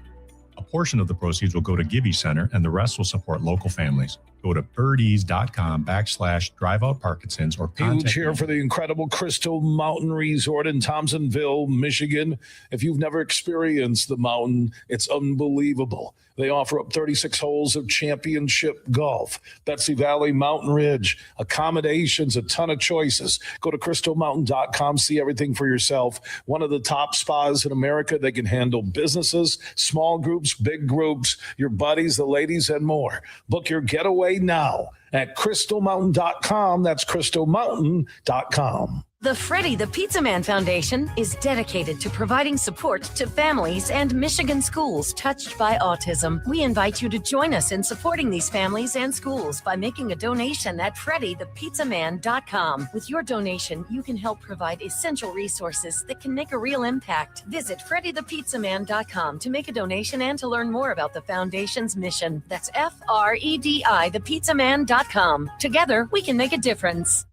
A portion of the proceeds will go to Gibby Center, and the rest will support local families. Go to birdease.com/Drive Out Parkinson's or contact Huge here for the incredible Crystal Mountain Resort in Thompsonville, Michigan. If you've never experienced the mountain, it's unbelievable. They offer up 36 holes of championship golf, Betsy Valley, Mountain Ridge, accommodations, a ton of choices. Go to crystalmountain.com, see everything for yourself. One of the top spas in America. They can handle businesses, small groups, big groups, your buddies, the ladies, and more. Book your getaway now at crystalmountain.com. That's crystalmountain.com. The Freddie the Pizza Man Foundation is dedicated to providing support to families and Michigan schools touched by autism. We invite you to join us in supporting these families and schools by making a donation at freddythepizzaman.com. With your donation, you can help provide essential resources that can make a real impact. Visit freddythepizzaman.com to make a donation and to learn more about the foundation's mission. That's FREDI thepizzaman.com. Together, we can make a difference.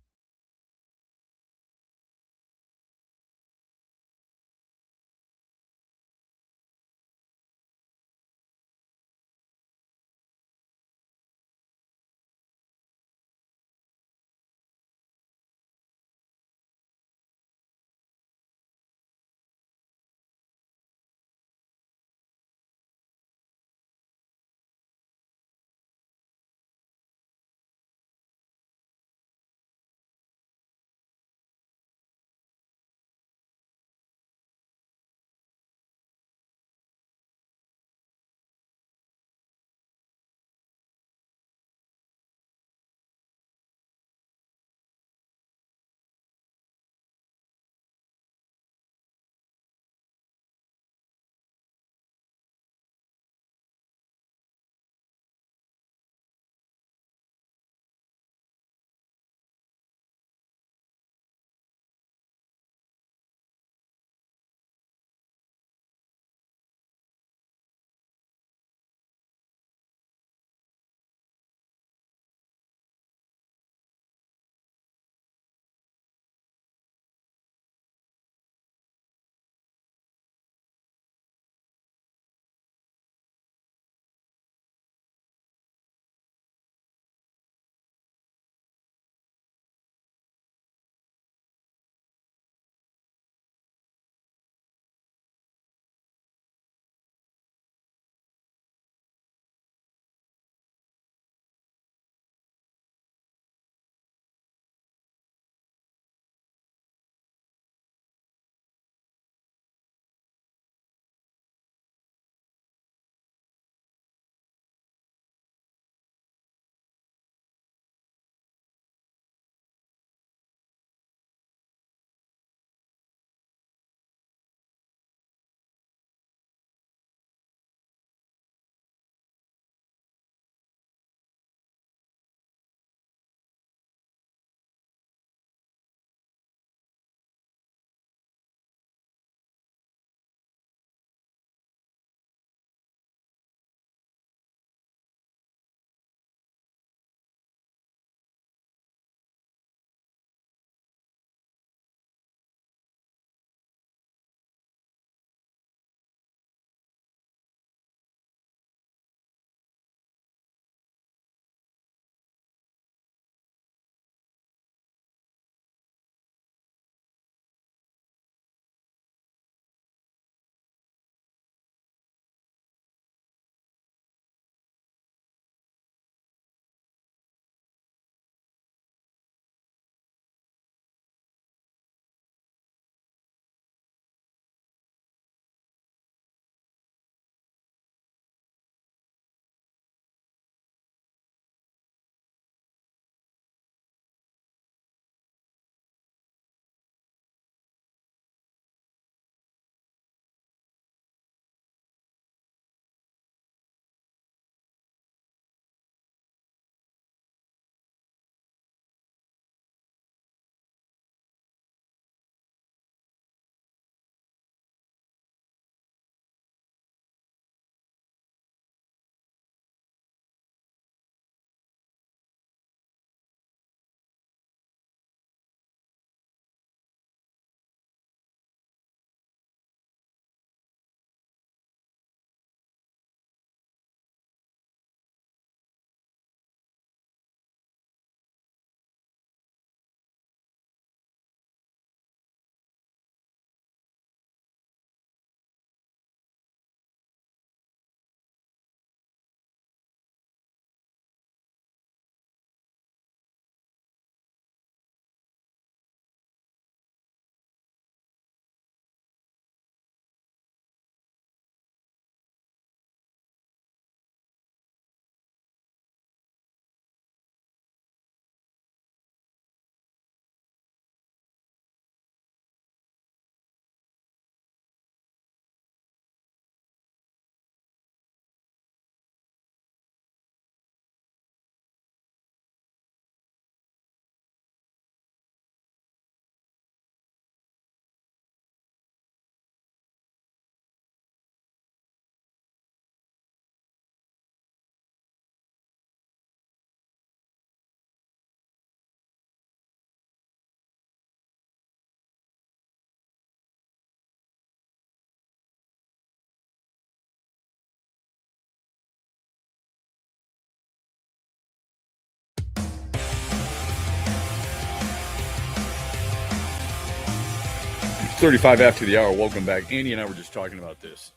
35 after the hour. Welcome back. Andy and I were just talking about this.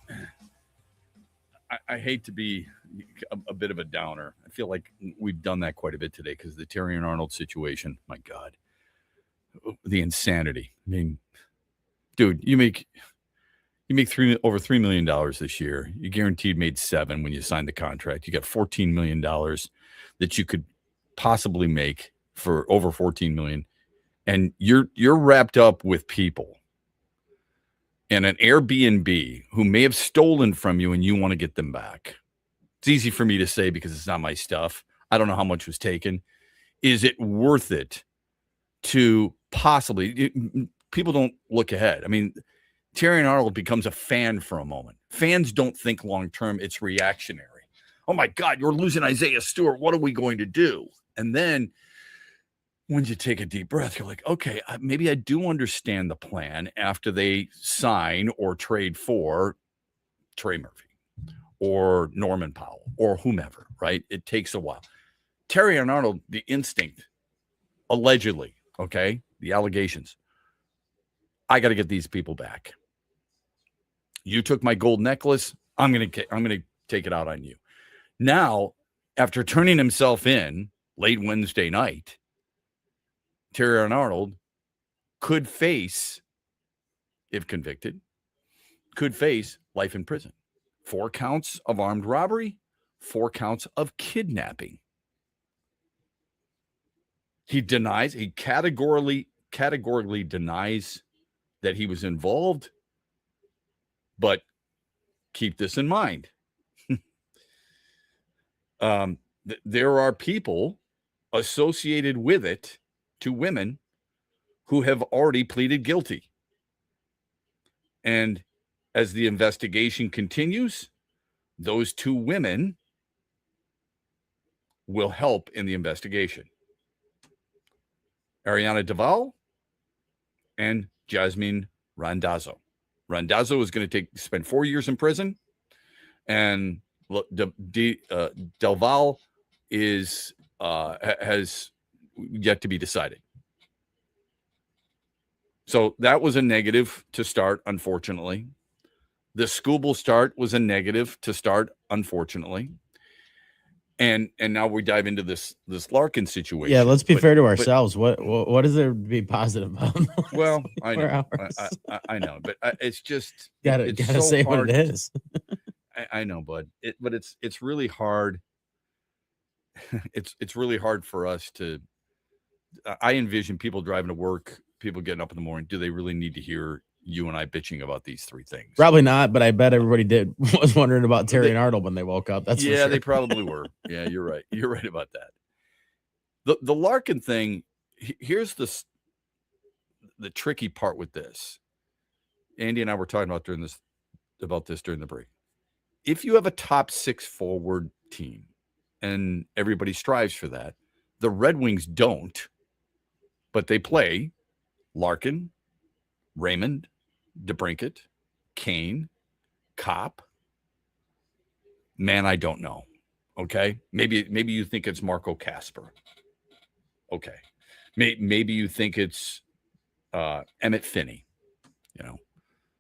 I hate to be a bit of a downer. I feel like we've done that quite a bit today because the Terry and Arnold situation, my God, the insanity. I mean, dude, you make over $3 million this year. You guaranteed made $7 million when you signed the contract. You got $14 million that you could possibly make for over $14 million. And you're wrapped up with people and an Airbnb who may have stolen from you and you want to get them back. It's easy for me to say because it's not my stuff. I don't know how much was taken. Is it worth it to possibly people don't look ahead. I mean, Terry and Arnold becomes a fan for a moment. Fans don't think long-term. It's reactionary. Oh my God, you're losing Isaiah Stewart. What are we going to do? And then when you take a deep breath, you're like, okay, maybe I do understand the plan after they sign or trade for Trey Murphy or Norman Powell or whomever, right? It takes a while. Terry and Arnold, the instinct, allegedly, okay, the allegations, I got to get these people back. You took my gold necklace. I'm going to take it out on you. Now, after turning himself in late Wednesday night, Terry and Arnold could face, if convicted, could face life in prison. 4 counts of armed robbery, 4 counts of kidnapping. He categorically denies that he was involved, but keep this in mind. There are people associated with it, to women who have already pleaded guilty. And as the investigation continues, those 2 women will help in the investigation. Ariana Duval and Jasmine Randazzo. Randazzo is going to spend 4 years in prison, and Duval has yet to be decided. So that was a negative to start, unfortunately. The Scooble start was a negative to start, unfortunately. And now we dive into this Larkin situation. Yeah, let's be fair to ourselves. What is there to be positive about? Well, I know, I know, but it's just gotta so say hard. what it is. I know, bud. But it's really hard. It's really hard for us to. I envision people driving to work, people getting up in the morning. Do they really need to hear you and I bitching about these 3 things? Probably not, but I bet everybody was wondering about Terry and Arnold when they woke up. That's for sure. They probably were. Yeah, you're right. You're right about that. The Larkin thing. Here's the tricky part with this. Andy and I were talking about this during the break. If you have a top 6 forward team, and everybody strives for that, the Red Wings don't, but they play Larkin, Raymond, DeBrincat, Kane, Kopp. Man, I don't know. Okay, maybe you think it's Marco Kasper. Okay, maybe you think it's Emmett Finney. You know,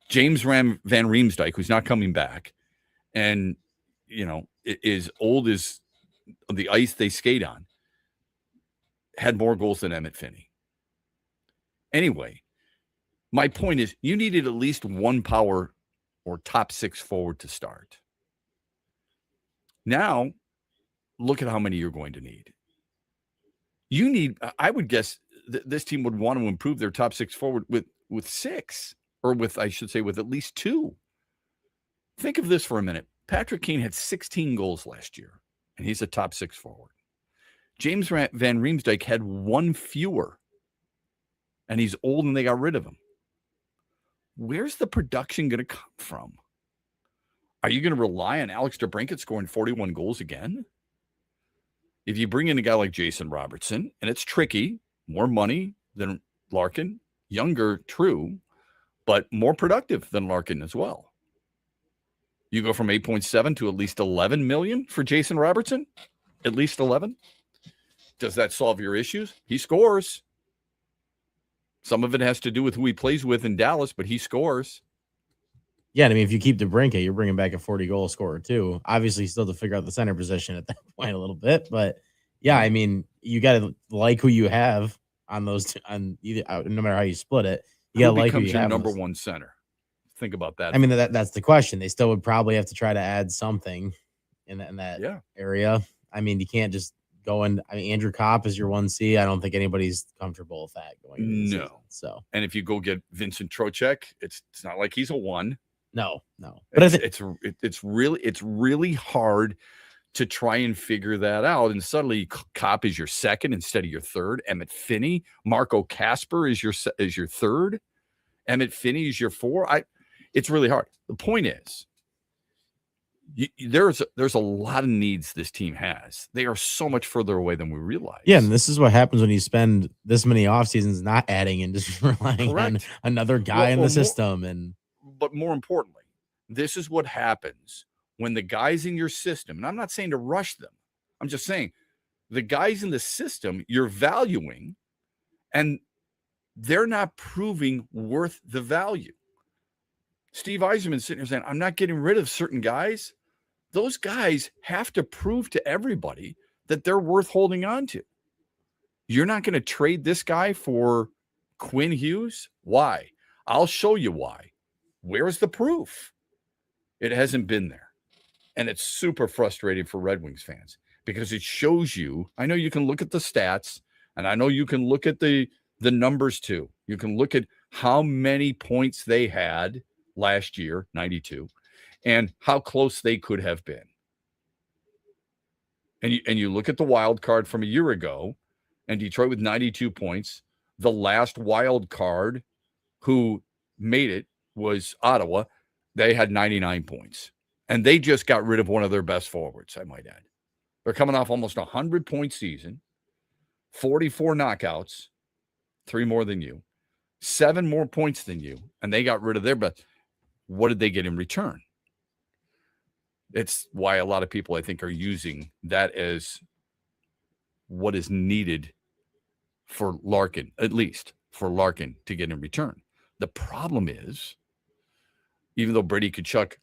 James Van Riemsdyk, who's not coming back, and is old as the ice they skate on, had more goals than Emmett Finney. Anyway, my point is you needed at least 1 power or top 6 forward to start. Now, look at how many you're going to need. You need, I would guess this team would want to improve their top 6 forward with 6, or I should say with at least 2. Think of this for a minute. Patrick Kane had 16 goals last year, and he's a top 6 forward. James Van Riemsdyk had 1 fewer, and he's old and they got rid of him. Where's the production going to come from? Are you going to rely on Alex DeBrincat scoring 41 goals again? If you bring in a guy like Jason Robertson, and it's tricky, more money than Larkin, younger, true, but more productive than Larkin as well. You go from 8.7 to at least 11 million for Jason Robertson? At least 11? Does that solve your issues? He scores. Some of it has to do with who he plays with in Dallas, but he scores. Yeah, I mean, if you keep DeBrincat, you're bringing back a 40-goal scorer too. Obviously, still to figure out the center position at that point a little bit, but yeah, I mean, you got to like who you have on those on either, no matter how you split it. You got to like who you your have. number one center. Think about that. I mean, that's the question. They still would probably have to try to add something in that area. I mean, you can't just go in. I mean, Andrew Kopp is your 1C. I don't think anybody's comfortable with that going into the season. So, and if you go get Vincent Trocheck, it's not like he's a 1. No. But it's really hard to try and figure that out. And suddenly Kopp is your second instead of your third. Emmett Finney, Marco Casper is your third. Emmett Finney is your 4. It's really hard. The point is, there's a lot of needs this team has. They are so much further away than we realize. Yeah, and this is what happens when you spend this many off seasons not adding and just relying on another guy in the system. But more importantly, this is what happens when the guys in your system, and I'm not saying to rush them, I'm just saying the guys in the system you're valuing, and they're not proving worth the value. Steve Yzerman's sitting here saying, I'm not getting rid of certain guys. Those guys have to prove to everybody that they're worth holding on to. You're not going to trade this guy for Quinn Hughes? Why? I'll show you why. Where's the proof? It hasn't been there. And it's super frustrating for Red Wings fans because it shows you, I know you can look at the stats, and I know you can look at the numbers too. You can look at how many points they had last year, 92, and how close they could have been. And you look at the wild card from a year ago, and Detroit with 92 points. The last wild card who made it was Ottawa. They had 99 points. And they just got rid of one of their best forwards, I might add. They're coming off almost a 100-point season, 44 knockouts, 3 more than you, 7 more points than you, and they got rid of their best. What did they get in return? It's why a lot of people, I think, are using that as what is needed for Larkin, at least for Larkin to get in return. The problem is, even though Brady Tkachuk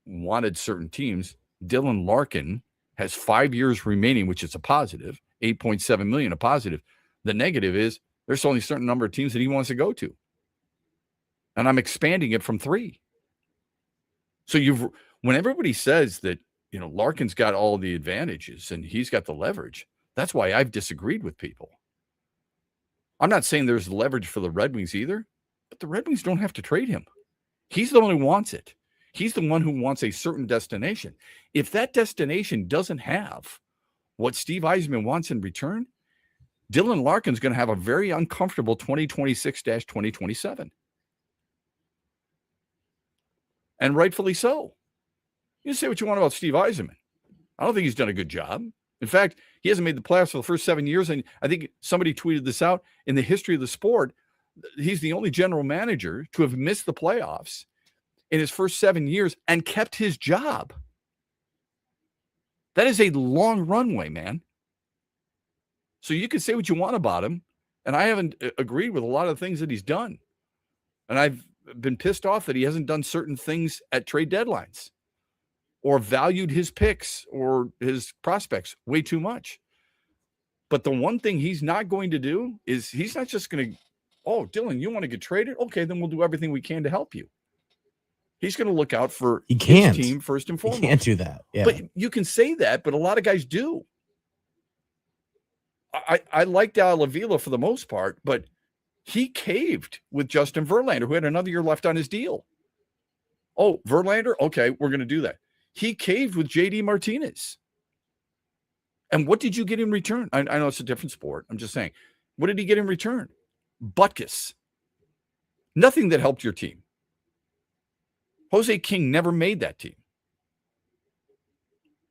wanted certain teams, Dylan Larkin has 5 years remaining, which is a positive, $8.7 million, a positive. The negative is there's only a certain number of teams that he wants to go to. And I'm expanding it from 3. So when everybody says that, Larkin's got all the advantages and he's got the leverage, that's why I've disagreed with people. I'm not saying there's leverage for the Red Wings either, but the Red Wings don't have to trade him. He's the one who wants it. He's the one who wants a certain destination. If that destination doesn't have what Steve Yzerman wants in return, Dylan Larkin's going to have a very uncomfortable 2026-2027. And rightfully so. You say what you want about Steve Yzerman. I don't think he's done a good job. In fact, he hasn't made the playoffs for the first 7 years. And I think somebody tweeted this out. In the history of the sport, he's the only general manager to have missed the playoffs in his first 7 years and kept his job. That is a long runway, man. So you can say what you want about him. And I haven't agreed with a lot of the things that he's done. And I've been pissed off that he hasn't done certain things at trade deadlines or valued his picks or his prospects way too much. But the one thing he's not going to do is he's not just going to, oh, Dylan, you want to get traded? Okay, then we'll do everything we can to help you. He's going to look out for his team first and foremost. He can't do that. Yeah. But you can say that, but a lot of guys do. I liked Al Avila for the most part, but he caved with Justin Verlander, who had another year left on his deal. Oh, Verlander? Okay, we're going to do that. He caved with JD Martinez. And what did you get in return? I know it's a different sport. I'm just saying. What did he get in return? Butkus. Nothing that helped your team. Jose King never made that team.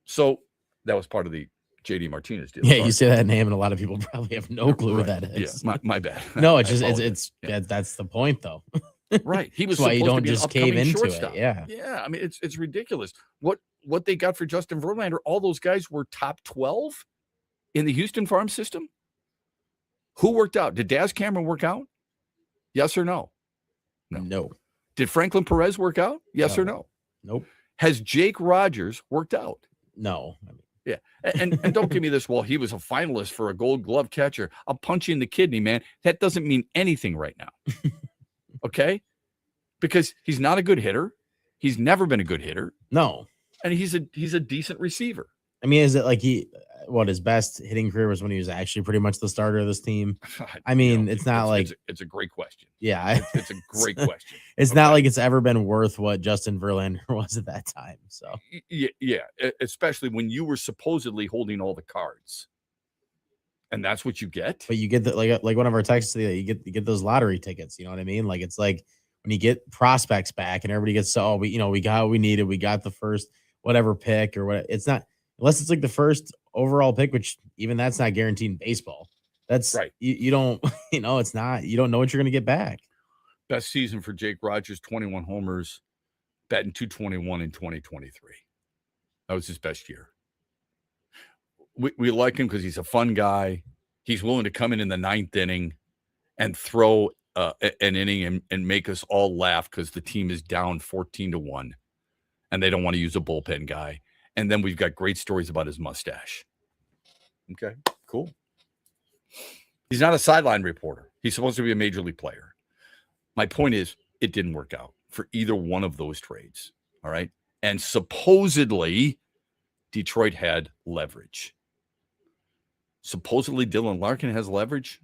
So that was part of the JD Martinez deal. Yeah, you say that name, and a lot of people probably have no clue what that is. Yeah, my bad. No, it's just that's the point, though. Right. He was That's why you supposed don't to be just an cave upcoming into shortstop. it. Yeah. Yeah. I mean, it's ridiculous. What they got for Justin Verlander, all those guys were top 12 in the Houston farm system. Who worked out? Did Daz Cameron work out? Yes or no? No. Did Franklin Perez work out? Yes or no? Nope. Has Jake Rogers worked out? No. Yeah. And don't give me this, well, he was a finalist for a Gold Glove catcher. I'll punch you in the kidney, man. That doesn't mean anything right now. Okay? Because he's not a good hitter. He's never been a good hitter. No. And he's a decent receiver. I mean, is it like his best hitting career was when he was actually pretty much the starter of this team? I mean, it's not like it's a great question. Yeah, it's a great question. It's not like it's ever been worth what Justin Verlander was at that time. So yeah, especially when you were supposedly holding all the cards, and that's what you get. But you get the, like one of our texts today, you get those lottery tickets. You know what I mean? Like it's like when you get prospects back and everybody gets we got what we needed. We got the first whatever pick or what. It's not unless it's like the first overall pick, which even that's not guaranteed in baseball. That's right. You don't, it's not, you don't know what you're going to get back. Best season for Jake Rogers, 21 homers, batting .221 in 2023. That was his best year. We like him because he's a fun guy. He's willing to come in the ninth inning and throw an inning and make us all laugh because the team is down 14-1 and they don't want to use a bullpen guy. And then we've got great stories about his mustache. Okay, cool. He's not a sideline reporter. He's supposed to be a major league player. My point is, it didn't work out for either one of those trades. All right. And supposedly, Detroit had leverage. Supposedly, Dylan Larkin has leverage.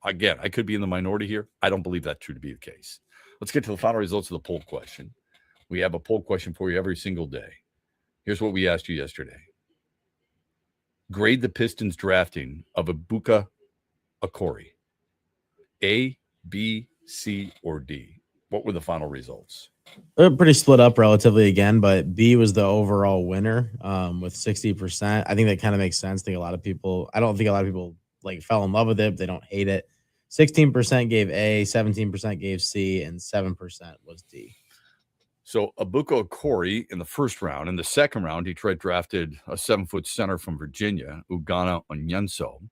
Again, I could be in the minority here. I don't believe that to be the case. Let's get to the final results of the poll question. We have a poll question for you every single day. Here's what we asked you yesterday. Grade the Pistons drafting of Ibuka Okori. A, B, C, or D? What were the final results? They're pretty split up relatively again, but B was the overall winner with 60%. I think that kind of makes sense. I don't think a lot of people like fell in love with it. They don't hate it. 16% gave A, 17% gave C, and 7% was D. So Ibuka Okori in the first round. In the second round, Detroit drafted a 7-foot center from Virginia, Ugana Onyenso,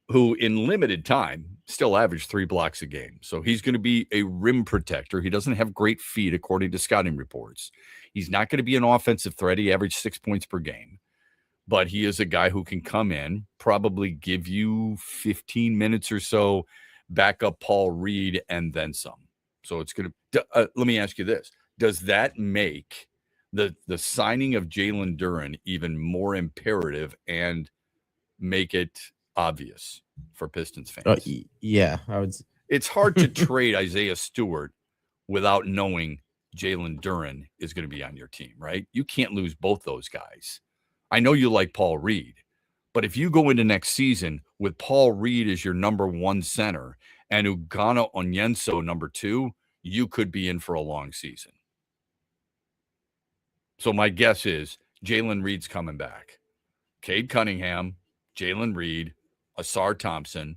who in limited time still averaged 3 blocks a game. So he's going to be a rim protector. He doesn't have great feet, according to scouting reports. He's not going to be an offensive threat. He averaged 6 points per game. But he is a guy who can come in, probably give you 15 minutes or so, back up Paul Reed, and then some. So it's going to let me ask you this. Does that make the signing of Jalen Duren even more imperative and make it obvious for Pistons fans? Yeah, I would. It's hard to trade Isaiah Stewart without knowing Jalen Duren is going to be on your team, right? You can't lose both those guys. I know you like Paul Reed, but if you go into next season with Paul Reed as your number 1 center and Ugana Onyenso number 2, you could be in for a long season. So my guess is Jalen Reed's coming back. Cade Cunningham, Jalen Reed, Asar Thompson,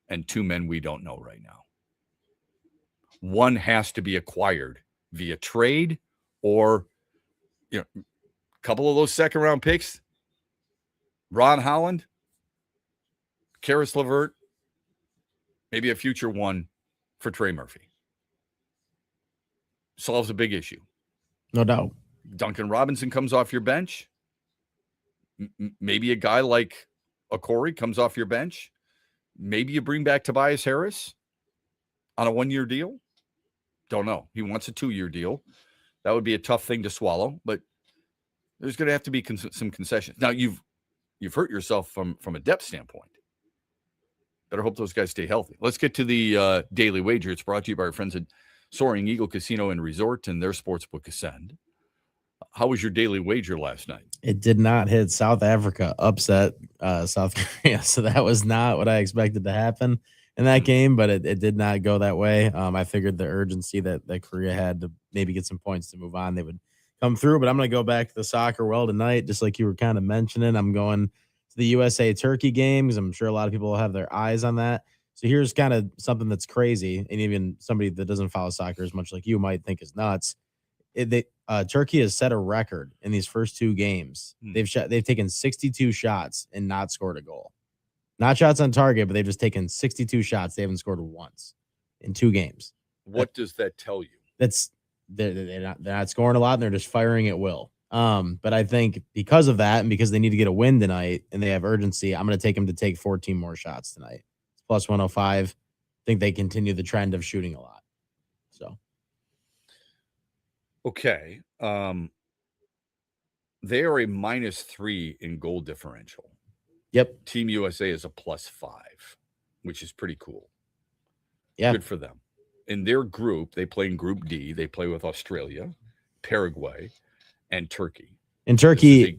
and 2 men we don't know right now. One has to be acquired via trade or a couple of those second-round picks. Ron Holland, Karis LeVert, maybe a future one for Trey Murphy. Solves a big issue. No doubt. Duncan Robinson comes off your bench. Maybe a guy like Okori comes off your bench. Maybe you bring back Tobias Harris on a 1-year deal. Don't know. He wants a 2-year deal. That would be a tough thing to swallow, but there's going to have to be some concessions. Now, you've hurt yourself from a depth standpoint. Better hope those guys stay healthy. Let's get to the Daily Wager. It's brought to you by our friends at Soaring Eagle Casino and Resort and their sportsbook Ascend. How was your daily wager last night? It did not hit. South Africa upset South Korea, so that was not what I expected to happen in that game, but it did not go that way. I figured the urgency that Korea had to maybe get some points to move on, they would come through, but I'm going to go back to the soccer world tonight, just like you were kind of mentioning. I'm going to the USA-Turkey game because I'm sure a lot of people will have their eyes on that. So here's kind of something that's crazy, and even somebody that doesn't follow soccer as much like you might think is nuts. Turkey has set a record in these first 2 games. They've taken 62 shots and not scored a goal. Not shots on target, but they've just taken 62 shots. They haven't scored once in 2 games. What does that tell you? That's they're not scoring a lot, and they're just firing at will. But I think because of that, and because they need to get a win tonight, and they have urgency, I'm going to take them to take 14 more shots tonight. It's plus 105. I think they continue the trend of shooting a lot. So, okay, they are a -3 in goal differential. Yep. Team USA is a +5, which is pretty cool. Yeah, good for them. In their group, they play in Group D. They play with Australia, Paraguay, and Turkey. And Turkey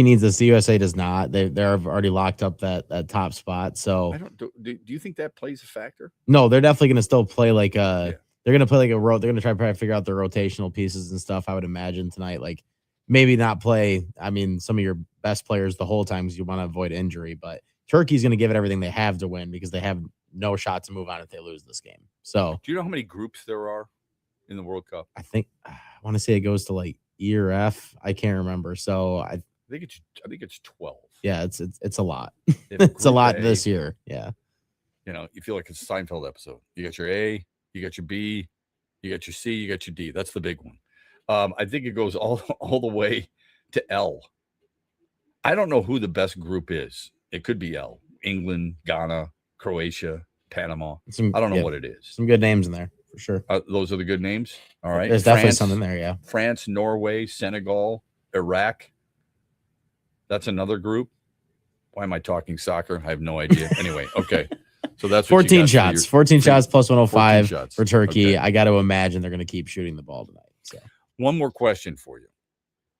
needs this. The USA does not. They're already locked up that top spot. So I don't. Do you think that plays a factor? No, they're definitely going to still play like a. They're going to play like a road. They're going to try to figure out their rotational pieces and stuff. I would imagine tonight, like maybe not play. I mean, some of your best players the whole time because you want to avoid injury. But Turkey's going to give it everything they have to win because they have no shot to move on if they lose this game. So, do you know how many groups there are in the World Cup? I want to say it goes to like E or F. I can't remember. So I think it's 12. Yeah, it's a lot. It's a lot this year. Yeah. You know, you feel like it's a Seinfeld episode. You got your A, you got your B, you got your C, you got your D. That's the big one. I think it goes all the way to L. I don't know who the best group is. It could be L. England, Ghana, Croatia, Panama. I don't know what it is. Some good names in there for sure. Those are the good names. All right. There's definitely some in there. Yeah. France, Norway, Senegal, Iraq. That's another group. Why am I talking soccer? I have no idea. Anyway, okay. So that's 14 shots. 14 shots plus 105 shots. for Turkey. Okay. I got to imagine they're going to keep shooting the ball tonight. So one more question for you.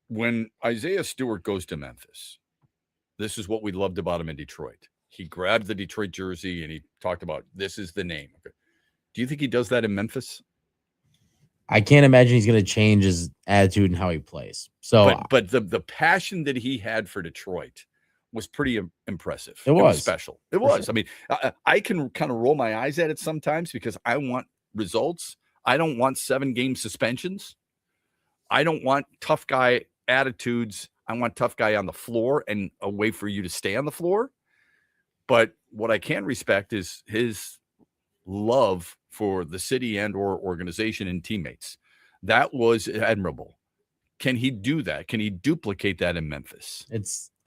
When Isaiah Stewart goes to Memphis, this is what we loved about him in Detroit. He grabbed the Detroit jersey and he talked about this is the name. Okay. Do you think he does that in Memphis? I can't imagine he's going to change his attitude and how he plays. So, but the passion that he had for Detroit was pretty impressive. It was special. It was. Sure. I mean, I can kind of roll my eyes at it sometimes because I want results. I don't want 7-game suspensions. I don't want tough guy attitudes. I want tough guy on the floor and a way for you to stay on the floor. But what I can respect is his love for the city and or organization and teammates. That was admirable. Can he do that? Can he duplicate that in Memphis?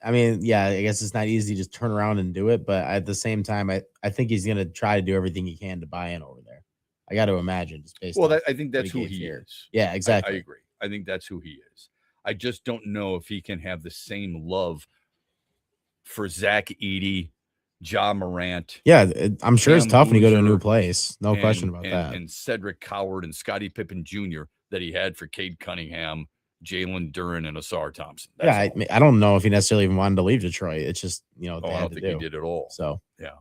I guess it's not easy to just turn around and do it. But at the same time, I think he's going to try to do everything he can to buy in over there. I got to imagine just based on I think that's who he is. Yeah, exactly. I agree. I think that's who he is. I just don't know if he can have the same love for Zach Edey, Ja Morant. Yeah, I'm sure it's tough when you go to a new place. No question about that. And Cedric Coward and Scottie Pippen Jr. that he had for Cade Cunningham, Jalen Duren, and Asar Thompson. I don't know if he necessarily even wanted to leave Detroit. It's just, they I had don't to think do. he did at all. So, yeah.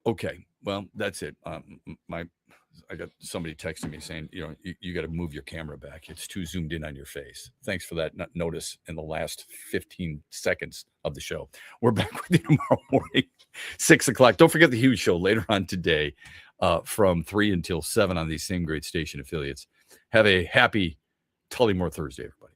Okay. Well, that's it. I got somebody texting me saying, you got to move your camera back. It's too zoomed in on your face. Thanks for that notice in the last 15 seconds of the show. We're back with you tomorrow morning, 6 o'clock. Don't forget the huge show later on today from 3 until 7 on these same great station affiliates. Have a happy Tullymore Thursday, everybody.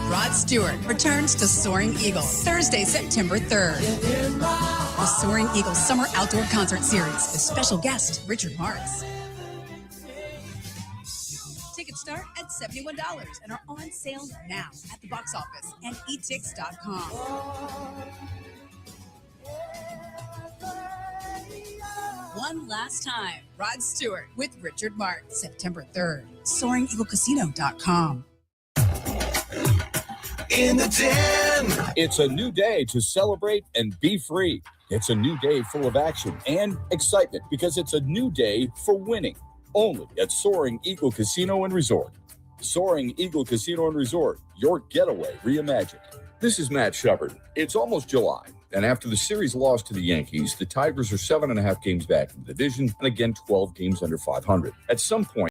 Rod Stewart returns to Soaring Eagle Thursday, September 3rd. The Soaring Eagle Summer Outdoor Concert Series with special guest Richard Marks. Tickets start at $71 and are on sale now at the box office and etix.com. One last time, Rod Stewart with Richard Marks, September 3rd. SoaringEagleCasino.com. In the den. It's a new day to celebrate and be free. It's a new day full of action and excitement because it's a new day for winning. Only at Soaring Eagle Casino and Resort. Soaring Eagle Casino and Resort, your getaway reimagined. This is Matt Shepard. It's almost July, and after the series loss to the Yankees, the Tigers are 7.5 games back in the division and again 12 games under 500. At some point,